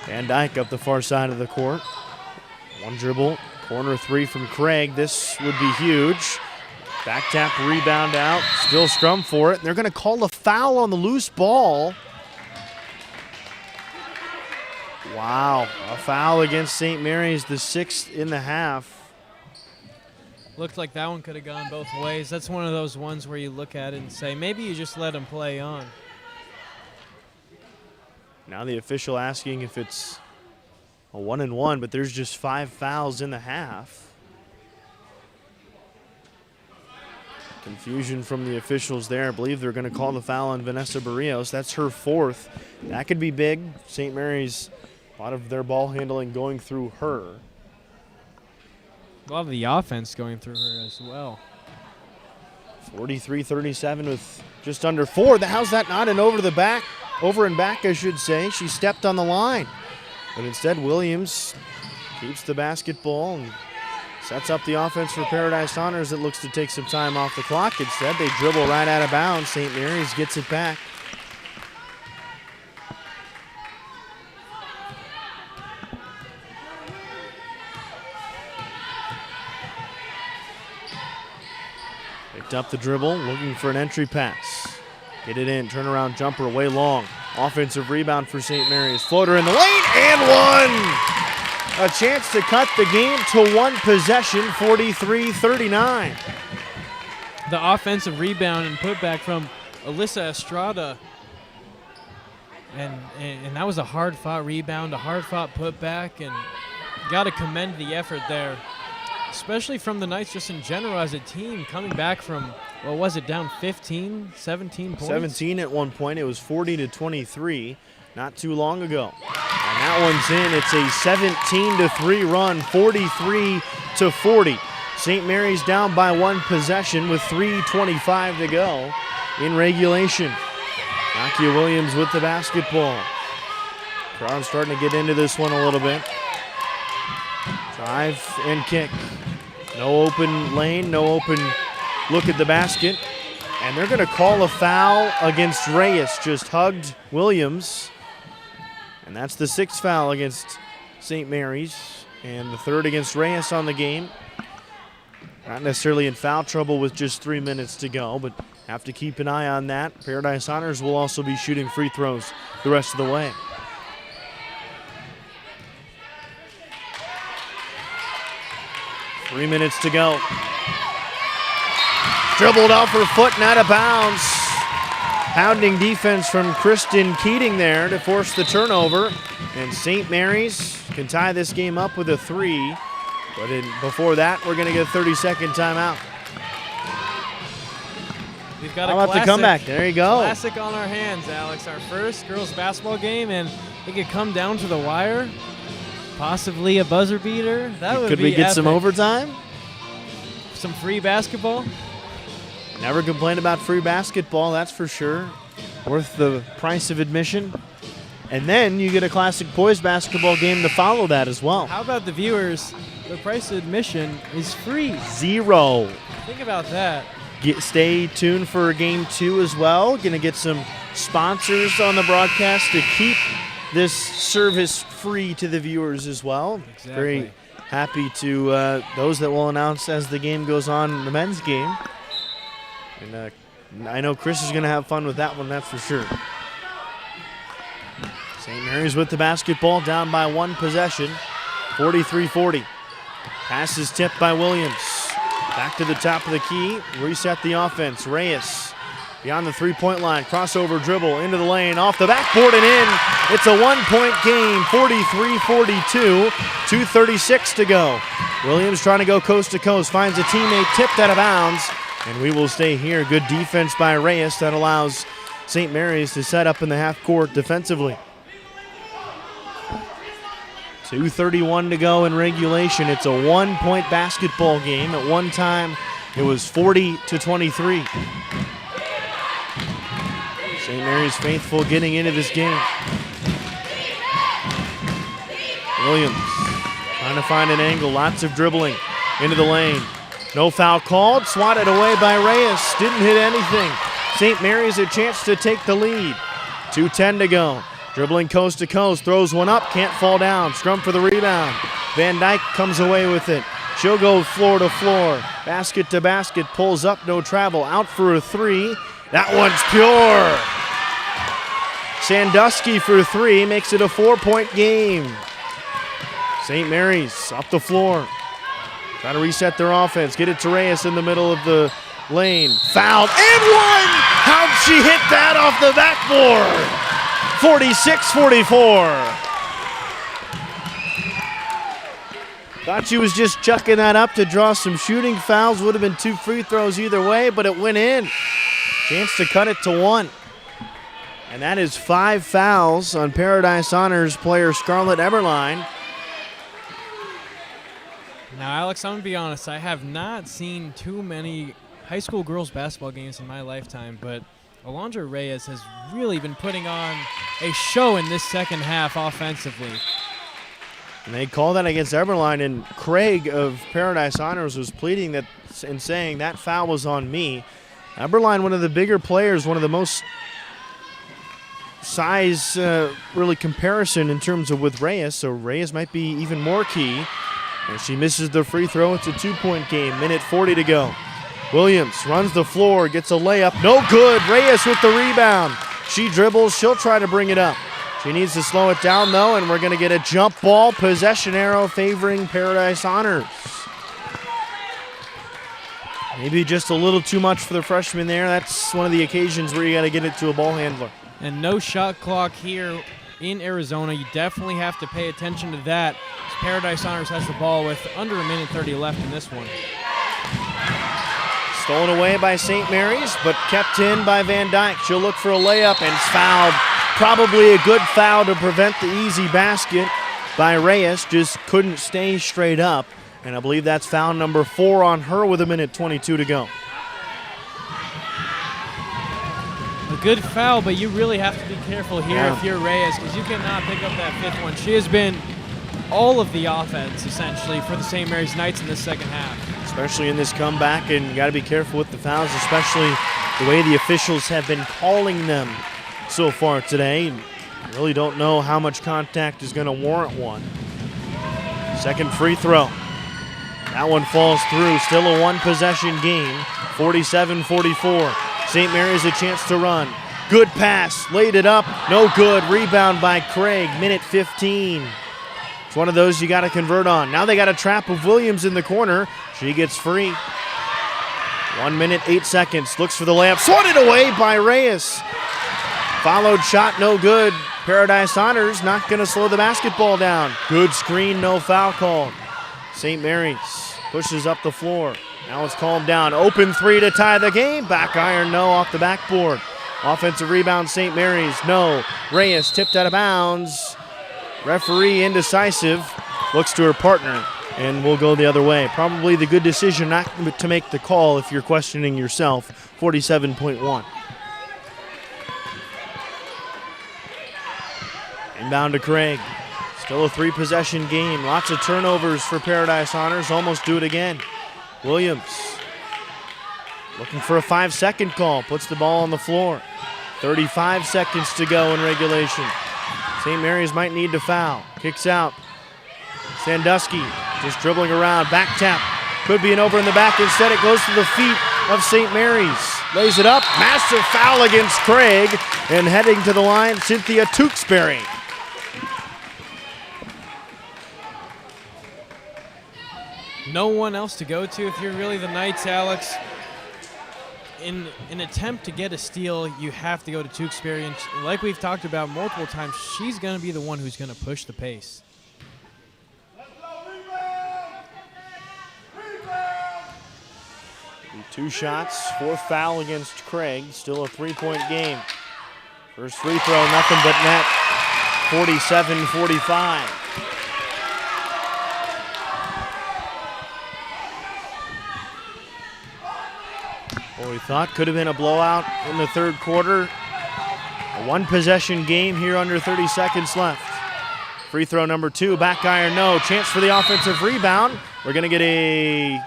Van Dyke up the far side of the court. One dribble, corner 3 from Craig. This would be huge. Back tap, rebound out, still scrum for it. They're going to call a foul on the loose ball. Wow, a foul against St. Mary's, the 6th in the half. Looked like that one could have gone both ways. That's one of those ones where you look at it and say, maybe you just let them play on. Now the official asking if it's a 1-and-1, but there's just 5 fouls in the half. Confusion from the officials there. I believe they're going to call the foul on Vanessa Barrios. That's her 4th. That could be big. St. Mary's, a lot of their ball handling going through her. A lot of the offense going through her as well. 43-37 with just under 4. How's that not an over and back, I should say. She stepped on the line. But instead, Williams keeps the basketball and sets up the offense for Paradise Honors that looks to take some time off the clock. Instead, they dribble right out of bounds. St. Mary's gets it back. Picked up the dribble, looking for an entry pass. Get it in, turnaround jumper, way long. Offensive rebound for St. Mary's. Floater in the lane, and one! A chance to cut the game to one possession, 43-39. The offensive rebound and putback from Alyssa Estrada. And that was a hard-fought rebound, a hard-fought putback, and got to commend the effort there, especially from the Knights just in general as a team coming back from, what was it, down 15, 17 points? 17 at one point. It was 40-23 not too long ago. And that one's in. It's a 17-3 run, 43-40. St. Mary's down by one possession with 3:25 to go in regulation. Nakia Williams with the basketball. Crowd starting to get into this one a little bit. Drive and kick. No open lane, no open look at the basket. And they're going to call a foul against Reyes. Just hugged Williams. And that's the 6th foul against St. Mary's. And the 3rd against Reyes on the game. Not necessarily in foul trouble with just 3 minutes to go, but have to keep an eye on that. Paradise Honors will also be shooting free throws the rest of the way. Three minutes to go. Dribbled off her foot and out of bounds. Pounding defense from Kristen Keating there to force the turnover. And St. Mary's can tie this game up with a 3. But before that, we're going to get a 30-second timeout. We've got How about the comeback? There you go. Classic on our hands, Alex. Our first girls basketball game, and it could come down to the wire. Possibly a buzzer beater. That would be Could we get epic. some overtime? Some free basketball? Never complain about free basketball, that's for sure. Worth the price of admission. And then you get a classic boys basketball game to follow that as well. How about the viewers? The price of admission is free. 0. Think about that. Stay tuned for game 2 as well. Going to get some sponsors on the broadcast to keep this service free to the viewers as well. Exactly. Very happy to those that will announce as the game goes on in the men's game. And I know Chris is going to have fun with that one, that's for sure. St. Mary's with the basketball, down by one possession, 43-40. Pass is tipped by Williams. Back to the top of the key, reset the offense. Reyes beyond the three-point line, crossover dribble into the lane, off the backboard and in. It's a one-point game, 43-42, 2:36 to go. Williams trying to go coast to coast, finds a teammate, tipped out of bounds, and we will stay here. Good defense by Reyes that allows St. Mary's to set up in the half court defensively. 2:31 to go in regulation. It's a one-point basketball game. At one time, it was 40-23. St. Mary's faithful getting into this game. Williams trying to find an angle. Lots of dribbling into the lane. No foul called. Swatted away by Reyes. Didn't hit anything. St. Mary's a chance to take the lead. 2:10 to go. Dribbling coast to coast, throws one up, can't fall down. Scrum for the rebound. Van Dyke comes away with it. She'll go floor to floor. Basket to basket, pulls up, no travel. Out for a 3. That one's pure. Sandusky for 3, makes it a 4-point game. St. Mary's up the floor. Try to reset their offense. Get it to Reyes in the middle of the lane. Fouled and one! How'd she hit that off the backboard? 46-44. Thought she was just chucking that up to draw some shooting fouls. Would have been 2 free throws either way, but it went in. Chance to cut it to 1. And that is 5 fouls on Paradise Honors player Scarlett Eberline. Now, Alex, I'm going to be honest. I have not seen too many high school girls basketball games in my lifetime, but Alondra Reyes has really been putting on a show in this second half offensively. And they call that against Eberline, and Craig of Paradise Honors was pleading that and saying that foul was on me. Eberline, one of the bigger players, one of the most size really comparison in terms of with Reyes, so Reyes might be even more key. And she misses the free throw. It's a 2-point game, minute 40 to go. Williams runs the floor, gets a layup, no good. Reyes with the rebound. She dribbles, she'll try to bring it up. She needs to slow it down though, and we're gonna get a jump ball, possession arrow favoring Paradise Honors. Maybe just a little too much for the freshman there. That's one of the occasions where you gotta get it to a ball handler. And no shot clock here in Arizona. You definitely have to pay attention to that. Paradise Honors has the ball with under a minute 30 left in this one. Stolen away by St. Mary's, but kept in by Van Dyke. She'll look for a layup and is fouled. Probably a good foul to prevent the easy basket by Reyes. Just couldn't stay straight up. And I believe that's foul number 4 on her with a minute 22 to go. A good foul, but you really have to be careful here if you're Reyes, because you cannot pick up that 5th one. She has been all of the offense, essentially, for the St. Mary's Knights in this second half. Especially in this comeback, and you got to be careful with the fouls, especially the way the officials have been calling them so far today. Really don't know how much contact is going to warrant one. Second free throw. That one falls through. Still a one-possession game, 47-44. St. Mary's a chance to run. Good pass, laid it up, no good. Rebound by Craig, minute 15. It's one of those you got to convert on. Now they got a trap of Williams in the corner. She gets free. 1 minute, 8 seconds. Looks for the layup. Swatted away by Reyes. Followed shot, no good. Paradise Honors not going to slow the basketball down. Good screen, no foul called. St. Mary's pushes up the floor. Now it's calmed down. Open 3 to tie the game. Back iron, no, off the backboard. Offensive rebound, St. Mary's, no. Reyes tipped out of bounds. Referee indecisive. Looks to her partner and will go the other way. Probably the good decision not to make the call if you're questioning yourself. 47.1. Inbound to Craig. Still a 3-possession game. Lots of turnovers for Paradise Honors. Almost do it again. Williams looking for a 5-second call. Puts the ball on the floor. 35 seconds to go in regulation. St. Mary's might need to foul. Kicks out. Sandusky just dribbling around. Back tap. Could be an over in the back. Instead it goes to the feet of St. Mary's. Lays it up. Massive foul against Craig. And heading to the line, Cynthia Tewksbury. No one else to go to if you're really the Knights, Alex. In an attempt to get a steal, you have to go to Tewksbury. And like we've talked about multiple times, she's going to be the one who's going to push the pace. Two shots, 4th foul against Craig. Still a 3-point game. First free throw, nothing but net. 47-45. Well, we thought could have been a blowout in the third quarter. A one-possession game here under 30 seconds left. Free throw number 2, back iron, no. Chance for the offensive rebound. We're going to get a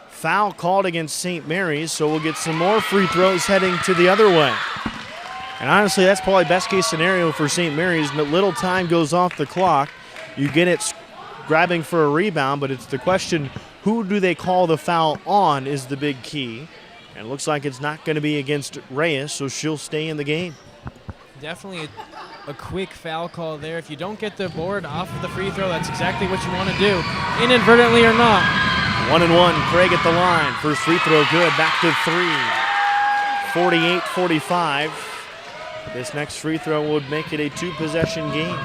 foul called against St. Mary's, so we'll get some more free throws heading to the other way. And honestly, that's probably best case scenario for St. Mary's. Little time goes off the clock. You get it grabbing for a rebound, but it's the question, who do they call the foul on is the big key. And it looks like it's not going to be against Reyes, so she'll stay in the game. Definitely a quick foul call there. If you don't get the board off of the free throw, that's exactly what you want to do, inadvertently or not. 1-1, Craig at the line. First free throw good, back to 3. 48-45. This next free throw would make it a 2-possession game.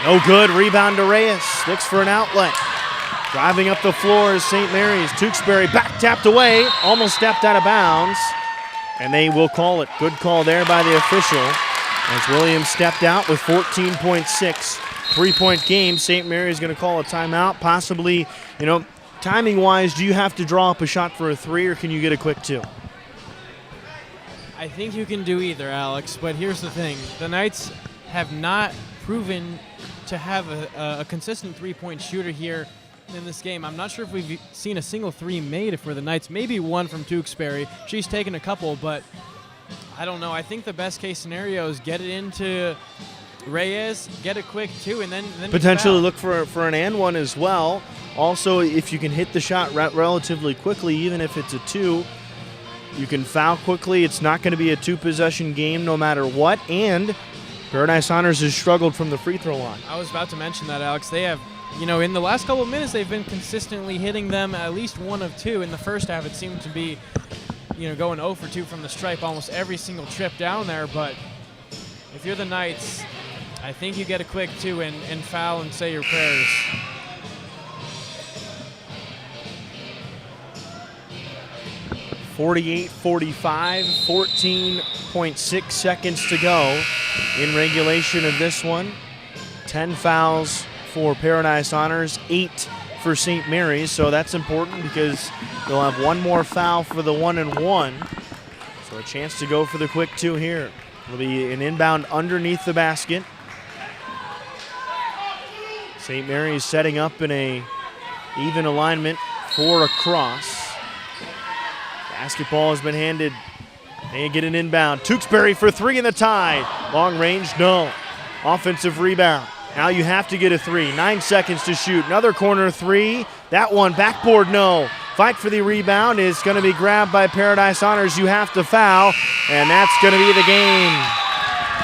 No good, rebound to Reyes. Looks for an outlet. Driving up the floor is St. Mary's. Tewksbury back tapped away, almost stepped out of bounds. And they will call it. Good call there by the official as Williams stepped out with 14.6 3-point game. St. Mary's going to call a timeout. Possibly, timing-wise, do you have to draw up a shot for a 3, or can you get a quick 2? I think you can do either, Alex, but here's the thing. The Knights have not proven to have a consistent three-point shooter here in this game. I'm not sure if we've seen a single 3 made for the Knights. Maybe one from Tewksbury. She's taken a couple, but I don't know. I think the best-case scenario is get it into Reyes, get a quick 2, and then potentially look for an and one as well. Also, if you can hit the shot relatively quickly, even if it's a 2, you can foul quickly. It's not going to be a 2-possession game no matter what, and Paradise Honors has struggled from the free throw line. I was about to mention that, Alex. They have, in the last couple of minutes, they've been consistently hitting them at least 1 of 2. In the first half, it seemed to be, going 0 for 2 from the stripe almost every single trip down there. But if you're the Knights, I think you get a quick 2 and foul and say your prayers. .45, 14.6 seconds to go in regulation of this one. 10 fouls for Paradise Honors, 8 for St. Mary's, so that's important because they'll have 1 more foul for the 1-and-1. So a chance to go for the quick 2 here. It'll be an inbound underneath the basket. St. Mary's setting up in a even alignment for a cross. Basketball has been handed. They get an inbound. Tewksbury for 3 in the tie. Long range, no. Offensive rebound. Now you have to get a 3. 9 seconds to shoot. Another corner 3. That one, backboard, no. Fight for the rebound is going to be grabbed by Paradise Honors. You have to foul, and that's going to be the game.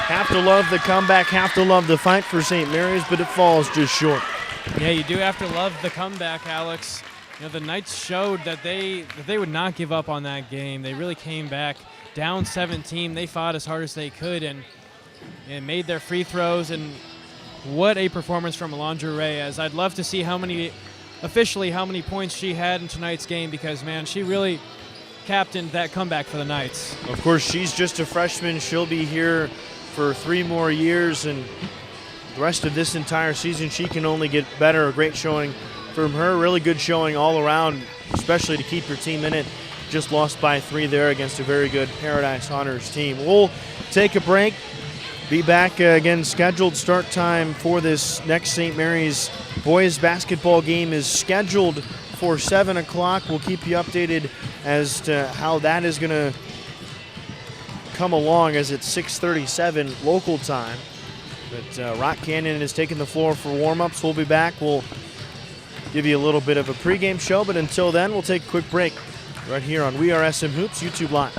Have to love the comeback, have to love the fight for St. Mary's, but it falls just short. Yeah, you do have to love the comeback, Alex. The Knights showed that they would not give up on that game. They really came back down 17. They fought as hard as they could and made their free throws. And what a performance from Alondra Reyes. I'd love to see how many points she had in tonight's game because, man, she really captained that comeback for the Knights. Of course, she's just a freshman. She'll be here for 3 more years, and the rest of this entire season, she can only get better. A great showing from her, really good showing all around, especially to keep your team in it. Just lost by 3 there against a very good Paradise Honors team. We'll take a break. Be back again. Scheduled start time for this next St. Mary's boys basketball game is scheduled for 7 o'clock. We'll keep you updated as to how that is going to come along as it's 6:37 local time. But Rock Canyon is taking the floor for warm-ups. We'll be back. We'll give you a little bit of a pregame show, but until then, we'll take a quick break right here on We Are SM Hoops YouTube Live.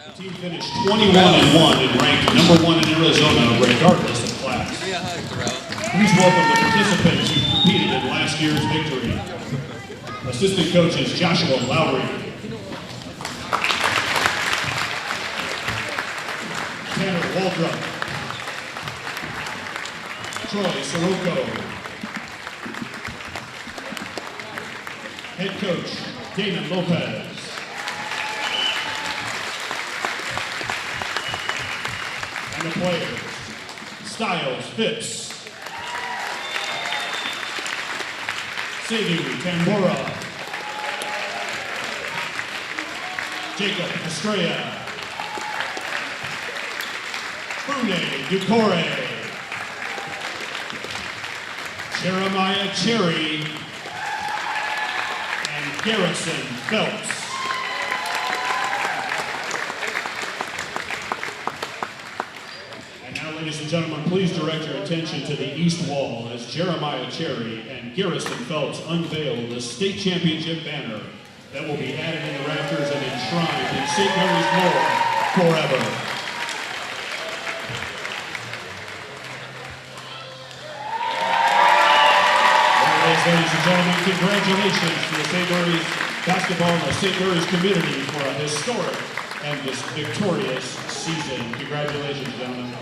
The team finished 21-1 and ranked number 1 in Arizona, regardless of class. Please welcome the participants who competed in last year's victory. Assistant coaches Joshua Lowry, Tanner Waldrop, Troy Sirocco, head coach Damon Lopez, and the players Styles Phipps, Sadhu Tambora, Jacob Estrella, Brune Ducore, Jeremiah Cherry, and Garrison Phelps. And now, ladies and gentlemen, please direct your attention to the east wall as Jeremiah Cherry and Garrison Phelps unveil the state championship banner that will be added in the rafters and enshrined in St. Mary's lore forever. Ladies and gentlemen, congratulations to the St. Mary's basketball and the St. Mary's community for a historic and victorious season. Congratulations, gentlemen.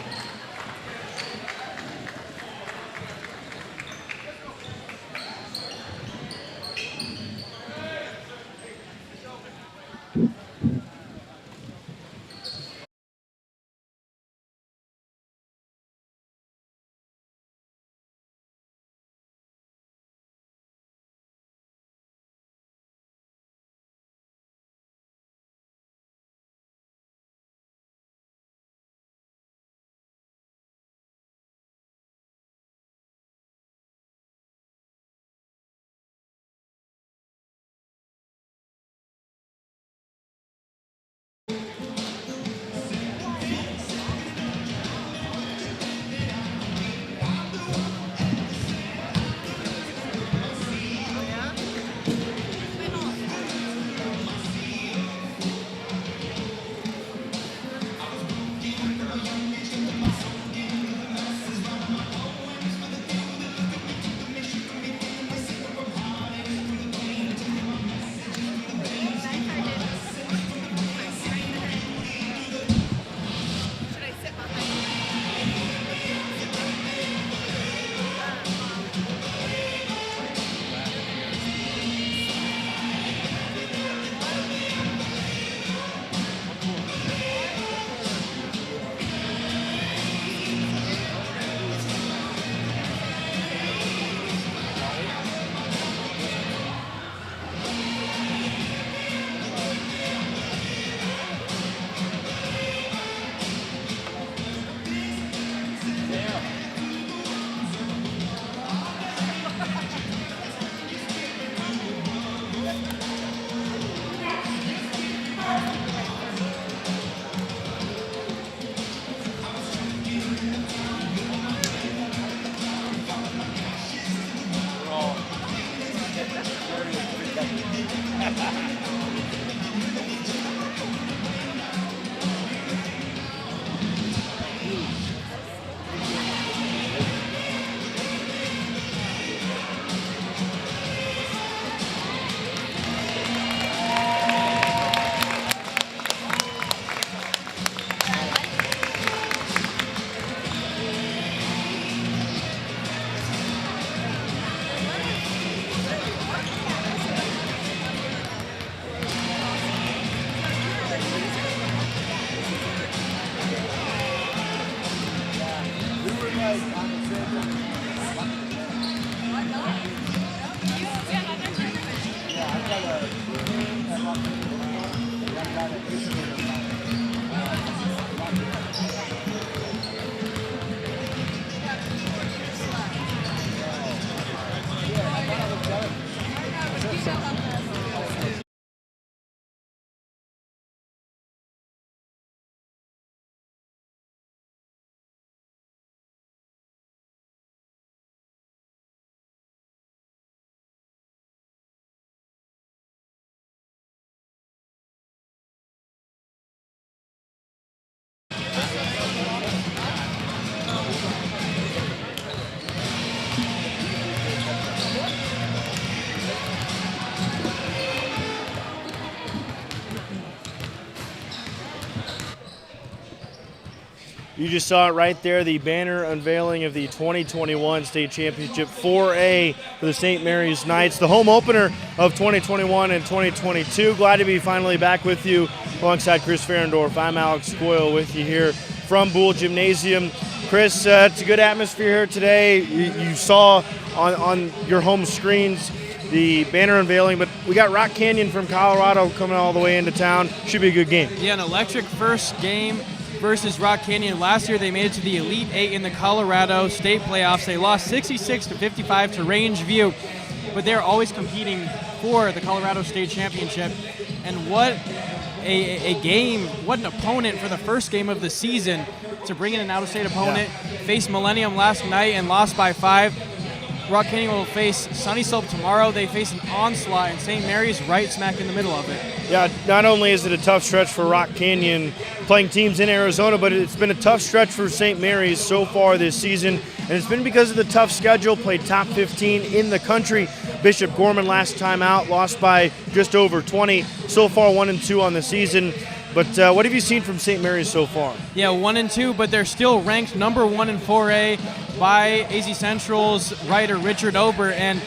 You just saw it right there, the banner unveiling of the 2021 state championship 4A for the St. Mary's Knights, the home opener of 2021 and 2022. Glad to be finally back with you alongside Chris Ferendorf. I'm Alex Coyle with you here from Boole Gymnasium. Chris, it's a good atmosphere here today. You saw on your home screens the banner unveiling, but we got Rock Canyon from Colorado coming all the way into town. Should be a good game. Yeah, an electric first game versus Rock Canyon. Last year they made it to the Elite Eight in the Colorado State playoffs. They lost 66-55 to Rangeview, but they're always competing for the Colorado State Championship. And what a game, what an opponent for the first game of the season to bring in an out-of-state opponent. Faced Millennium last night and lost by 5. Rock Canyon will face Sunny Slope tomorrow. They face an onslaught, and St. Mary's right smack in the middle of it. Yeah, not only is it a tough stretch for Rock Canyon playing teams in Arizona, but it's been a tough stretch for St. Mary's so far this season, and it's been because of the tough schedule. Played top 15 in the country. Bishop Gorman last time out, lost by just over 20. So far 1-2 on the season. But what have you seen from St. Mary's so far? Yeah, 1-2, but they're still ranked number 1 in 4A by AZ Central's writer Richard Ober. And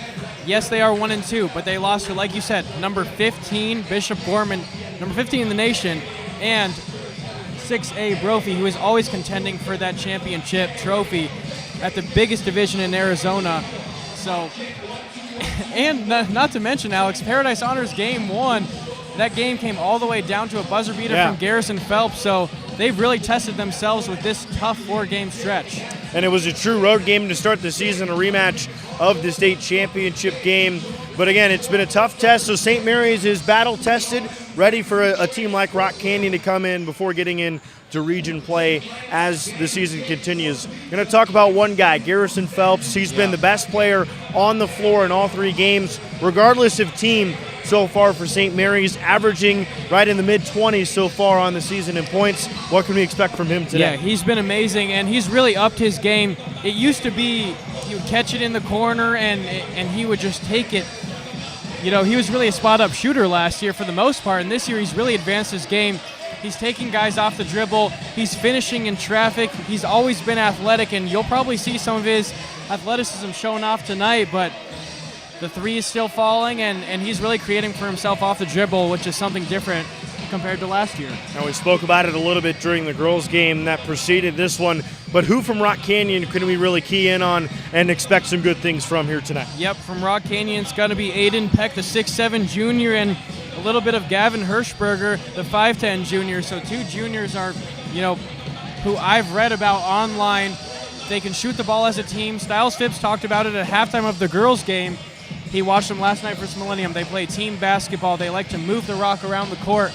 yes, they are 1-2, but they lost to, like you said, number 15 Bishop Gorman, number 15 in the nation, and 6A Brophy, who is always contending for that championship trophy at the biggest division in Arizona. So, and not to mention, Alex, Paradise Honors Game 1. That game came all the way down to a buzzer beater from Garrison Phelps, so they've really tested themselves with this tough 4-game stretch. And it was a true road game to start the season, a rematch of the state championship game. But again, it's been a tough test, so St. Mary's is battle-tested, ready for a team like Rock Canyon to come in before getting in to region play as the season continues. Going to talk about one guy, Garrison Phelps. He's been the best player on the floor in all 3 games, regardless of team so far for St. Mary's, averaging right in the mid-20s so far on the season in points. What can we expect from him today? Yeah, he's been amazing, and he's really upped his game. It used to be he would catch it in the corner, and he would just take it. You know, he was really a spot-up shooter last year for the most part, and this year he's really advanced his game. He's taking guys off the dribble. He's finishing in traffic. He's always been athletic, and you'll probably see some of his athleticism showing off tonight, but the 3 is still falling, and he's really creating for himself off the dribble, which is something different compared to last year. Now, we spoke about it a little bit during the girls' game that preceded this one, but who from Rock Canyon can we really key in on and expect some good things from here tonight? Yep, from Rock Canyon, it's got to be Aiden Peck, the 6'7 junior, and a little bit of Gavin Hirschberger, the 5'10 junior. So 2 juniors are, who I've read about online. They can shoot the ball as a team. Styles Phipps talked about it at halftime of the girls' game. He watched them last night versus Millennium. They play team basketball. They like to move the rock around the court,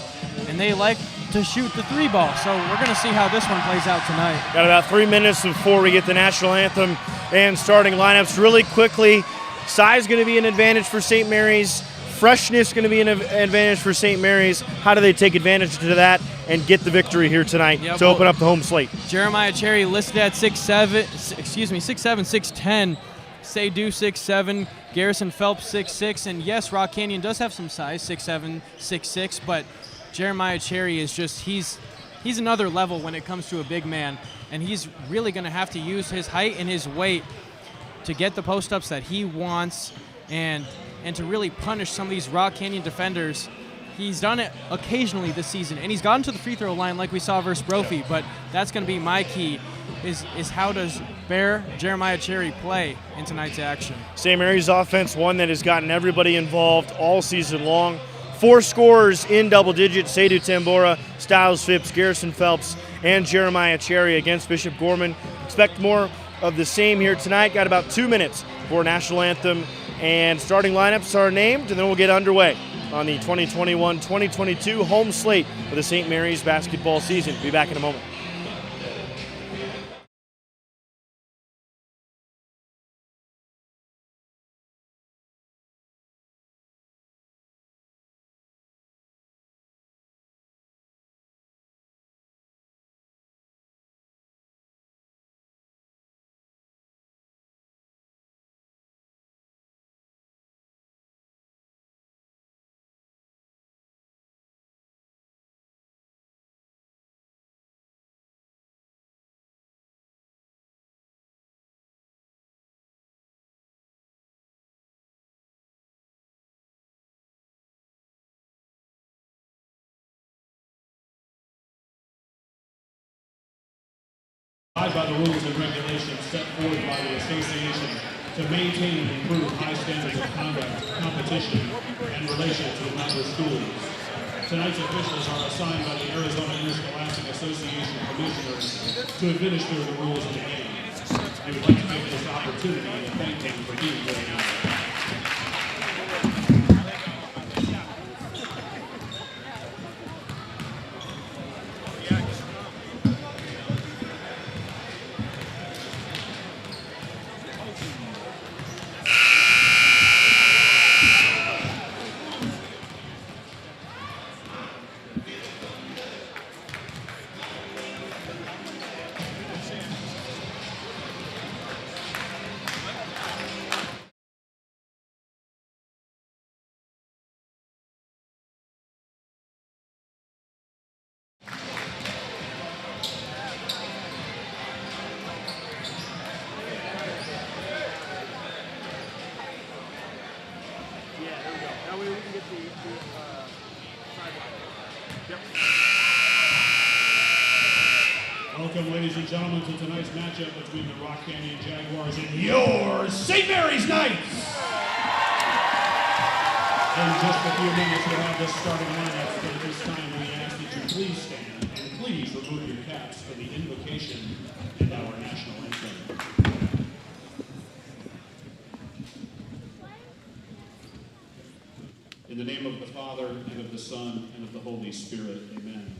and they like to shoot the 3 ball. So we're going to see how this one plays out tonight. Got about 3 minutes before we get the national anthem and starting lineups. Really quickly, size going to be an advantage for St. Mary's. Freshness going to be an advantage for St. Mary's. How do they take advantage to that and get the victory here tonight to open up the home slate? Jeremiah Cherry listed at 6'7", 6'10". Seydu 6'7", Garrison Phelps 6'6", and yes, Rock Canyon does have some size, 6'7", 6'6", but Jeremiah Cherry is just, he's another level when it comes to a big man, and he's really going to have to use his height and his weight to get the post-ups that he wants and to really punish some of these Rock Canyon defenders. He's done it occasionally this season, and he's gotten to the free throw line like we saw versus Brophy, but that's going to be my key, is how does Jeremiah Cherry play in tonight's action. St. Mary's offense, one that has gotten everybody involved all season long. 4 scorers in double digits, Seydu Tambora, Styles Phipps, Garrison Phelps, and Jeremiah Cherry against Bishop Gorman. Expect more of the same here tonight. Got about 2 minutes for national anthem, and starting lineups are named, and then we'll get underway on the 2021-2022 home slate for the St. Mary's basketball season. Be back in a moment. abide by the rules and regulations set forth by the association to maintain and improve high standards of conduct, competition, and relations with member schools. Tonight's officials are assigned by the Arizona Interscholastic Association commissioners to administer the rules of the game. I would like to take this opportunity to thank them for being here tonight. Welcome, ladies and gentlemen, to tonight's matchup between the Rock Canyon Jaguars and your St. Mary's Knights. In just a few minutes, we'll have the starting lineup, but at this time, we ask that you please stand and please remove your caps for the invocation and our national anthem. In the name of the Father, and of the Son, and of the Holy Spirit, amen.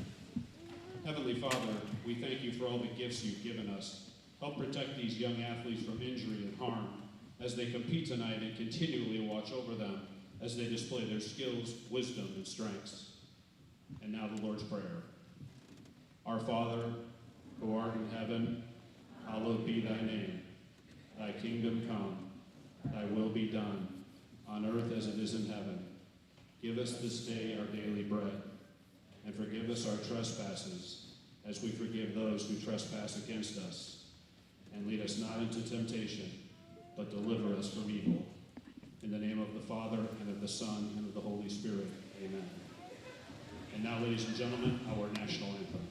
Heavenly Father, we thank you for all the gifts you've given us. Help protect these young athletes from injury and harm as they compete tonight, and continually watch over them as they display their skills, wisdom, and strengths. And now the Lord's Prayer. Our Father, who art in heaven, hallowed be thy name. Thy kingdom come, thy will be done, on earth as it is in heaven. Give us this day our daily bread, and forgive us our trespasses, as we forgive those who trespass against us. And lead us not into temptation, but deliver us from evil. In the name of the Father, and of the Son, and of the Holy Spirit, amen. And now, ladies and gentlemen, our national anthem.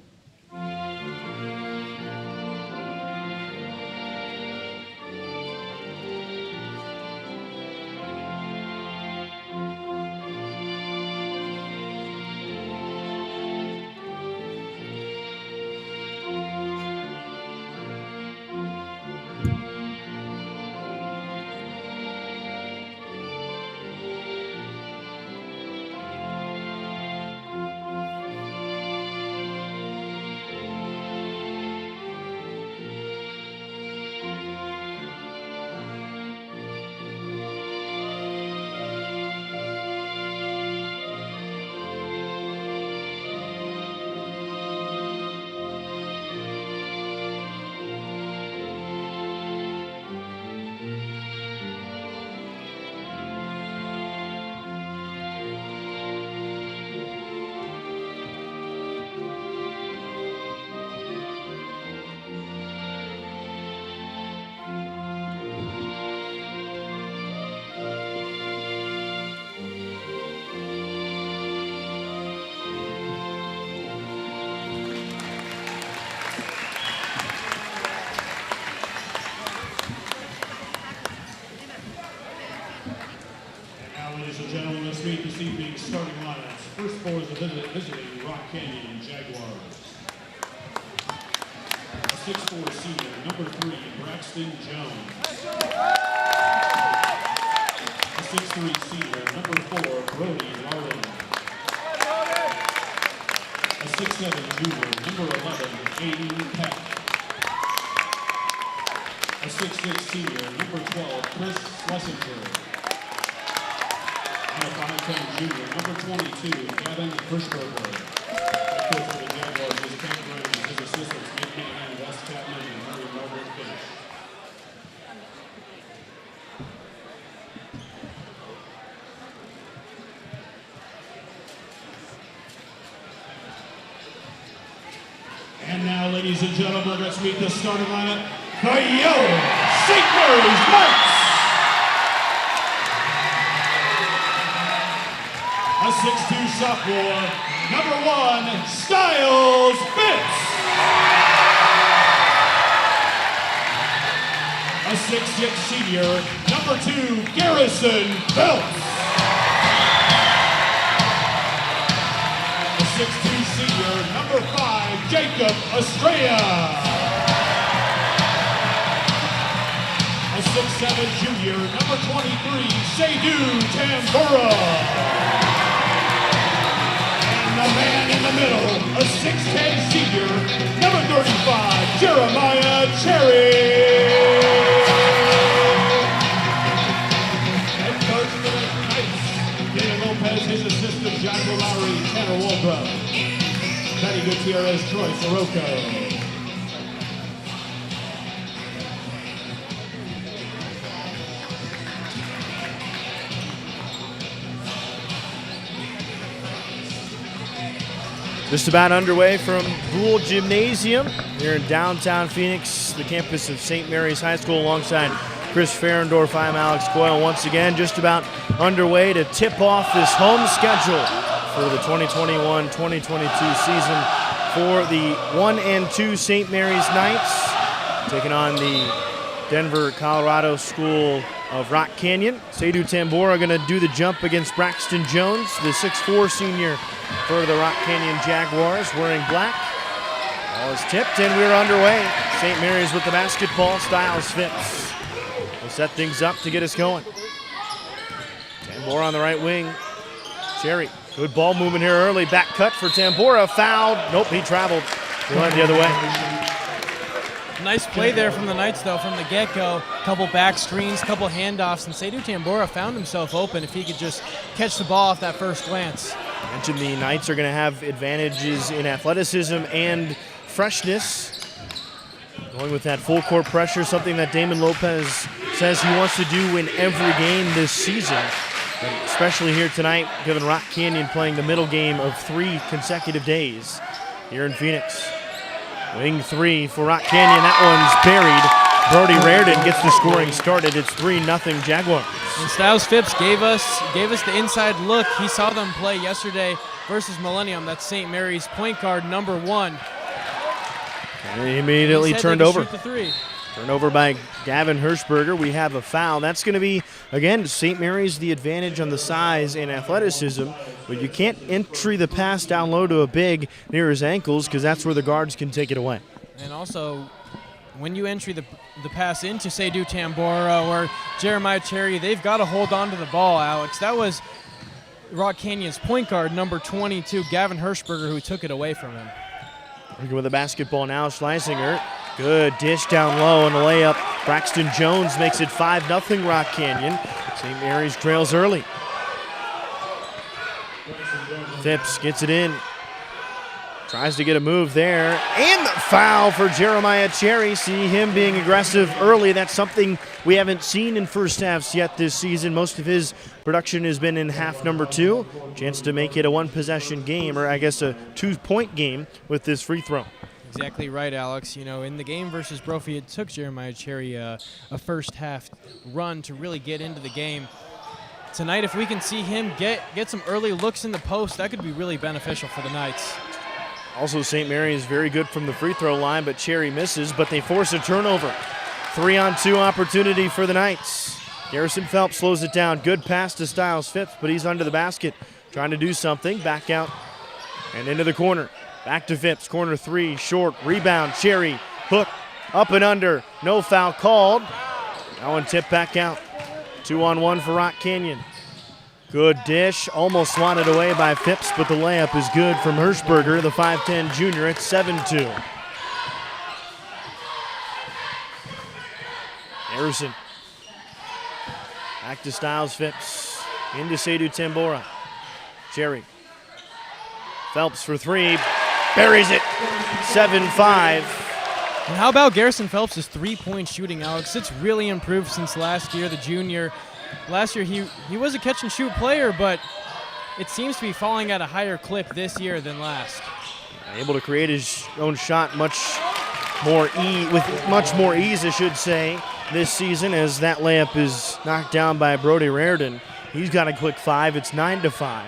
Gentlemen, let's meet this evening's starting lineups. First for the visiting Rock Canyon Jaguars. A 6'4" senior, number 3, Braxton Jones. A 6'3" senior, number 4, Brody Larden. A 6'7" junior, number 11, Aiden Peck. A 6'6" senior, number 12, Chris Schlesinger. And a 5'10" junior, number 22, Gavin Hirschberger. Coach for the Jaguars is Ken Graham, and his assistants, Nick Manning, Wes Chapman, and Murray Margaret Finch. And now, ladies and gentlemen, let's meet the starting lineup for your St. Mary's Knights. A 6'2" sophomore, number 1, Styles Fitz. a 6'6" senior, number 2, Garrison Phelps. A 6'2" senior, number 5, Jacob Estrella. A 6'7" junior, number 23, Seydou Tambura. And the man in the middle, a 6'10" senior, number 35, Jeremiah Cherry. Head coach for the Knights, Dana Lopez, his assistant, Joshua Lowry, Tanner Waldrop, Matty Gutierrez, Troy Sirocco. Just about underway from Boole Gymnasium here in downtown Phoenix, the campus of St. Mary's High School, alongside Chris Ferendorf. I'm Alex Coyle once again, just about underway to tip off this home schedule for the 2021-2022 season for the 1-2 St. Mary's Knights, taking on the Denver, Colorado School of Rock Canyon. Seydou Tambura going to do the jump against Braxton Jones, the 6'4" senior for the Rock Canyon Jaguars, wearing black. Ball is tipped and we're underway. St. Mary's with the basketball. Styles Phipps will set things up to get us going. Tambura on the right wing. Cherry, good ball movement here early. Back cut for Tambura. Fouled. Nope, he traveled. He went the other way. Nice play there from the Knights, though, from the get-go. Couple back screens, couple handoffs, and Seydou Tambura found himself open if he could just catch the ball off that first glance. I mentioned the Knights are going to have advantages in athleticism and freshness. Going with that full court pressure, something that Damon Lopez says he wants to do in every game this season, but especially here tonight, given Rock Canyon playing the middle game of 3 consecutive days here in Phoenix. Wing 3 for Rock Canyon. That one's buried. Brody Reardon gets the scoring started. It's 3-0 Jaguars. And Styles Phipps gave us the inside look. He saw them play yesterday versus Millennium. That's St. Mary's point guard number 1. And he immediately turned over. Shoot the 3. Turned over by Gavin Hirschberger. We have a foul. That's going to be, again, St. Mary's the advantage on the size and athleticism, but you can't entry the pass down low to a big near his ankles because that's where the guards can take it away. And also, when you entry the pass into Seydou Tambura or Jeremiah Cherry, they've got to hold on to the ball, Alex. That was Rock Canyon's point guard, number 22, Gavin Hirschberger, who took it away from him. Working with the basketball now, Schleisinger. Good dish down low and a layup. Braxton Jones makes it 5-0 Rock Canyon. St. Mary's trails early. Phipps gets it in. Tries to get a move there. And the foul for Jeremiah Cherry. See him being aggressive early. That's something we haven't seen in first halves yet this season. Most of his production has been in half number 2. Chance to make it a 1-possession game, or I guess a 2-point game with this free throw. Exactly right, Alex. You know, in the game versus Brophy, it took Jeremiah Cherry a first half run to really get into the game. Tonight, if we can see him get some early looks in the post, that could be really beneficial for the Knights. Also, St. Mary is very good from the free throw line, but Cherry misses, but they force a turnover. 3-on-2 opportunity for the Knights. Garrison Phelps slows it down. Good pass to Styles Phipps, but he's under the basket, trying to do something. Back out and into the corner. Back to Phipps, corner 3, short, rebound, Cherry, hook, up and under, no foul called. That one tipped back out. 2-on-1 for Rock Canyon. Good dish, almost swatted away by Phipps, but the layup is good from Hirschberger, the 5'10 junior. It's 7-2. Harrison. Back to Styles Phipps, into Seydou Tambura. Cherry. Phelps for 3. Buries it, 7-5. And how about Garrison Phelps' three-point shooting, Alex? It's really improved since last year, the junior. Last year he was a catch-and-shoot player, but it seems to be falling at a higher clip this year than last. Able to create his own shot with much more ease, I should say, this season, as that layup is knocked down by Brody Reardon. He's got a quick 5. It's 9-5.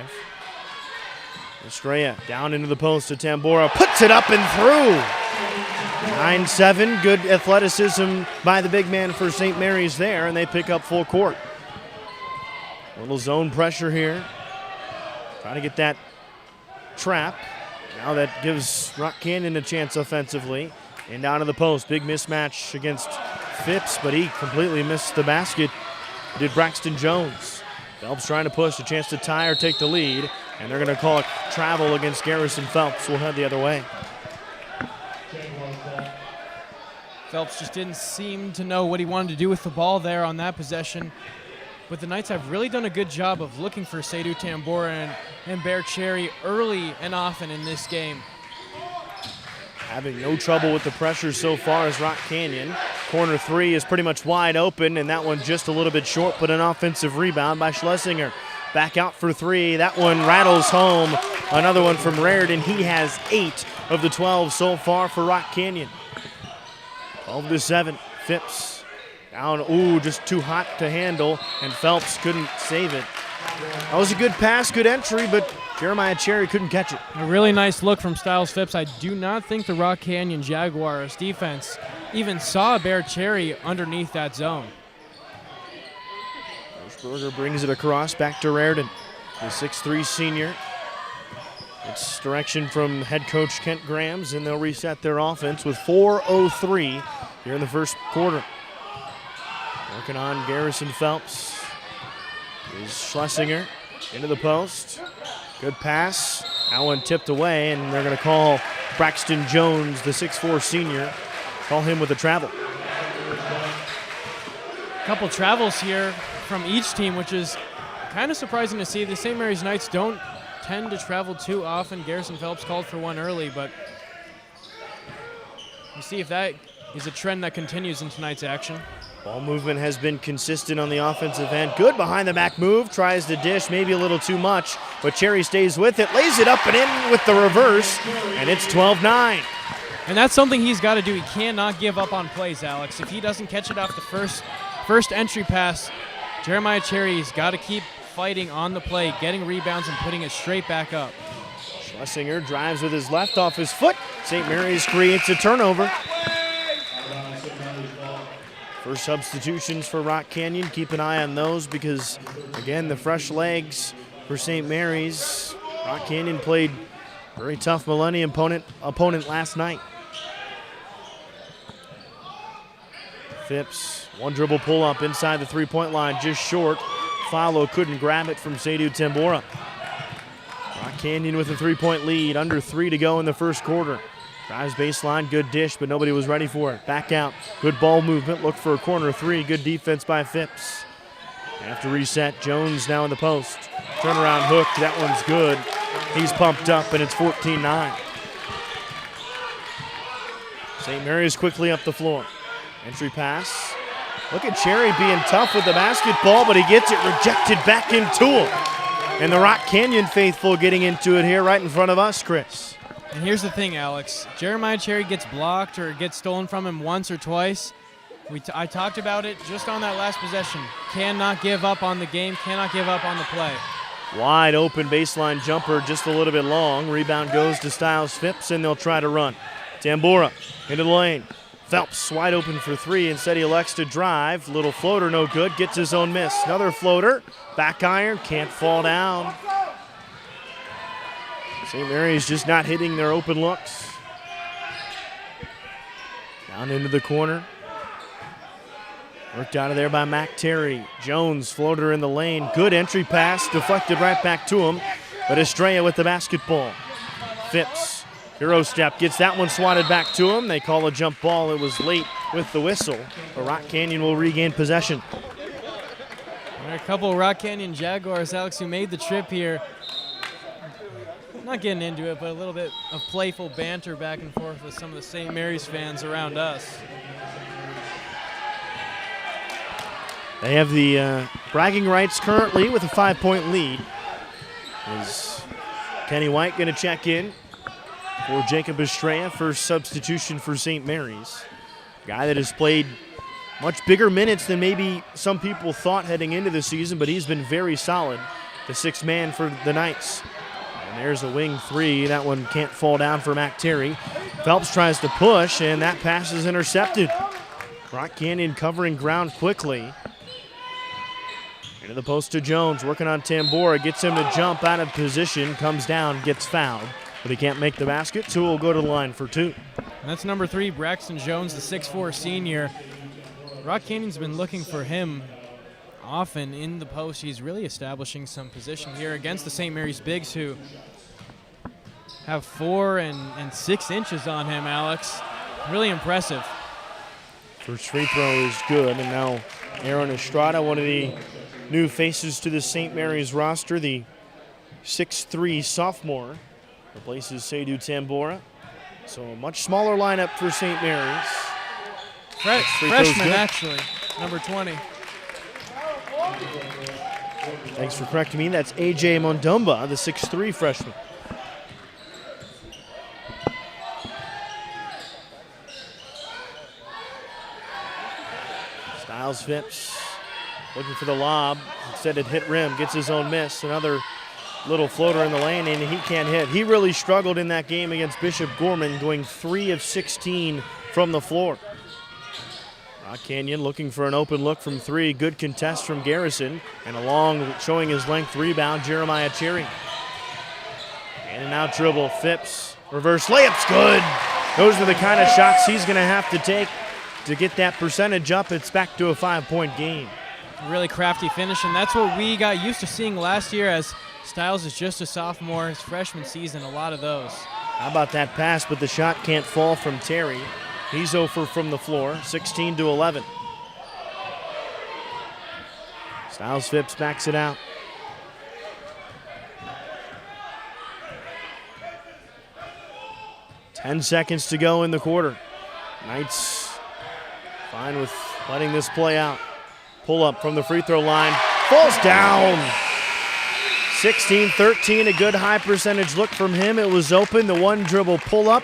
Estrella down into the post to Tambura, puts it up and through. 9-7, good athleticism by the big man for St. Mary's there, and they pick up full court. A little zone pressure here. Trying to get that trap. Now that gives Rock Canyon a chance offensively. And down to the post. Big mismatch against Phipps, but he completely missed the basket. Did Braxton Jones. Phelps trying to push, a chance to tie or take the lead. And they're going to call it travel against Garrison Phelps. We'll head the other way. Phelps just didn't seem to know what he wanted to do with the ball there on that possession. But the Knights have really done a good job of looking for Seydou Tambora and Bear Cherry early and often in this game. Having no trouble with the pressure so far as Rock Canyon. Corner three is pretty much wide open, and that one just a little bit short, but an offensive rebound by Schlesinger. Back out for three. That one rattles home. Another one from Raritan. He has 8 of the 12 so far for Rock Canyon. 12-7. Phipps down. Ooh, just too hot to handle, and Phelps couldn't save it. That was a good pass, good entry, but Jeremiah Cherry couldn't catch it. A really nice look from Styles Phipps. I do not think the Rock Canyon Jaguars defense even saw Bear Cherry underneath that zone. Berger brings it across, back to Raritan, the 6'3 senior. It's direction from head coach Kent Grams, and they'll reset their offense with 4:03 here in the first quarter. Working on Garrison Phelps is Schlesinger into the post. Good pass. That one tipped away, and they're going to call Braxton Jones, the 6'4 senior, call him with a travel. A couple travels here from each team, which is kind of surprising to see. The St. Mary's Knights don't tend to travel too often. Garrison Phelps called for one early, but we'll see if that is a trend that continues in tonight's action. Ball movement has been consistent on the offensive end. Good behind the back move, tries to dish, maybe a little too much, but Cherry stays with it, lays it up and in with the reverse, and it's 12-9. And that's something he's got to do. He cannot give up on plays, Alex. If he doesn't catch it off the first entry pass, Jeremiah Cherry's got to keep fighting on the play, getting rebounds and putting it straight back up. Schlesinger drives with his left off his foot. St. Mary's creates a turnover. First substitutions for Rock Canyon. Keep an eye on those because, again, the fresh legs for St. Mary's. Rock Canyon played very tough Millennium opponent last night. Phipps, one dribble pull up inside the three-point line, just short. Follow couldn't grab it from Seydou Tambora. Rock Canyon with a 3-point lead, under 3 to go in the first quarter. Drives baseline, good dish, but nobody was ready for it. Back out, good ball movement, look for a corner three, good defense by Phipps. After reset, Jones now in the post. Turnaround hook, that one's good. He's pumped up, and it's 14-9. St. Mary's quickly up the floor. Entry pass. Look at Cherry being tough with the basketball, but he gets it rejected back into him. And the Rock Canyon faithful getting into it here right in front of us, Chris. And here's the thing, Alex. Jeremiah Cherry gets blocked or gets stolen from him once or twice. I talked about it just on that last possession. Cannot give up on the game, cannot give up on the play. Wide open baseline jumper, just a little bit long. Rebound goes to Styles Phipps, and they'll try to run. Tambora into the lane. Phelps wide open for three. Instead, he elects to drive. Little floater, no good. Gets his own miss. Another floater. Back iron, can't fall down. St. Mary's just not hitting their open looks. Down into the corner. Worked out of there by Mac Terry. Jones, floater in the lane. Good entry pass, deflected right back to him. But Estrella with the basketball. Phipps, Euro step, gets that one swatted back to him. They call a jump ball. It was late with the whistle. But Rock Canyon will regain possession. All right, a couple of Rock Canyon Jaguars, Alex, who made the trip here. Not getting into it, but a little bit of playful banter back and forth with some of the St. Mary's fans around us. They have the bragging rights currently with a 5-point lead. Is Kenny White going to check in for Jacob Estrella, first substitution for St. Mary's. Guy that has played much bigger minutes than maybe some people thought heading into the season, but he's been very solid, the sixth man for the Knights. There's a wing three. That one can't fall down for Mac Terry. Phelps tries to push, and that pass is intercepted. Rock Canyon covering ground quickly. Into the post to Jones, working on Tambora. Gets him to jump out of position, comes down, gets fouled. But he can't make the basket, so he'll go to the line for 2. And that's number 3, Braxton Jones, the 6'4 senior. Rock Canyon's been looking for him often in the post. He's really establishing some position here against the St. Mary's Bigs, who have 4 and 6 inches on him, Alex. Really impressive. First free throw is good, and now Aaron Estrada, one of the new faces to the St. Mary's roster, the 6'3 sophomore, replaces Seydou Tambora. So a much smaller lineup for St. Mary's. Freshman, actually, number 20. Thanks for correcting me. That's A.J. Mondumba, the 6'3 freshman. Styles Phipps looking for the lob. Instead it hit rim, gets his own miss. Another little floater in the lane, and he can't hit. He really struggled in that game against Bishop Gorman, going 3 of 16 from the floor. Rock Canyon looking for an open look from 3. Good contest from Garrison. And a long, showing his length rebound, Jeremiah Cherry. In and out dribble, Phipps. Reverse layup's good. Those are the kind of shots he's going to have to take to get that percentage up. It's back to a 5-point game. Really crafty finish, and that's what we got used to seeing last year, as Styles is just a sophomore. His freshman season, a lot of those. How about that pass, but the shot can't fall from Terry. He's 0 for from the floor, 16 to 11. Styles Phipps backs it out. Ten seconds to go in the quarter. Knights fine with letting this play out. Pull up from the free throw line. Falls down. 16-13, a good high percentage look from him. It was open, the one dribble pull up.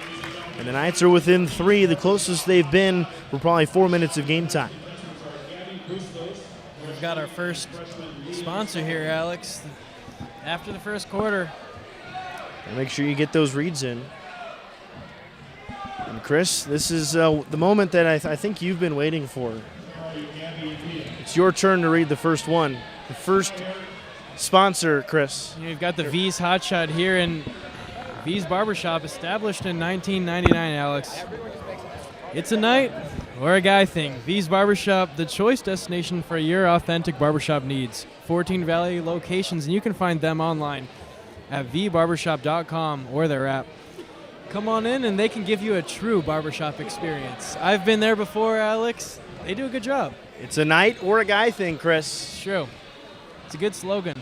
And the Knights are within 3. The closest they've been for probably 4 minutes of game time. We've got our first sponsor here, Alex. After the first quarter. And make sure you get those reads in. And Chris, this is the moment that I think you've been waiting for. It's your turn to read the first one. The first sponsor, Chris. You've got the V's Hot Shot here, and V's Barbershop, established in 1999, Alex. It's a night or a guy thing. V's Barbershop, the choice destination for your authentic barbershop needs. 14 Valley locations, and you can find them online at vbarbershop.com or their app. Come on in, and they can give you a true barbershop experience. I've been there before, Alex. They do a good job. It's a night or a guy thing, Chris. It's true. It's a good slogan.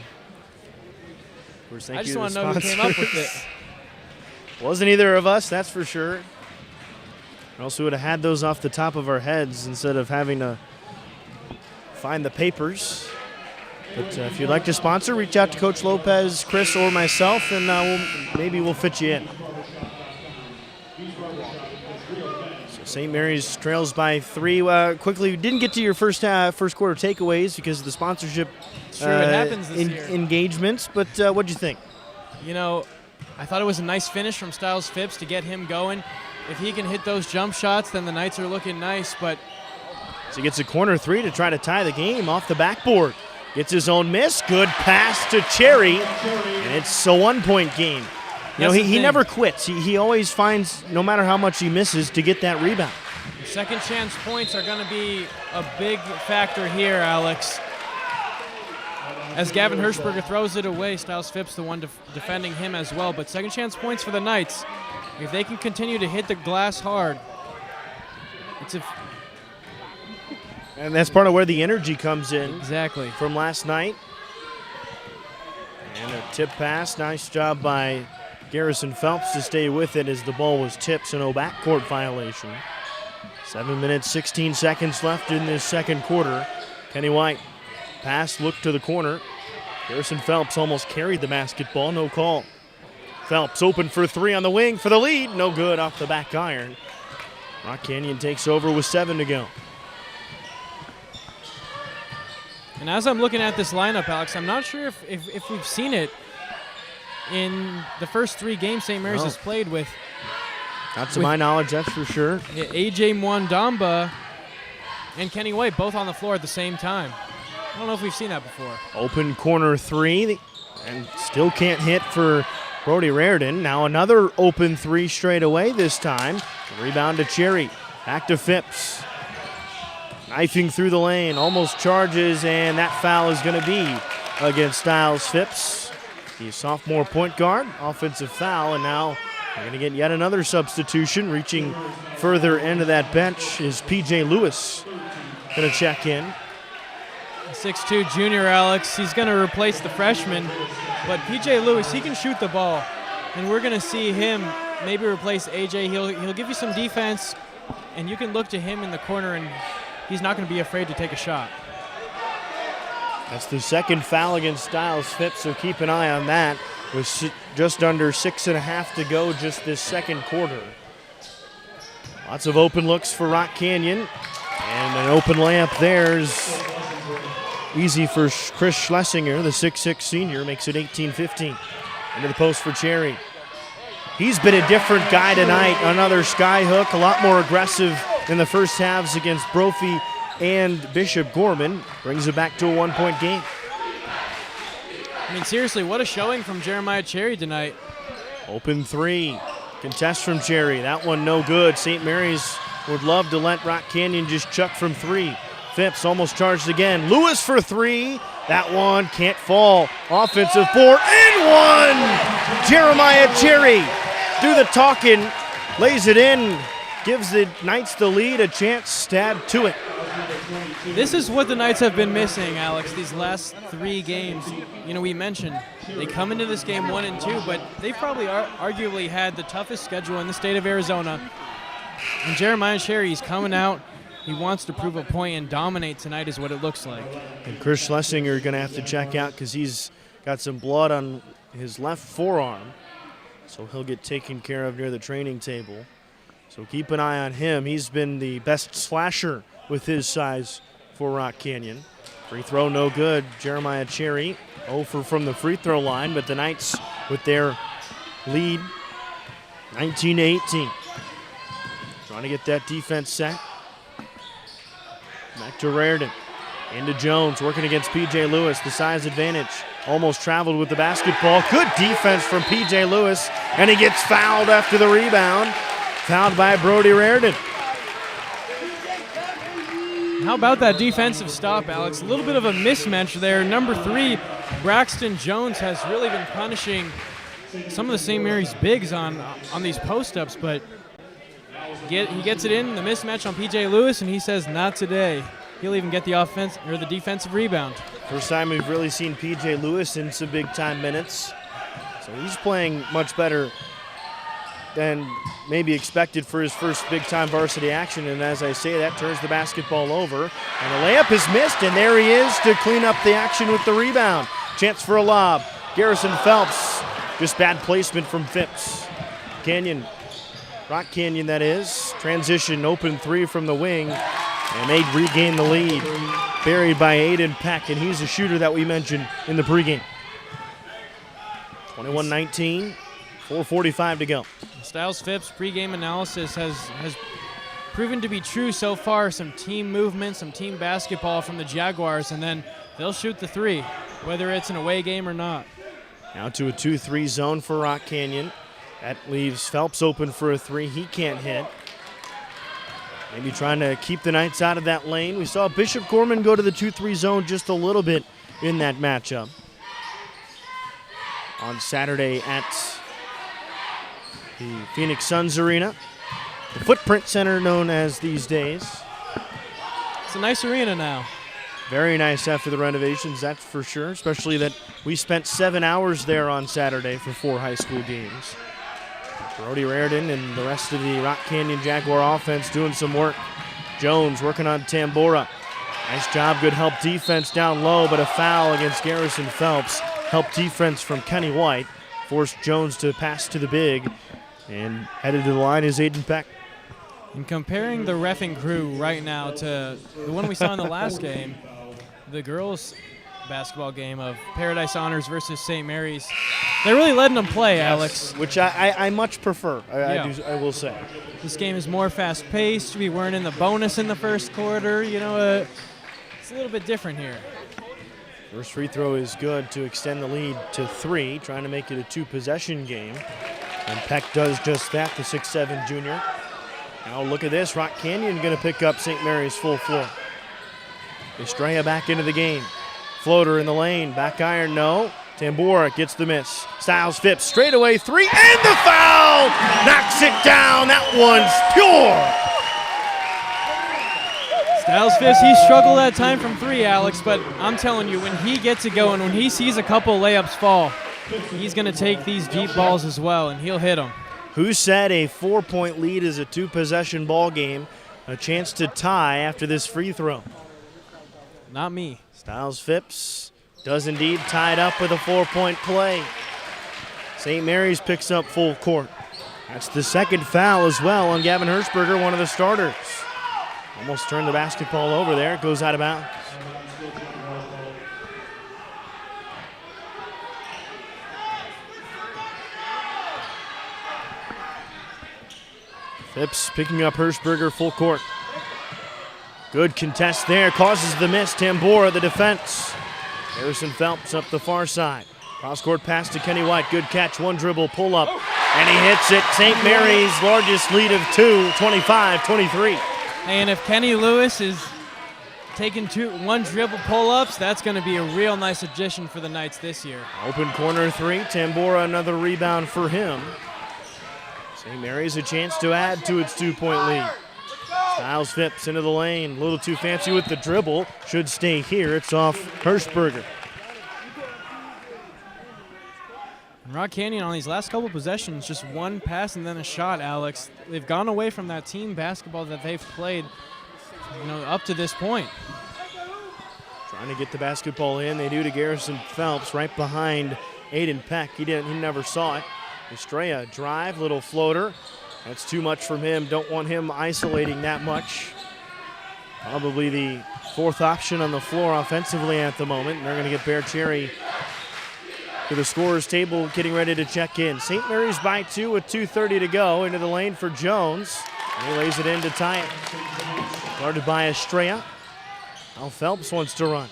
I just want to know who came up with it. Wasn't either of us, that's for sure. Or else we would have had those off the top of our heads instead of having to find the papers. But if you'd like to sponsor, reach out to Coach Lopez, Chris, or myself, and maybe we'll fit you in. So St. Mary's trails by 3. Quickly, didn't get to your first quarter takeaways because of the sponsorship Sure, it happens this year. Engagements, but what'd you think? You know, I thought it was a nice finish from Styles Phipps to get him going. If he can hit those jump shots, then the Knights are looking nice. But so he gets a corner 3 to try to tie the game off the backboard. Gets his own miss. Good pass to Cherry, and it's a 1-point game. You know, he never quits. He always finds, no matter how much he misses, to get that rebound. Second chance points are going to be a big factor here, Alex. As Gavin Hirschberger throws it away, Styles Phipps the one defending him as well. But second chance points for the Knights. If they can continue to hit the glass hard, and that's part of where the energy comes in. Exactly. From last night. And a tip pass. Nice job by Garrison Phelps to stay with it as the ball was tipped, so no backcourt violation. 7 minutes, 16 seconds left in this second quarter. Kenny White. Pass, look to the corner. Garrison Phelps almost carried the basketball, no call. Phelps open for 3 on the wing for the lead. No good off the back iron. Rock Canyon takes over with 7 to go. And as I'm looking at this lineup, Alex, I'm not sure if we've seen it in the first 3 games St. Mary's has played with. Not to my knowledge, that's for sure. A.J. Mwandamba and Kenny White both on the floor at the same time. I don't know if we've seen that before. Open corner 3, and still can't hit for Brody Raridan. Now another open 3 straight away this time. Rebound to Cherry. Back to Phipps. Knifing through the lane, almost charges, and that foul is going to be against Styles Phipps. The sophomore point guard, offensive foul, and now we're going to get yet another substitution. Reaching further into that bench is P.J. Lewis. Going to check in. 6'2 junior Alex, he's going to replace the freshman, but P.J. Lewis, he can shoot the ball, and we're going to see him maybe replace A.J. He'll give you some defense, and you can look to him in the corner, and he's not going to be afraid to take a shot. That's the second foul against Styles Phipps, so keep an eye on that. With just under 6.5 to go just this second quarter. Lots of open looks for Rock Canyon, and an open layup there's easy for Chris Schlesinger, the 6'6 senior, makes it 18-15. Into the post for Cherry. He's been a different guy tonight. Another sky hook, a lot more aggressive in the first halves against Brophy and Bishop Gorman. Brings it back to a 1-point game. I mean, seriously, what a showing from Jeremiah Cherry tonight. Open 3. Contest from Cherry. That one no good. St. Mary's would love to let Rock Canyon just chuck from 3. Phipps almost charged again. Lewis for 3. That one can't fall. Offensive board and 1. Jeremiah Cherry do the talking, lays it in, gives the Knights the lead, a chance to add to it. This is what the Knights have been missing, Alex, these last 3 games. You know, we mentioned they come into this game 1 and 2, but they've probably arguably had the toughest schedule in the state of Arizona. And Jeremiah Cherry, he's coming out. He wants to prove a point and dominate tonight is what it looks like. And Chris Schlesinger going to have to check out because he's got some blood on his left forearm. So he'll get taken care of near the training table. So keep an eye on him. He's been the best slasher with his size for Rock Canyon. Free throw no good. Jeremiah Cherry 0 for from the free throw line, but the Knights with their lead 19-18. Trying to get that defense set. Back to Raridan. Into Jones, working against P.J. Lewis, the size advantage. Almost traveled with the basketball. Good defense from P.J. Lewis, and he gets fouled after the rebound. Fouled by Brody Raridan. How about that defensive stop, Alex? A little bit of a mismatch there. Number 3, Braxton Jones has really been punishing some of the St. Mary's bigs on these post-ups, but he gets it in, the mismatch on P.J. Lewis, and he says, not today. He'll even get the offense or the defensive rebound. First time we've really seen P.J. Lewis in some big-time minutes. So he's playing much better than maybe expected for his first big-time varsity action. And as I say, that turns the basketball over. And the layup is missed, and there he is to clean up the action with the rebound. Chance for a lob. Garrison Phelps. Just bad placement from Phipps. Rock Canyon, that is. Transition, open 3 from the wing. And they regain the lead. Buried by Aiden Peck, and he's a shooter that we mentioned in the pregame. 21-19, 4:45 to go. Styles Phipps' pregame analysis has proven to be true so far. Some team movement, some team basketball from the Jaguars, and then they'll shoot the 3, whether it's an away game or not. Now to a 2-3 zone for Rock Canyon. That leaves Phelps open for a 3. He can't hit. Maybe trying to keep the Knights out of that lane. We saw Bishop Gorman go to the 2-3 zone just a little bit in that matchup on Saturday at the Phoenix Suns Arena, the Footprint Center known as these days. It's a nice arena now. Very nice after the renovations, that's for sure, especially that we spent 7 hours there on Saturday for 4 high school games. Brody Raridan and the rest of the Rock Canyon Jaguar offense doing some work. Jones working on Tambora. Nice job, good help defense down low, but a foul against Garrison Phelps. Help defense from Kenny White. Forced Jones to pass to the big. And headed to the line is Aiden Peck. And comparing the reffing crew right now to the one we saw in the last game, the girls basketball game of Paradise Honors versus St. Mary's. They're really letting them play, Alex. Which I much prefer, Yeah. I will say. This game is more fast-paced. We weren't in the bonus in the first quarter. You know, it's a little bit different here. First free throw is good to extend the lead to 3, trying to make it a 2-possession game. And Peck does just that, the 6'7" junior. Now look at this, Rock Canyon going to pick up St. Mary's full floor. Estrella back into the game. Floater in the lane, back iron, no. Tambora gets the miss. Styles Phipps, straightaway 3, and the foul! Knocks it down, that one's pure! Styles Phipps, he struggled that time from 3, Alex, but I'm telling you, when he gets it going, when he sees a couple layups fall, he's going to take these deep balls as well, and he'll hit them. Who said a 4-point lead is a 2-possession ball game? A chance to tie after this free throw. Not me. Styles Phipps does indeed tie it up with a 4-point play. St. Mary's picks up full court. That's the second foul as well on Gavin Hirschberger, one of the starters. Almost turned the basketball over there. It goes out of bounds. Phipps picking up Hirschberger full court. Good contest there, causes the miss. Tambora, the defense. Harrison Phelps up the far side. Cross-court pass to Kenny White. Good catch, one dribble, pull up, and he hits it. St. Mary's largest lead of 2, 25-23. And if Kenny Lewis is taking 1 dribble pull-ups, that's going to be a real nice addition for the Knights this year. Open corner 3, Tambora, another rebound for him. St. Mary's a chance to add to its 2-point lead. Styles Phipps into the lane, a little too fancy with the dribble. Should stay here, it's off Hirschberger. And Rock Canyon on these last couple possessions, just 1 pass and then a shot, Alex. They've gone away from that team basketball that they've played, up to this point. Trying to get the basketball in, they do to Garrison Phelps right behind Aiden Peck. He never saw it. Estrella drive, little floater. That's too much from him. Don't want him isolating that much. Probably the 4th option on the floor offensively at the moment. And they're going to get Bear Cherry to the scorer's table, getting ready to check in. St. Mary's by 2 with 2:30 to go. Into the lane for Jones. And he lays it in to tie it. Guarded by Estrella. Now Phelps wants to run.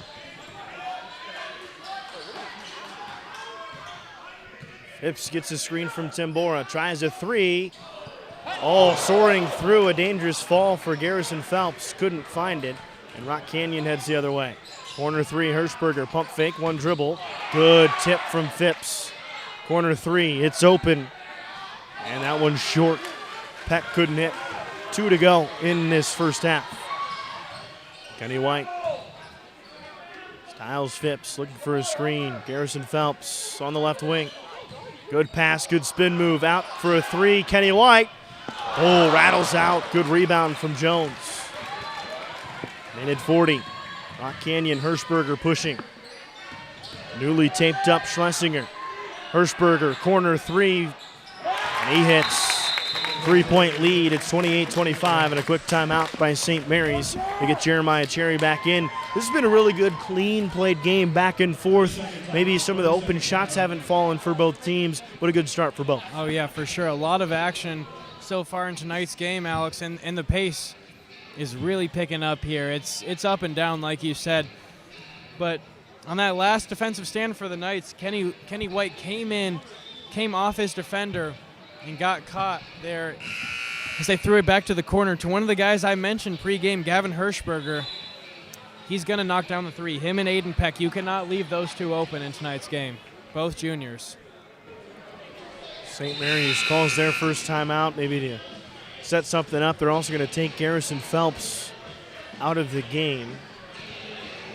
Phipps gets a screen from Tambora. Tries a 3. Oh, soaring through, a dangerous fall for Garrison Phelps. Couldn't find it, and Rock Canyon heads the other way. Corner 3, Hirschberger, pump fake, 1 dribble. Good tip from Phipps. Corner 3, it's open, and that one's short. Peck couldn't hit. 2 to go in this first half. Kenny White. Styles Phipps looking for a screen. Garrison Phelps on the left wing. Good pass, good spin move, out for a 3, Kenny White. Oh, rattles out. Good rebound from Jones. Minute 40. Rock Canyon, Hirschberger pushing. Newly taped up Schlesinger. Hirschberger, corner 3. And he hits. 3-point lead. It's 28-25 and a quick timeout by St. Mary's to get Jeremiah Cherry back in. This has been a really good, clean played game, back and forth. Maybe some of the open shots haven't fallen for both teams. What a good start for both. Oh, yeah, for sure. A lot of action so far in tonight's game, Alex, and the pace is really picking up here. It's up and down, like you said. But on that last defensive stand for the Knights, Kenny White came off his defender and got caught there as they threw it back to the corner to one of the guys I mentioned pregame, Gavin Hirschberger. He's going to knock down the 3. Him and Aiden Peck, you cannot leave those 2 open in tonight's game, both juniors. St. Mary's calls their first timeout, maybe to set something up. They're also going to take Garrison Phelps out of the game.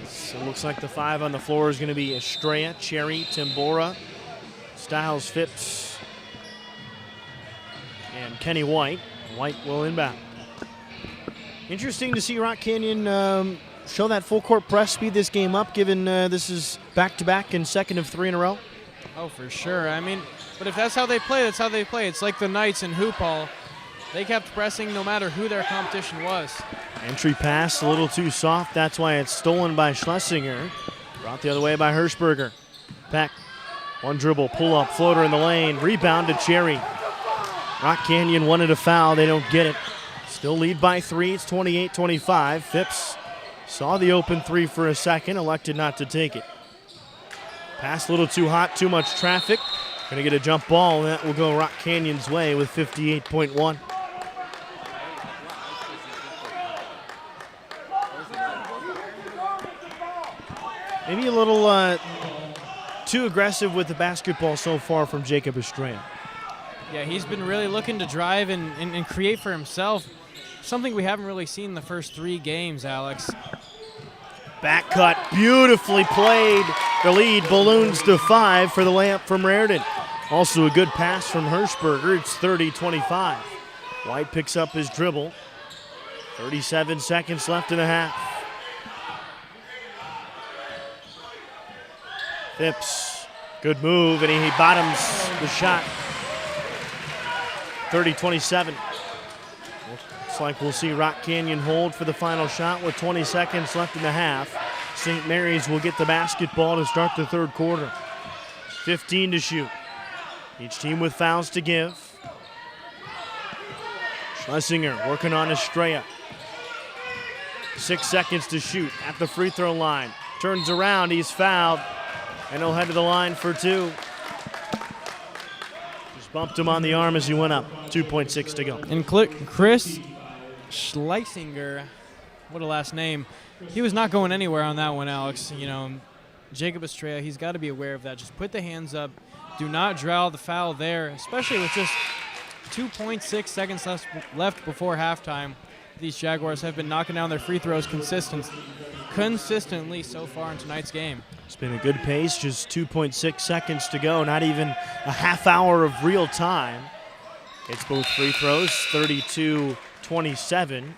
So it looks like the 5 on the floor is going to be Estrella, Cherry, Tambora, Styles Phipps, and Kenny White. White will inbound. Interesting to see Rock Canyon show that full court press, speed this game up, given this is back-to-back and second of 3 in a row. Oh, for sure. I mean, but if that's how they play, that's how they play. It's like the Knights in hoop hall. They kept pressing no matter who their competition was. Entry pass a little too soft. That's why it's stolen by Schlesinger. Brought the other way by Hirschberger. Peck, one dribble, pull up, floater in the lane, rebound to Cherry. Rock Canyon wanted a foul, they don't get it. Still lead by 3, it's 28-25. Phipps saw the open 3 for a second, elected not to take it. Pass a little too hot, too much traffic. Gonna get a jump ball, and that will go Rock Canyon's way with 58.1. Maybe a little too aggressive with the basketball so far from Jacob Estrella. Yeah, he's been really looking to drive and create for himself. Something we haven't really seen in the first 3 games, Alex. Back cut, beautifully played. The lead balloons to 5 for the layup from Raritan. Also a good pass from Hirschberger. It's 30-25. White picks up his dribble. 37 seconds left in the half. Phipps, good move, and he bottoms the shot. 30-27. Looks like we'll see Rock Canyon hold for the final shot with 20 seconds left in the half. St. Mary's will get the basketball to start the third quarter. 15 to shoot. Each team with fouls to give. Schlesinger working on Estrella. 6 seconds to shoot at the free throw line. Turns around, he's fouled, and he'll head to the line for 2. Just bumped him on the arm as he went up. 2.6 to go. And Chris Schlesinger, what a last name. He was not going anywhere on that one, Alex. You know, Jacob Estrella, he's got to be aware of that. Just put the hands up. Do not draw the foul there, especially with just 2.6 seconds left before halftime. These Jaguars have been knocking down their free throws consistently so far in tonight's game. It's been a good pace, just 2.6 seconds to go, not even a half hour of real time. It's both free throws, 32-27.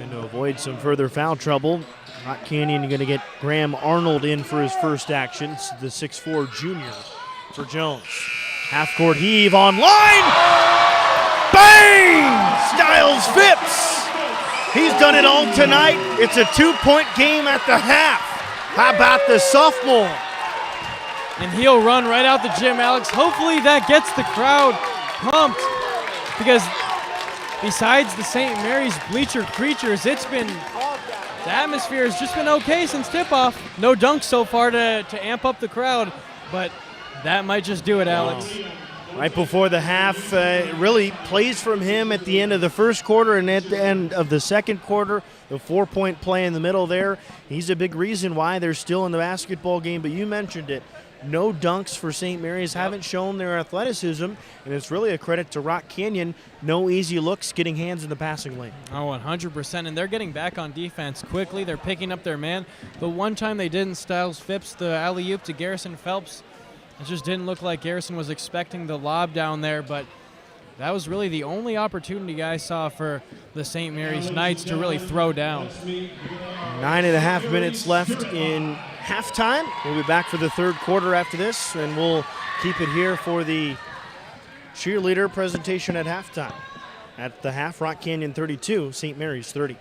And to avoid some further foul trouble, Rock Canyon going to get Graham Arnold in for his first action. It's the 6'4 junior for Jones. Half-court heave on line. Bang! Styles Phipps. He's done it all tonight. It's a 2-point game at the half. How about the sophomore? And he'll run right out the gym, Alex. Hopefully that gets the crowd pumped, because besides the St. Mary's bleacher creatures, the atmosphere has just been okay since tip-off. No dunks so far to amp up the crowd, but that might just do it, Alex. Right before the half, really plays from him at the end of the first quarter and at the end of the second quarter. The 4-point play in the middle there. He's a big reason why they're still in the basketball game, but you mentioned it. No dunks for St. Mary's, haven't shown their athleticism, and it's really a credit to Rock Canyon. No easy looks getting hands in the passing lane. Oh, 100%, and they're getting back on defense quickly. They're picking up their man. The one time they didn't, Styles Phipps, the alley-oop to Garrison Phelps, it just didn't look like Garrison was expecting the lob down there, but that was really the only opportunity I saw for the St. Mary's Knights to really throw down. 9.5 minutes left in halftime. We'll be back for the third quarter after this, and we'll keep it here for the cheerleader presentation at halftime. At the half, Rock Canyon 32, St. Mary's 30.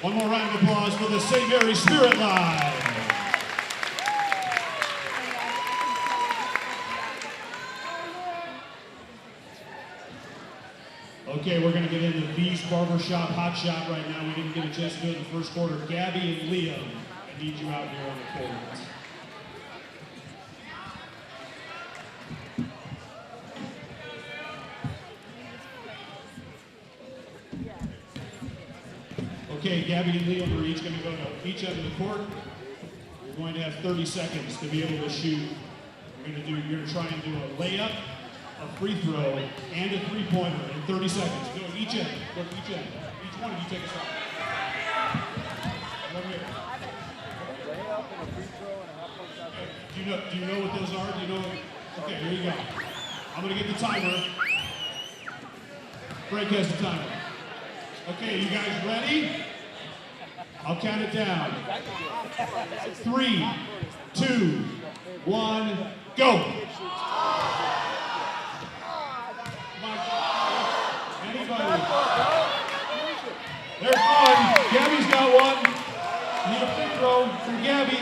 One more round of applause for the St. Mary's Spirit Line. Okay, we're going to get into V's Barbershop Hot Shot right now. We didn't get a chance to do it in the first quarter. Gabby and Liam, I need you out here on the court. Okay, Gabby and Liam are each going to go to each end of the court. You're going to have 30 seconds to be able to shoot. You're going to try and do a layup, a free throw, and a three-pointer in 30 seconds. Go to each end. Go to each end. Each one of you take a shot. Over here. Do you know what those are? Do you know? Okay, here you go. I'm going to get the timer. Frank has the timer. Okay, you guys ready? I'll count it down. 3, 2, 1, go! Anybody? There's one. Gabby's got one. Need a free throw from Gabby.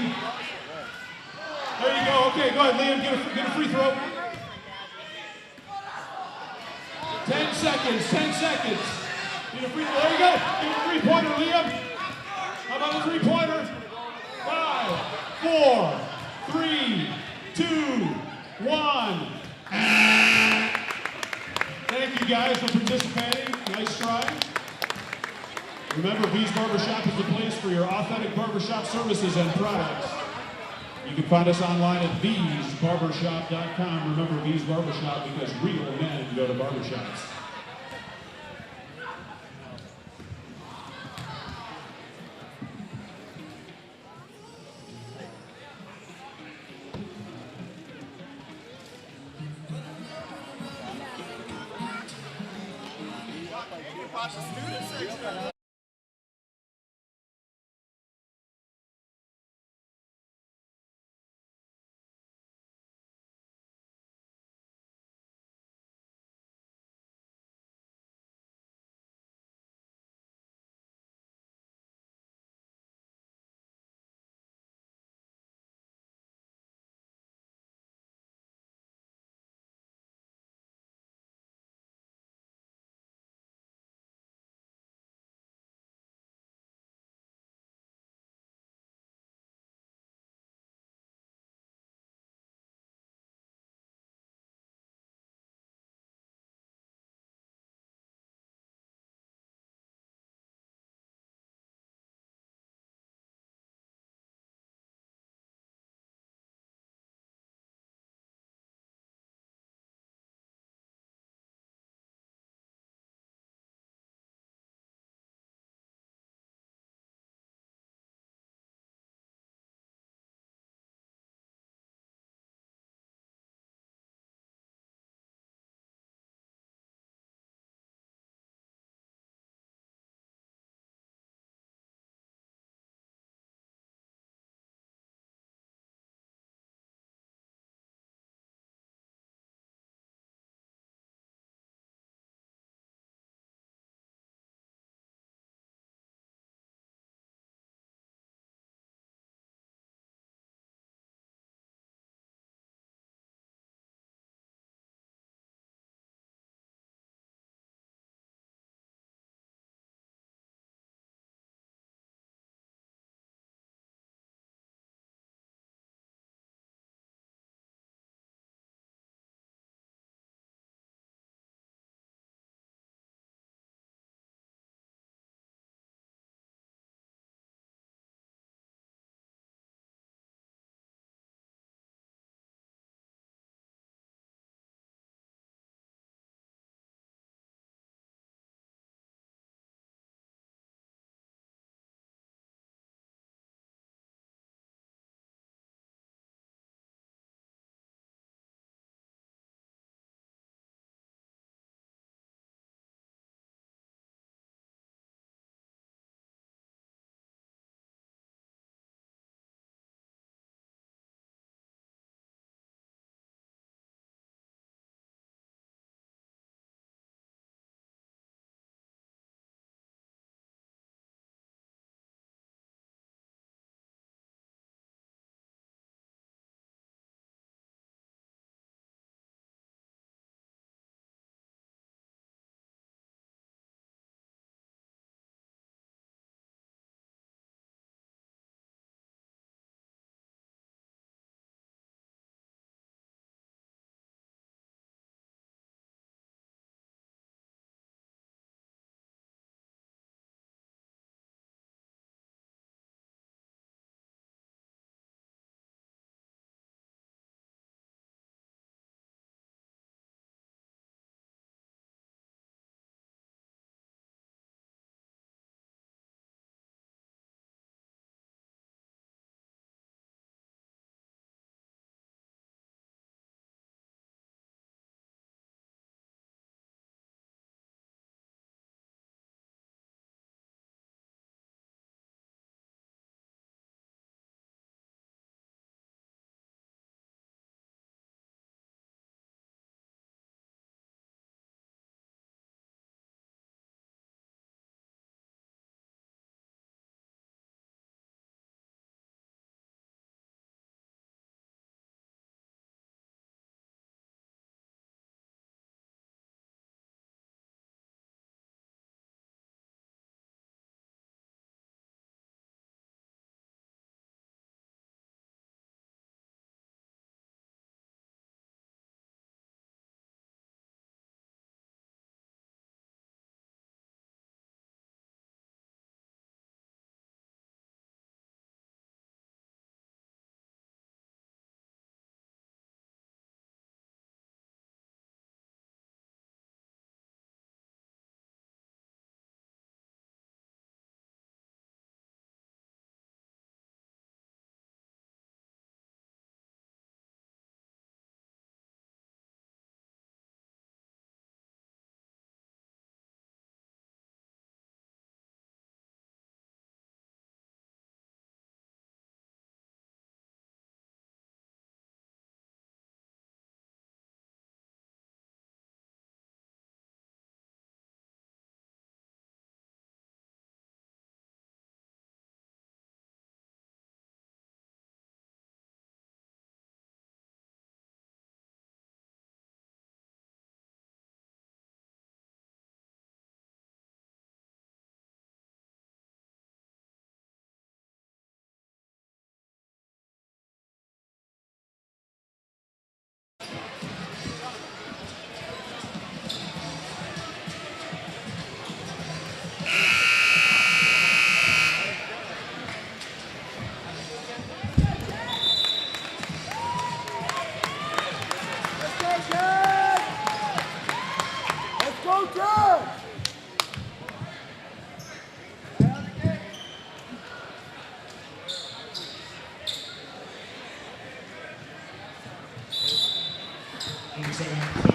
There you go. Okay, go ahead, Liam. Get a free throw. 10 seconds. 10 seconds. Need a free throw. There you go. Give a three-pointer, Liam. How about a three-pointer? 5, 4, 3, 2, 1. Thank you guys for participating. Nice try. Remember, V's Barbershop is the place for your authentic barbershop services and products. You can find us online at vsbarbershop.com. Remember, V's Barbershop, because real men go to barbershops. Watch the student section.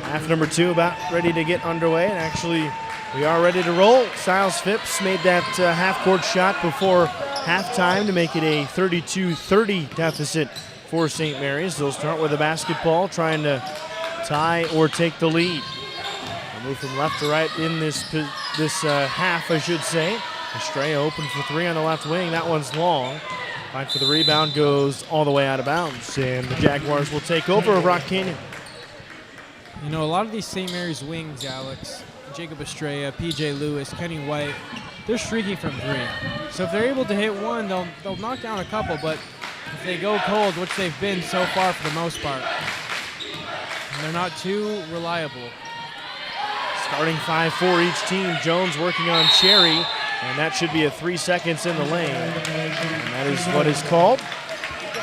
Half number 2 about ready to get underway, and actually we are ready to roll. Styles Phipps made that half-court shot before halftime to make it a 32-30 deficit for St. Mary's. They'll start with a basketball, trying to tie or take the lead. They'll move from left to right in this half, I should say. Estrella open for 3 on the left wing. That one's long. Fight for the rebound, goes all the way out of bounds, and the Jaguars will take over Rock Canyon. You know, a lot of these St. Mary's wings, Alex, Jacob Estrella, P.J. Lewis, Kenny White, they're streaky from 3. So if they're able to hit one, they'll knock down a couple, but if they go cold, which they've been so far for the most part, they're not too reliable. Starting 5 for each team. Jones working on Cherry, and that should be a 3 seconds in the lane. And that is what is called.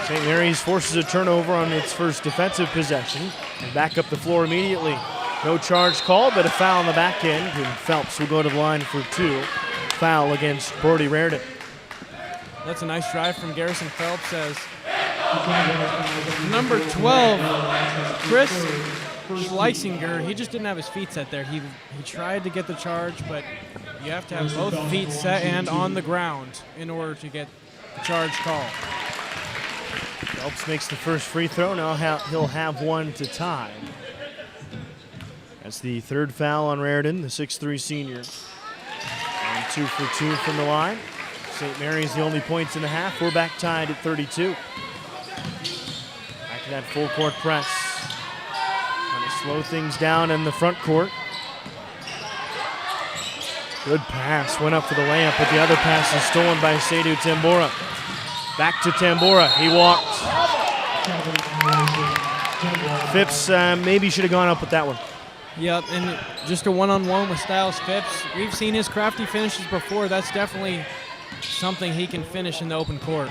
St. Mary's forces a turnover on its first defensive possession and back up the floor immediately. No charge called, but a foul on the back end, and Phelps will go to the line for 2. Foul against Brody Raridan. That's a nice drive from Garrison Phelps as number 12, Chris Schleisinger, he just didn't have his feet set there. He tried to get the charge, but you have to have both feet set and on the ground in order to get the charge called. Phelps makes the first free throw. Now he'll have one to tie. That's the 3rd foul on Raridan, the 6'3 senior. And 2 for 2 from the line. St. Mary's the only points in the half. We're back tied at 32. Back to that full court press. Trying to slow things down in the front court. Good pass, went up for the layup, but the other pass is stolen by Seydou Tambora. Back to Tambora, he walked. Phipps maybe should have gone up with that one. Yep, and just a one-on-one with Styles Phipps. We've seen his crafty finishes before. That's definitely something he can finish in the open court.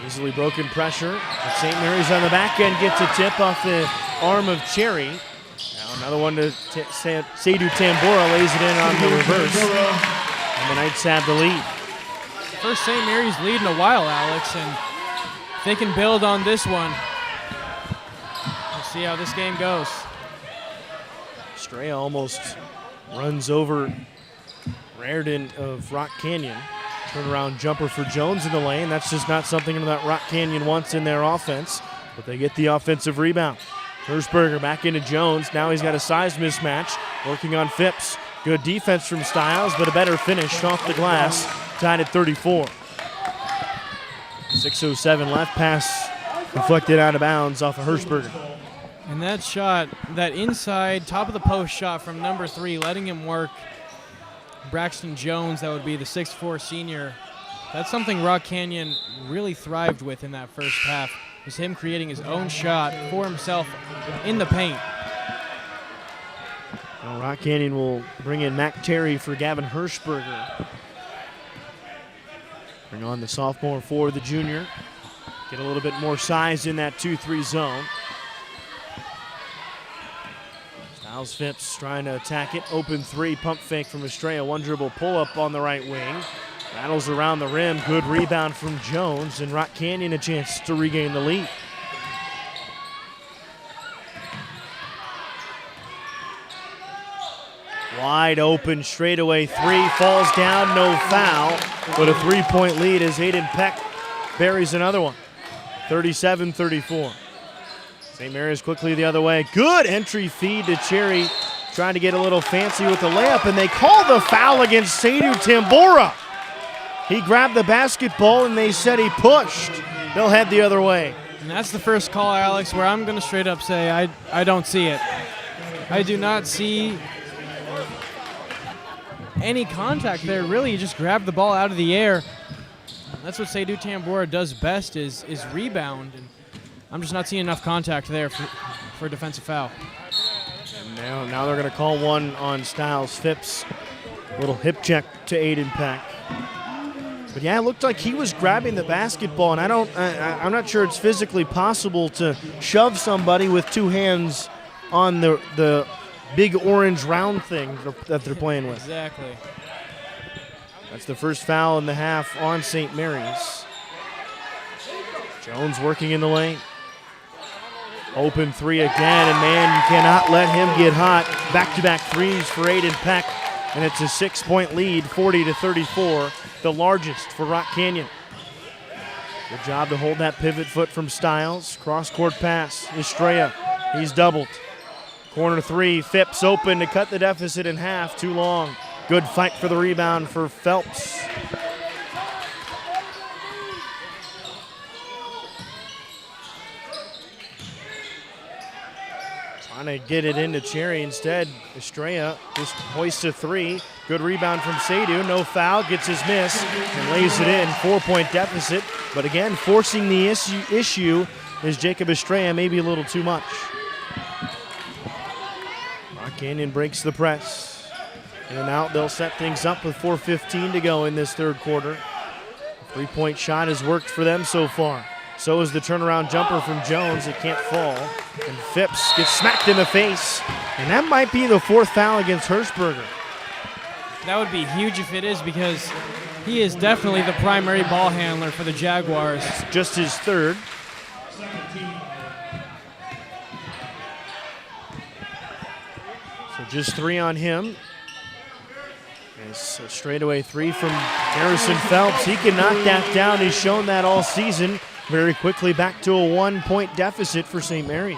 Easily broken pressure. St. Mary's on the back end gets a tip off the arm of Cherry. Now another one to Seydou Tambora, lays it in on the reverse. And the Knights have the lead. First St. Mary's lead in a while, Alex, and if they can build on this one, we'll see how this game goes. Estrella almost runs over Raridan of Rock Canyon. Turnaround jumper for Jones in the lane. That's just not something that Rock Canyon wants in their offense, but they get the offensive rebound. Hirschberger back into Jones. Now he's got a size mismatch, working on Phipps. Good defense from Styles, but a better finish off the glass. Tied at 34. 6:07 left, pass deflected out of bounds off of Hirschberger. And that shot, that inside top of the post shot from number 3, letting him work Braxton Jones, that would be the 6'4 senior. That's something Rock Canyon really thrived with in that first half, was him creating his own shot for himself in the paint. Now Rock Canyon will bring in Mac Terry for Gavin Hirschberger. Bring on the sophomore for the junior. Get a little bit more size in that 2-3 zone. Styles Phipps trying to attack it. Open 3, pump fake from Estrella. One dribble pull up on the right wing. Battles around the rim. Good rebound from Jones, and Rock Canyon a chance to regain the lead. Wide open straightaway 3, falls down, no foul. But a 3-point lead as Aiden Peck buries another one. 37-34. St. Mary's quickly the other way. Good entry feed to Cherry. Trying to get a little fancy with the layup, and they call the foul against Seydou Tambora. He grabbed the basketball, and they said he pushed. They'll head the other way. And that's the first call, Alex, where I'm going to straight up say I don't see it. I do not see any contact there. Really, you just grab the ball out of the air. That's what Seydou Tambora does best is rebound. And I'm just not seeing enough contact there for a defensive foul. And now they're going to call one on Styles Phipps. A little hip check to Aiden Peck. But yeah, it looked like he was grabbing the basketball, and I'm not sure it's physically possible to shove somebody with 2 hands on the big orange round thing that they're playing with. Exactly. That's the first foul in the half on St. Mary's. Jones working in the lane. Open three again, and man, you cannot let him get hot. Back-to-back threes for Aiden Peck, and it's a 6-point lead, 40-34, the largest for Rock Canyon. Good job to hold that pivot foot from Stiles. Cross-court pass, Estrella, he's doubled. Corner three, Phipps open to cut the deficit in half, too long. Good fight for the rebound for Phelps. Trying to get it into Cherry instead. Estrella just hoists a three. Good rebound from Seydu. No foul. Gets his miss and lays it in. 4-point deficit. But again, forcing the issue is Jacob Estrella, maybe a little too much. Rock Canyon breaks the press. In and out, they'll set things up with 4:15 to go in this third quarter. Three-point shot has worked for them so far. So is the turnaround jumper from Jones. It can't fall. And Phipps gets smacked in the face. And that might be the fourth foul against Hirschberger. That would be huge if it is, because he is definitely the primary ball handler for the Jaguars. Just his third. So just three on him. It's a straightaway three from Garrison Phelps. He can knock that down. He's shown that all season. Very quickly back to a 1-point deficit for St. Mary's.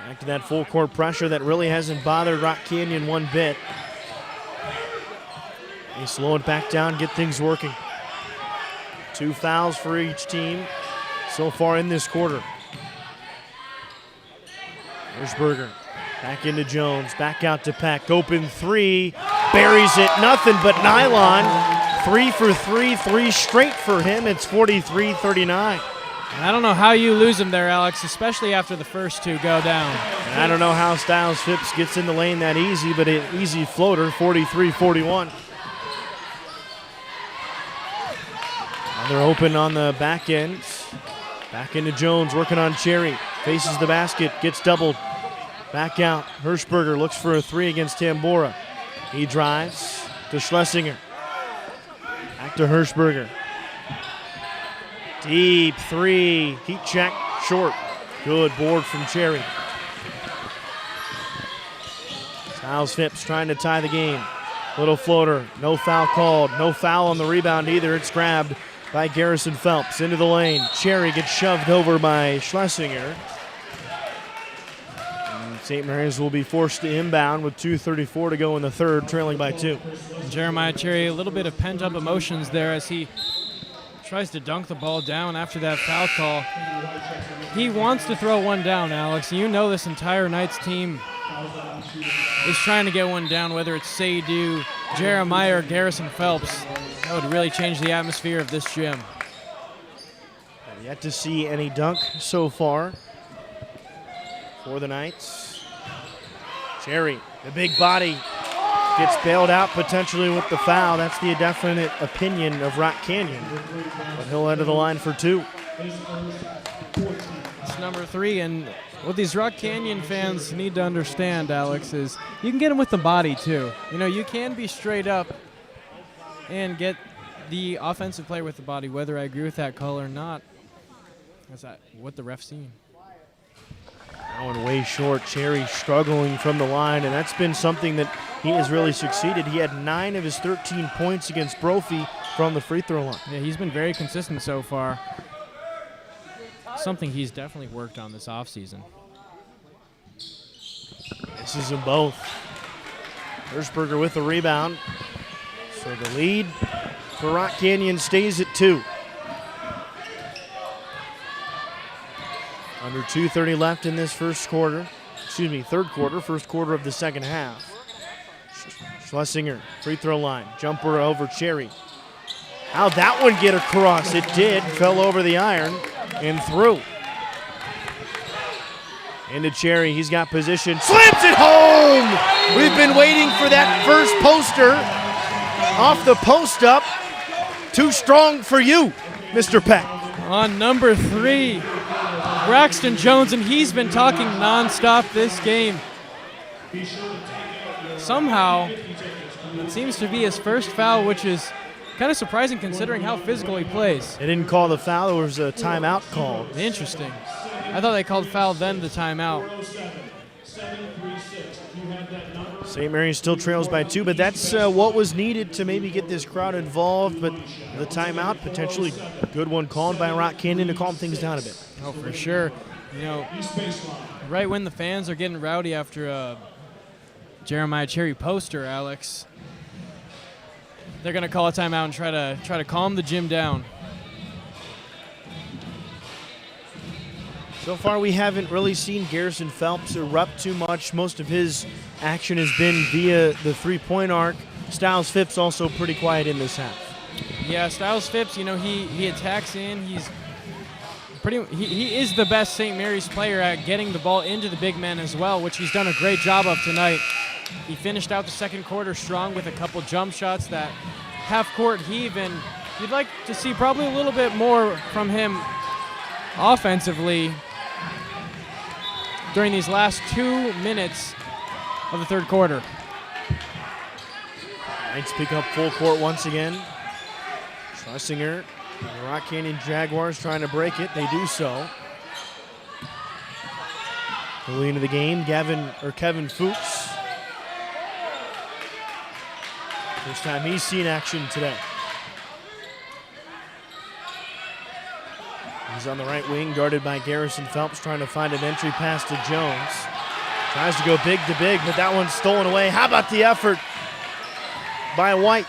Back to that full court pressure that really hasn't bothered Rock Canyon one bit. They slow it back down, get things working. 2 fouls for each team so far in this quarter. Hirschberger back into Jones, back out to Peck. Open three, buries it, nothing but nylon. 3 for 3, 3 straight for him. It's 43-39. I don't know how you lose him there, Alex, especially after the first two go down. And I don't know how Stiles Phipps gets in the lane that easy, but an easy floater, 43-41. Now they're open on the back end. Back into Jones, working on Cherry. Faces the basket, gets doubled. Back out. Hirschberger looks for a three against Tambora. He drives to Schlesinger. Back to Hirschberger. Deep three. Heat check short. Good board from Cherry. Stiles Phipps trying to tie the game. Little floater. No foul called. No foul on the rebound either. It's grabbed by Garrison Phelps into the lane. Cherry gets shoved over by Schlesinger. St. Mary's will be forced to inbound with 2:34 to go in the third, trailing by 2. Jeremiah Cherry, a little bit of pent-up emotions there as he tries to dunk the ball down after that foul call. He wants to throw one down, Alex. You know this entire Knights team is trying to get one down, whether it's Seydu, Jeremiah, or Garrison Phelps. That would really change the atmosphere of this gym. Yet to see any dunk so far for the Knights. Cherry, the big body, gets bailed out potentially with the foul. That's the definite opinion of Rock Canyon. But he'll head to the line for 2. It's number 3, and what these Rock Canyon fans need to understand, Alex, is you can get them with the body too. You know, you can be straight up and get the offensive player with the body, whether I agree with that call or not. That's what the ref's seen. That one way short. Cherry struggling from the line, and that's been something that he has really succeeded. He had 9 of his 13 points against Brophy from the free throw line. Yeah, he's been very consistent so far. Something he's definitely worked on this offseason. Misses them both. Hirschberger with the rebound. So the lead for Rock Canyon stays at 2. Under 2:30 left in this third quarter, first quarter of the second half. Schlesinger, free throw line, jumper over Cherry. How'd that one get across? It did, fell over the iron and through. Into Cherry, he's got position, slams it home! We've been waiting for that first poster. Off the post up, too strong for you, Mr. Peck. On number 3. Braxton Jones, and he's been talking nonstop this game. Somehow, it seems to be his first foul, which is kind of surprising considering how physical he plays. They didn't call the foul. There was a timeout called. Interesting. I thought they called foul then the timeout. 736. If you have that number. St. Mary's still trails by 2, but that's what was needed to maybe get this crowd involved. But the timeout, potentially a good one called by Rock Canyon to calm things down a bit. Oh, for sure. You know, right when the fans are getting rowdy after a Jeremiah Cherry poster, Alex, they're going to call a timeout and try to calm the gym down. So far, we haven't really seen Garrison Phelps erupt too much. Most of his action has been via the three-point arc. Styles Phipps also pretty quiet in this half. Yeah, Styles Phipps, you know, he attacks in. He is the best St. Mary's player at getting the ball into the big men as well, which he's done a great job of tonight. He finished out the second quarter strong with a couple jump shots, that half-court heave, and you'd like to see probably a little bit more from him offensively during these last 2 minutes of the third quarter. Knights pick up full court once again. Schlesinger, the Rock Canyon Jaguars trying to break it. They do so. Early into the game, Kevin Fuchs. First time he's seen action today. He's on the right wing, guarded by Garrison Phelps, trying to find an entry pass to Jones. Tries to go big to big, but that one's stolen away. How about the effort by White?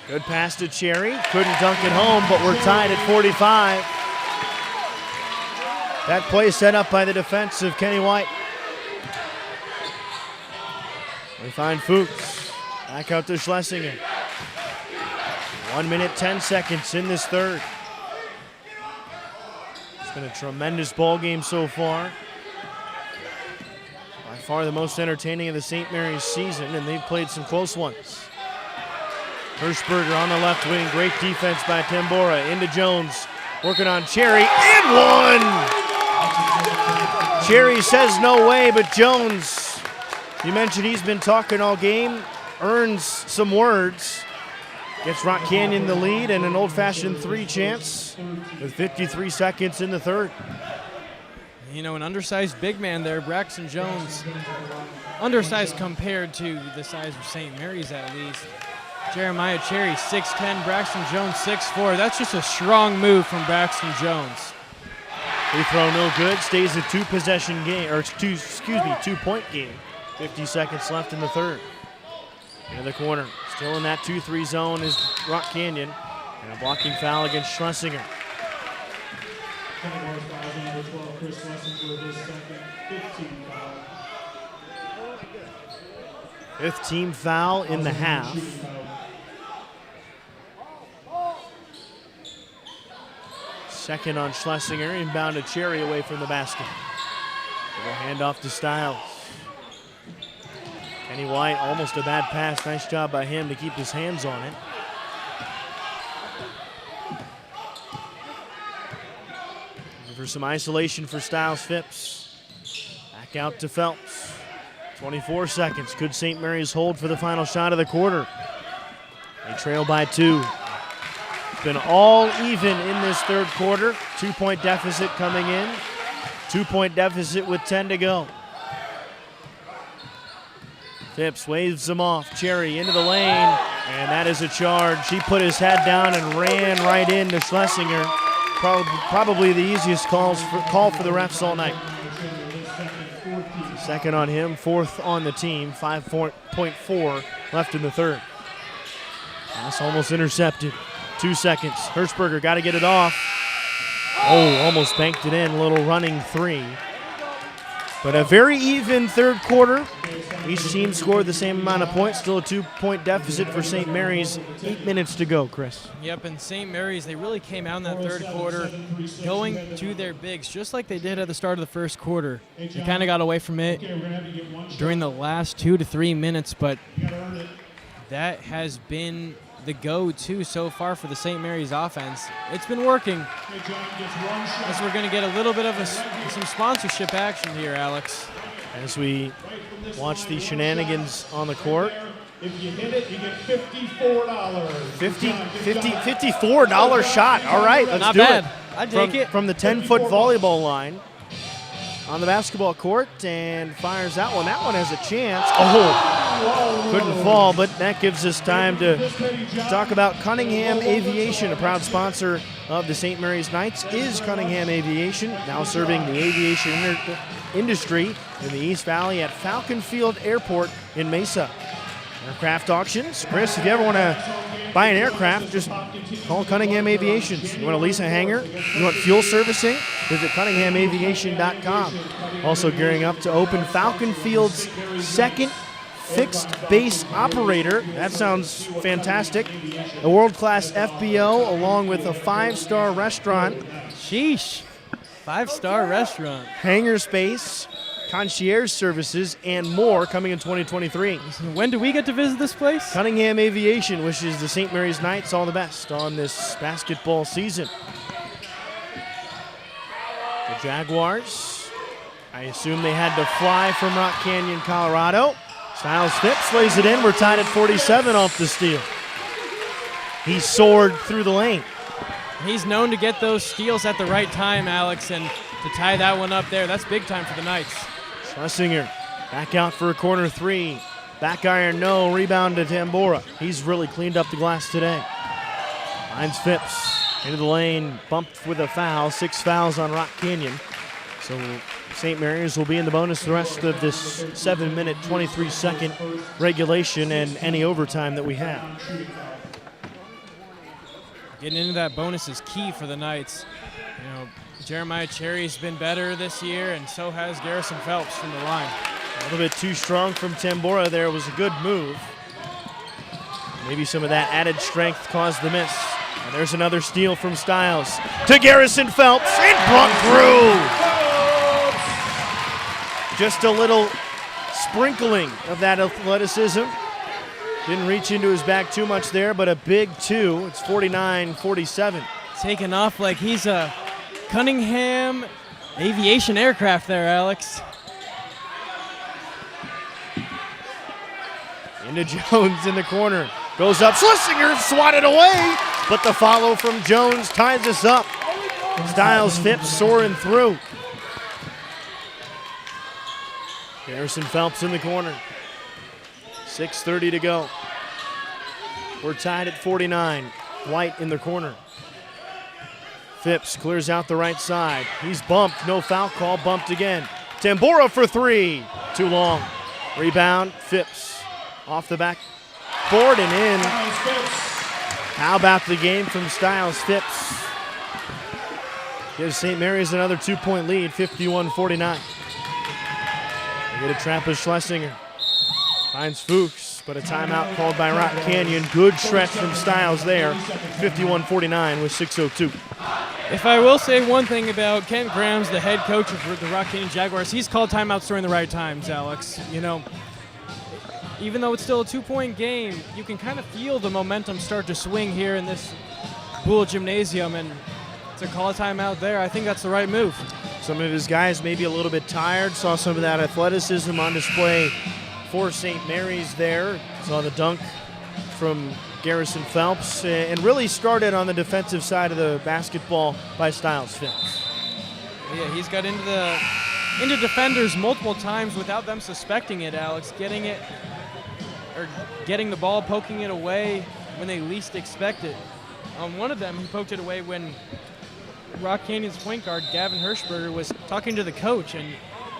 Good pass to Cherry. Couldn't dunk it home, but we're tied at 45. That play set up by the defense of Kenny White. They find Fuchs. Back out to Schlesinger. 1 minute, 10 seconds in this third. It's been a tremendous ball game so far. By far the most entertaining of the St. Mary's season, and they've played some close ones. Hirschberger on the left wing. Great defense by Tambora. Into Jones. Working on Cherry. And one! Cherry says no way, but Jones, you mentioned he's been talking all game, earns some words. Gets Rock Canyon the lead and an old-fashioned 3 chance with 53 seconds in the third. You know, an undersized big man there, Braxton Jones. Undersized compared to the size of St. Mary's at least. Jeremiah Cherry, 6'10", Braxton Jones, 6'4". That's just a strong move from Braxton Jones. Free throw no good, stays a 2-possession game, or 2-point game. 50 seconds left in the third. Into the corner, still in that 2-3 zone is Rock Canyon, and a blocking foul against Schlesinger. Fifth team foul in the half. Second on Schlesinger, inbound to Cherry away from the basket. Hand off to Styles. Kenny White, almost a bad pass. Nice job by him to keep his hands on it. For some isolation for Styles Phipps. Back out to Phelps. 24 seconds. Could St. Mary's hold for the final shot of the quarter? They trail by 2. It's been all even in this third quarter. 2-point deficit coming in. 2-point deficit with 10 to go. Phipps waves them off. Cherry into the lane, and that is a charge. He put his head down and ran right into Schlesinger. Probably the easiest call for the refs all night. Second on him, fourth on the team. 5.4 left in the third. Pass almost intercepted. 2 seconds. Hirschberger got to get it off. Oh, almost banked it in. A little running 3. But a very even third quarter. Each team scored the same amount of points. Still a 2-point deficit for St. Mary's. 8 minutes to go, Chris. Yep, and St. Mary's, they really came out in that third quarter going to their bigs, just like they did at the start of the first quarter. They kind of got away from it during the last 2 to 3 minutes, but that has been the go-to so far for the St. Mary's offense. It's been working. As we're going to get a little bit of some sponsorship action here, Alex. As we watch the shenanigans on the court. If you hit it, you get $54. $54 shot. All right, let's Not do bad. it. I'd take it. From the 10-foot volleyball line. on the basketball court and fires that one. That one has a chance. Oh, couldn't fall, but that gives us time to talk about Cunningham Aviation. A proud sponsor of the St. Mary's Knights is Cunningham Aviation, now serving the aviation industry in the East Valley at Falcon Field Airport in Mesa. Aircraft auctions. Chris, if you ever want to buy an aircraft, just call Cunningham Aviation. You want to lease a hangar? You want fuel servicing? Visit CunninghamAviation.com. Also gearing up to open Falcon Field's second fixed base operator. That sounds fantastic. A world-class FBO along with a 5-star restaurant. Sheesh. 5-star restaurant. Hangar space, concierge services, and more coming in 2023. When do we get to visit this place? Cunningham Aviation wishes the St. Mary's Knights all the best on this basketball season. The Jaguars, I assume they had to fly from Rock Canyon, Colorado. Styles Phipps lays it in. We're tied at 47 off the steal. He soared through the lane. He's known to get those steals at the right time, Alex, and to tie that one up there, that's big time for the Knights. Schlesinger back out for a corner three. Back iron, no. Rebound to Tambora. He's really cleaned up the glass today. Finds Phipps into the lane, bumped with a foul. 6 fouls on Rock Canyon. So St. Mary's will be in the bonus the rest of this 7-minute, 23-second regulation and any overtime that we have. Getting into that bonus is key for the Knights. You know, Jeremiah Cherry's been better this year, and so has Garrison Phelps from the line. A little bit too strong from Tambora there. Was a good move. Maybe some of that added strength caused the miss. And there's another steal from Styles to Garrison Phelps. It broke through. Just a little sprinkling of that athleticism. Didn't reach into his back too much there, but a big two. It's 49-47. Taking off like he's a Cunningham Aviation aircraft there, Alex. Into Jones in the corner. Goes up. Schlesinger swatted away, but the follow from Jones ties us up. Styles Phipps soaring through. Garrison Phelps in the corner. 6:30 to go. We're tied at 49. White in the corner. Phipps clears out the right side. He's bumped. No foul call. Bumped again. Tambora for three. Too long. Rebound. Phipps off the back board and in. How about the game from Styles Phipps? Gives St. Mary's another 2-point lead, 51-49. They get a trap of Schlesinger. Finds Fuchs, but a timeout called by Rock Canyon. Good stretch from Styles there. 51-49 with 6:02. If I will say one thing about Kent Graham's the head coach of the Rock Canyon Jaguars, he's called timeouts during the right times, Alex. You know, even though it's still a 2-point game, you can kind of feel the momentum start to swing here in this Boole Gymnasium, and to call a timeout there, I think that's the right move. Some of his guys may be a little bit tired. Saw some of that athleticism on display for St. Mary's there. Saw the dunk from Garrison Phelps, and really started on the defensive side of the basketball by Styles Phipps. Yeah, he's got into defenders multiple times without them suspecting it, Alex. Getting the ball, poking it away when they least expect it. On one of them, he poked it away when Rock Canyon's point guard, Gavin Hirschberger, was talking to the coach, and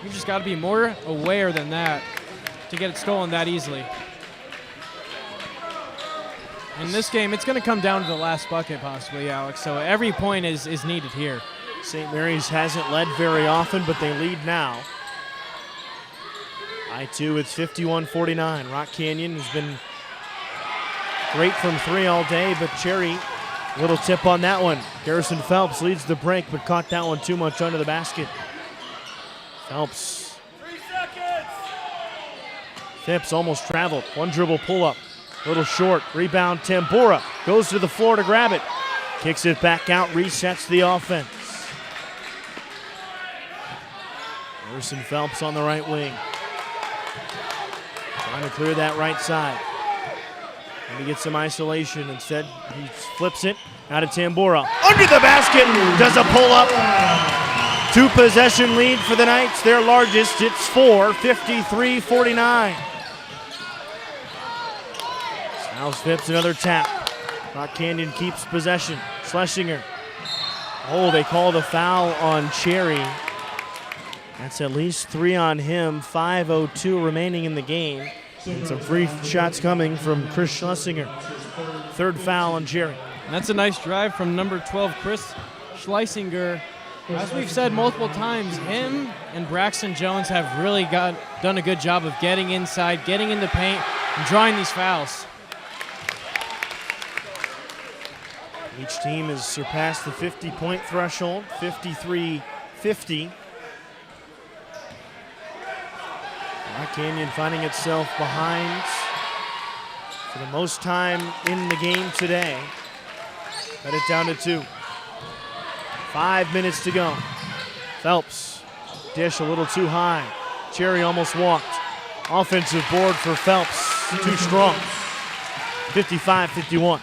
you just got to be more aware than that to get it stolen that easily. In this game, it's going to come down to the last bucket possibly, Alex, so every point is needed here. St. Mary's hasn't led very often, but they lead now. I2, it's 51-49. Rock Canyon has been great from three all day, but Cherry, little tip on that one. Garrison Phelps leads the break, but caught that one too much under the basket. Phelps. 3 seconds. Phipps almost traveled. One dribble pull-up. Little short. Rebound, Tambora. Goes to the floor to grab it. Kicks it back out, resets the offense. Garrison Phelps on the right wing. Trying to clear that right side. And he gets some isolation. Instead, he flips it out of Tambora. Under the basket, does a pull-up. 2-possession lead for the Knights, their largest. It's 53-49. Styles Phipps, another tap. Rock Canyon keeps possession. Schlesinger. Oh, they call the foul on Cherry. That's at least 3 on him. 5:02 remaining in the game. And some free shots coming from Chris Schlesinger. Third foul on Cherry. And that's a nice drive from number 12, Chris Schlesinger. As we've said multiple times, him and Braxton Jones have really done a good job of getting inside, getting in the paint, and drawing these fouls. Each team has surpassed the 50-point threshold, 53-50. Rock Canyon finding itself behind for the most time in the game today. Cut it down to 2. 5 minutes to go. Phelps, dish a little too high. Cherry almost walked. Offensive board for Phelps, too strong. 55-51.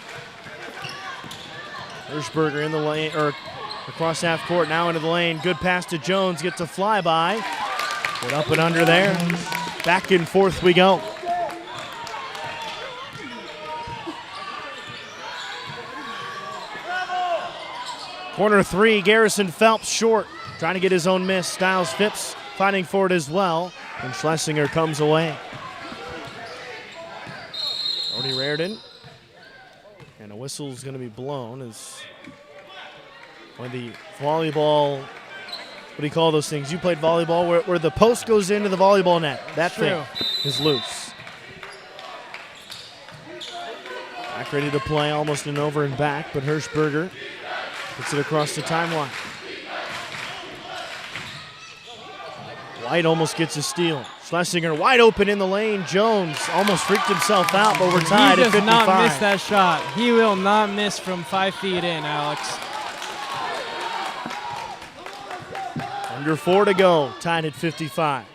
Hirschberger in the lane, or across half court, now into the lane. Good pass to Jones, gets a flyby. Put up and under there. Back and forth we go. Corner 3, Garrison Phelps short. Trying to get his own miss. Styles Phipps fighting for it as well. And Schlesinger comes away. Brody Reardon. And a whistle's going to be blown as when the volleyball, what do you call those things? You played volleyball where the post goes into the volleyball net. That thing is loose. Back ready to play, almost an over and back, but Hirschberger puts it across the timeline. White almost gets a steal. Schlesinger wide open in the lane. Jones almost freaked himself out, but we're tied at 55. He does not miss that shot. He will not miss from 5 feet in, Alex. Under 4 to go, tied at 55.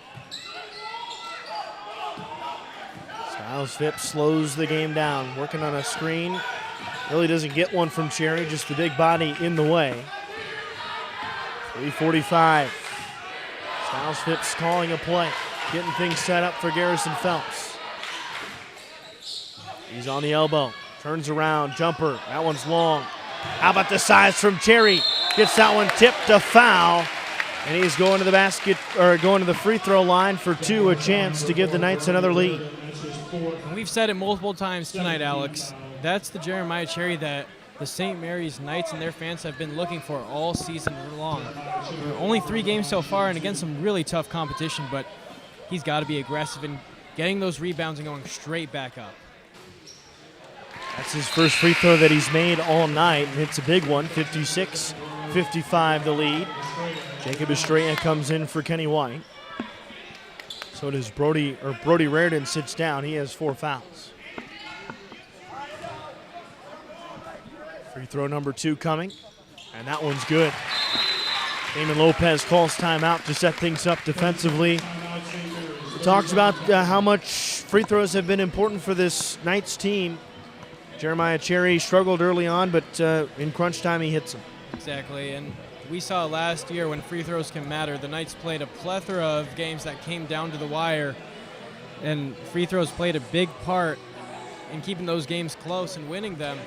Styles Phipps slows the game down, working on a screen. Really doesn't get one from Cherry, just the big body in the way. 3:45. Styles Phipps calling a play, getting things set up for Garrison Phelps. He's on the elbow, turns around, jumper, that one's long. How about the size from Cherry? Gets that one tipped, a foul, and he's going to the basket, or going to the free throw line for 2, a chance to give the Knights another lead. And we've said it multiple times tonight, Alex. That's the Jeremiah Cherry that the St. Mary's Knights and their fans have been looking for all season long. Only 3 games so far and against some really tough competition, but he's got to be aggressive in getting those rebounds and going straight back up. That's his first free throw that he's made all night, and it's a big one, 56-55 the lead. Jacob Estrella comes in for Kenny White. So does Brody Reardon sits down. He has 4 fouls. Free throw number 2 coming, and that one's good. Damon Lopez calls timeout to set things up defensively. We talked about how much free throws have been important for this Knights team. Jeremiah Cherry struggled early on, but in crunch time he hits them. Exactly, and we saw last year when free throws can matter, the Knights played a plethora of games that came down to the wire, and free throws played a big part in keeping those games close and winning them.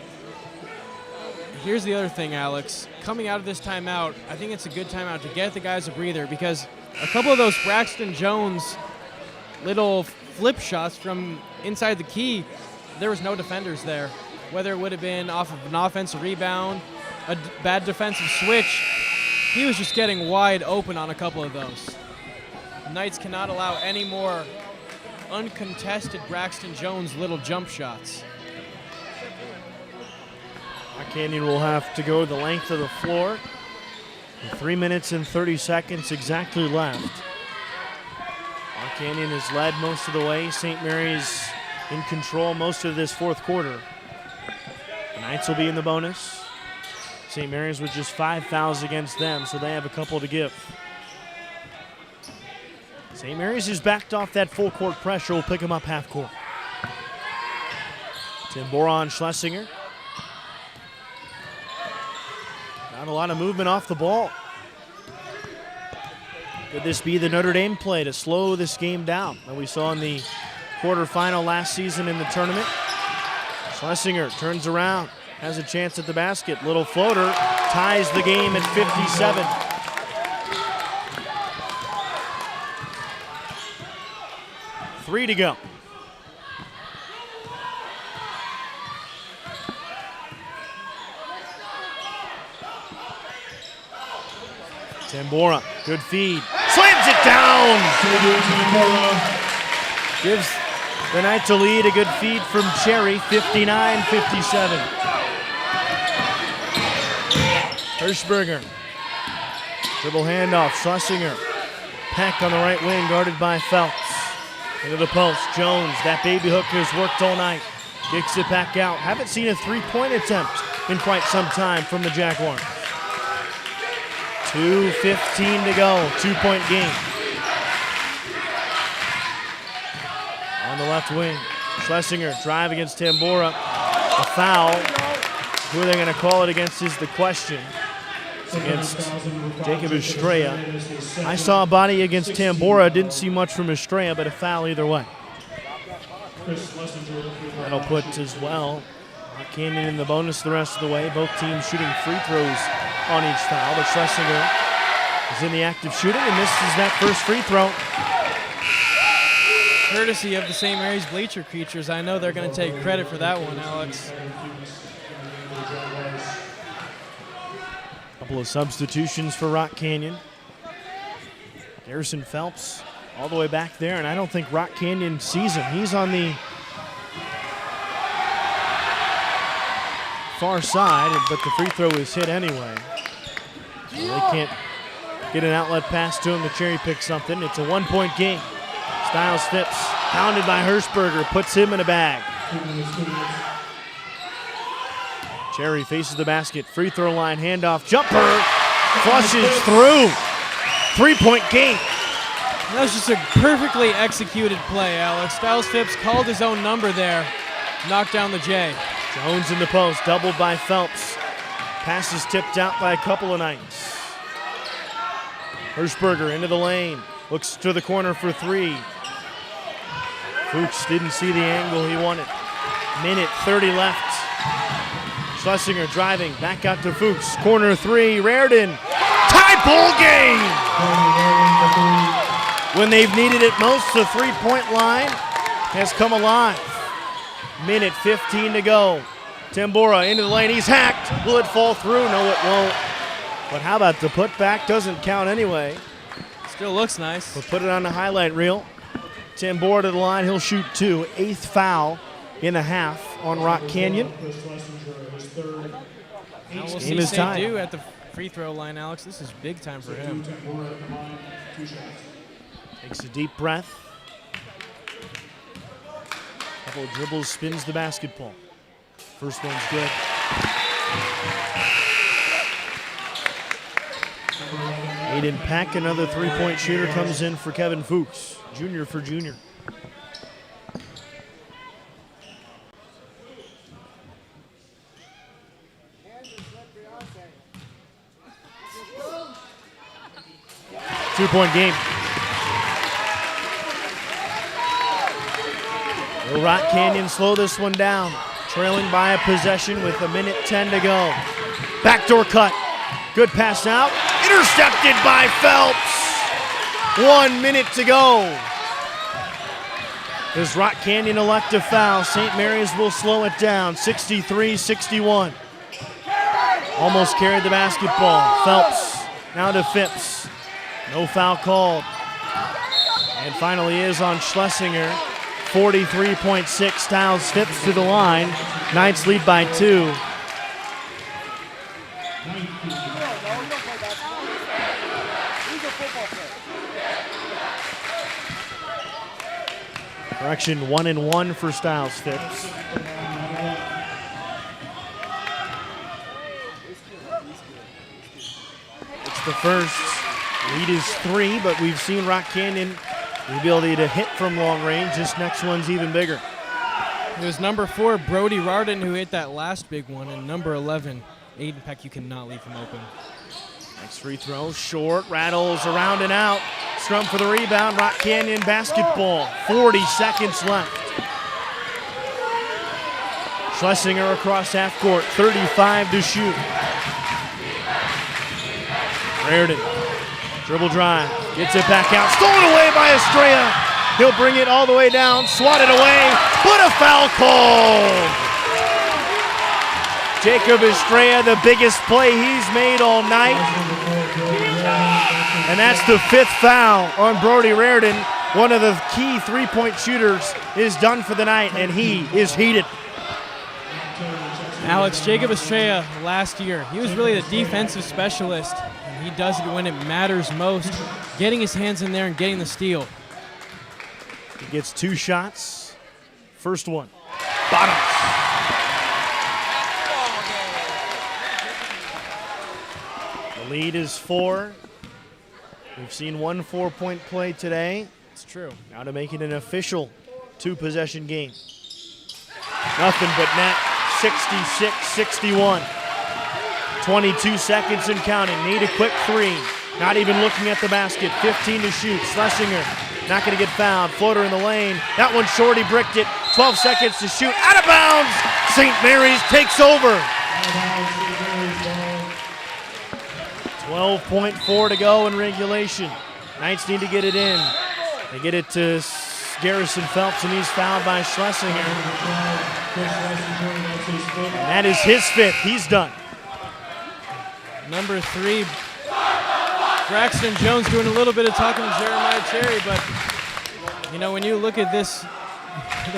Here's the other thing, Alex. Coming out of this timeout, I think it's a good timeout to get the guys a breather, because a couple of those Braxton Jones little flip shots from inside the key, there was no defenders there. Whether it would have been off of an offensive rebound, a bad defensive switch, he was just getting wide open on a couple of those. The Knights cannot allow any more uncontested Braxton Jones little jump shots. Canyon will have to go the length of the floor. 3 minutes and 30 seconds exactly left. Canyon has led most of the way. St. Mary's in control most of this 4th quarter. The Knights will be in the bonus. St. Mary's with just 5 fouls against them, so they have a couple to give. St. Mary's has backed off that full court pressure. Will pick them up half court. Tim Boron, Schlesinger. Not a lot of movement off the ball. Could this be the Notre Dame play to slow this game down that we saw in the quarterfinal last season in the tournament? Schlesinger turns around, has a chance at the basket. Little floater, ties the game at 57. Three to go. Tambora, good feed. Slams it down! Gives the Knights a lead, a good feed from Cherry, 59-57. Hirschberger. Dribble handoff, Schlesinger. Peck on the right wing, guarded by Phelps. Into the post, Jones, that baby hook has worked all night. Kicks it back out. Haven't seen a three-point attempt in quite some time from the Jaguars. 2:15 to go, 2-point game. On the left wing, Schlesinger drive against Tambora. A foul. Who are they going to call it against is the question. It's against Jacob Estrella. I saw a body against Tambora. Didn't see much from Estrella, but a foul either way. That'll put as well Canyon in the bonus the rest of the way. Both teams shooting free throws on each foul, but Schlesinger is in the act of shooting and misses that first free throw. Courtesy of the St. Mary's bleacher creatures. I know they're going to take credit for that one, Alex. Couple of substitutions for Rock Canyon. Garrison Phelps all the way back there, and I don't think Rock Canyon sees him. He's on the far side, but the free throw is hit anyway. So they can't get an outlet pass to him to cherry pick something. It's a 1-point game. Styles Phipps, pounded by Hirschberger, puts him in a bag. Cherry faces the basket, free throw line, handoff, jumper, flushes through. 3-point game. That was just a perfectly executed play, Alex. Styles Phipps called his own number there, knocked down the J. Jones in the post, doubled by Phelps. Pass is tipped out by a couple of Knights. Hirschberger into the lane, looks to the corner for three. Fuchs didn't see the angle he wanted. Minute 30 left. Schlesinger driving, back out to Fuchs. Corner three, Reardon. Tie ball game! When they've needed it most, the three-point line has come alive. Minute 15 to go. Tambora into the lane, he's hacked. Will it fall through? No, it won't. But how about the putback? Doesn't count anyway. Still looks nice. But put it on the highlight reel. Tambora to the line, he'll shoot two. 8th foul in the half on Rock Canyon. Now we'll Game see is tied. St. Dew at the free throw line, Alex. This is big time for him. Takes a deep breath. Couple of dribbles, spins the basketball. First one's good. Aiden Peck, another three-point shooter, comes in for Kevin Fuchs. Junior for junior. Two-point game. Will Rock Canyon slow this one down? Trailing by a possession with 1:10 to go. Backdoor cut. Good pass out. Intercepted by Phelps. 1 minute to go. Does Rock Canyon elect a foul? St. Mary's will slow it down. 63-61. Almost carried the basketball. Phelps now to Phipps. No foul called. And finally is on Schlesinger. 43.6. Styles Phipps to the line. Knights lead by 2. Correction, 1-1 for Styles Phipps. It's the first. Lead is 3, but we've seen Rock Canyon the ability to hit from long range. This next one's even bigger. It was number 4, Brody Rardon, who hit that last big one, and number 11, Aiden Peck. You cannot leave him open. Next free throw, short, rattles around and out. Scrum for the rebound, Rock Canyon basketball. 40 seconds left. Schlesinger across half court, 35 to shoot. Reardon, dribble drive, gets it back out, stolen away by Estrella. He'll bring it all the way down, swat it away, but a foul call. Jacob Estrella, the biggest play he's made all night. And that's the 5th foul on Brody Reardon. One of the key three-point shooters is done for the night, and he is heated. Alex, Jacob Estrella last year, he was really the defensive specialist, and he does it when it matters most, getting his hands in there and getting the steal. He gets 2 shots. First one, bottom. The lead is 4. We've seen 1 4-point play today. It's true. Now to make it an official 2-possession game. Nothing but net. 66-61. 22 seconds and counting. Need a quick 3. Not even looking at the basket. 15 to shoot. Schlesinger not going to get fouled. Floater in the lane. That one short. He bricked it. 12 seconds to shoot. Out of bounds. St. Mary's takes over. 12.4 to go in regulation. Knights need to get it in. They get it to Garrison Phelps, and he's fouled by Schlesinger. And that is his 5th. He's done. Number 3, Braxton Jones doing a little bit of talking to Jeremiah Cherry, but you know, when you look at the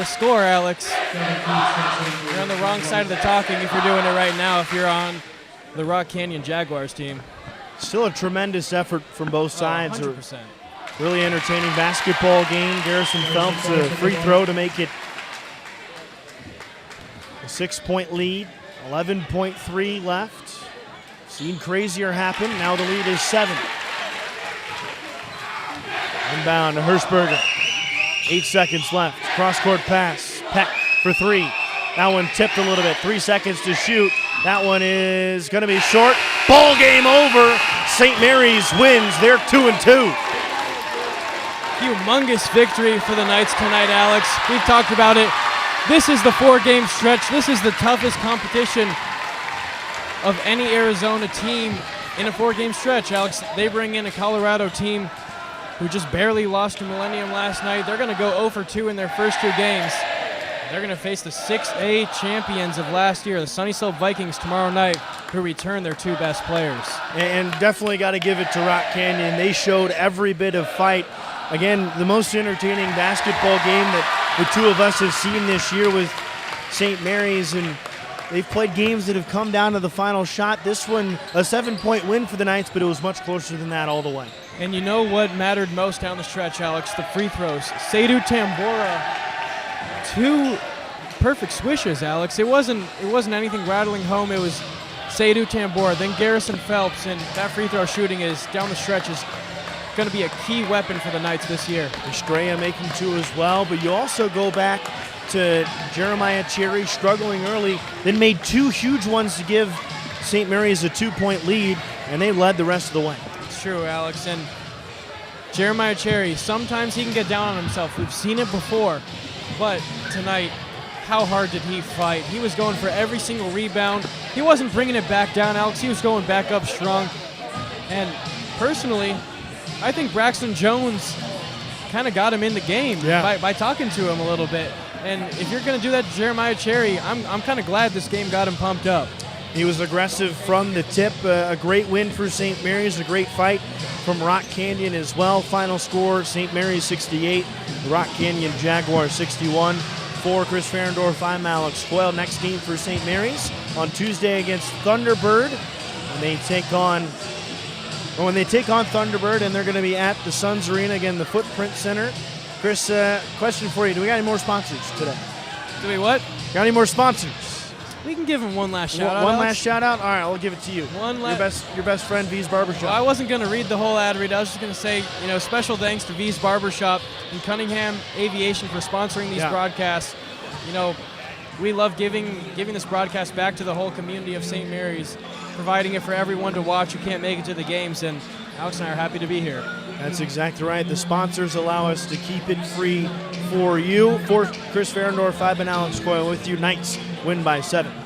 score, Alex, you're on the wrong side of the talking if you're doing it right now, if you're on the Rock Canyon Jaguars team. Still a tremendous effort from both sides. 100%. Really entertaining basketball game. Garrison Phelps a free throw to make it a 6-point lead. 11.3 left. Seen crazier happen. Now the lead is 7. Inbound to Hirschberger. 8 seconds left. Cross-court pass. Peck for 3. That one tipped a little bit. 3 seconds to shoot. That one is going to be short. Ball game over. St. Mary's wins. They're 2-2. Humongous victory for the Knights tonight, Alex. We've talked about it. This is the 4-game stretch. This is the toughest competition of any Arizona team in a 4-game stretch, Alex. They bring in a Colorado team who just barely lost to Millennium last night. They're going to go 0 for 2 in their first 2 games. They're going to face the 6A champions of last year, the Sunny Slope Vikings, tomorrow night, who return their 2 best players. And definitely got to give it to Rock Canyon. They showed every bit of fight. Again, the most entertaining basketball game that the 2 of us have seen this year with St. Mary's, and they've played games that have come down to the final shot. This one, a 7-point win for the Knights, but it was much closer than that all the way. And you know what mattered most down the stretch, Alex? The free throws. Seydou Tambora, 2 perfect swishes, Alex. It wasn't anything rattling home. It was Seydou Tambora, then Garrison Phelps, and that free throw shooting is down the stretch is going to be a key weapon for the Knights this year. Estrella making 2 as well, but you also go back to Jeremiah Cherry struggling early, then made 2 huge ones to give St. Mary's a 2-point lead, and they led the rest of the way. It's true, Alex, and Jeremiah Cherry, sometimes he can get down on himself. We've seen it before, but tonight, how hard did he fight? He was going for every single rebound. He wasn't bringing it back down, Alex. He was going back up strong. And personally, I think Braxton Jones kind of got him in the game by talking to him a little bit. And if you're going to do that to Jeremiah Cherry, I'm kind of glad this game got him pumped up. He was aggressive from the tip. A great win for St. Mary's, a great fight from Rock Canyon as well. Final score, St. Mary's 68, the Rock Canyon Jaguars 61. For Chris Ferendorf, I'm Alex Coyle. Next game for St. Mary's on Tuesday against Thunderbird. When they take on Thunderbird, and they're going to be at the Suns Arena, again, the Footprint Center. Chris, question for you. Do we got any more sponsors today? Do we what? Got any more sponsors? We can give him one last shout out. One last shout out? All right, I'll give it to you. Your best friend, V's Barbershop. Well, I wasn't going to read the whole ad read. I was just going to say, special thanks to V's Barbershop and Cunningham Aviation for sponsoring these broadcasts. We love giving this broadcast back to the whole community of St. Mary's. providing it for everyone to watch who can't make it to the games, and Alex and I are happy to be here. That's exactly right. The sponsors allow us to keep it free for you. For Chris Ferrendorf, I've been Alex Coyle with you. Knights win by 7.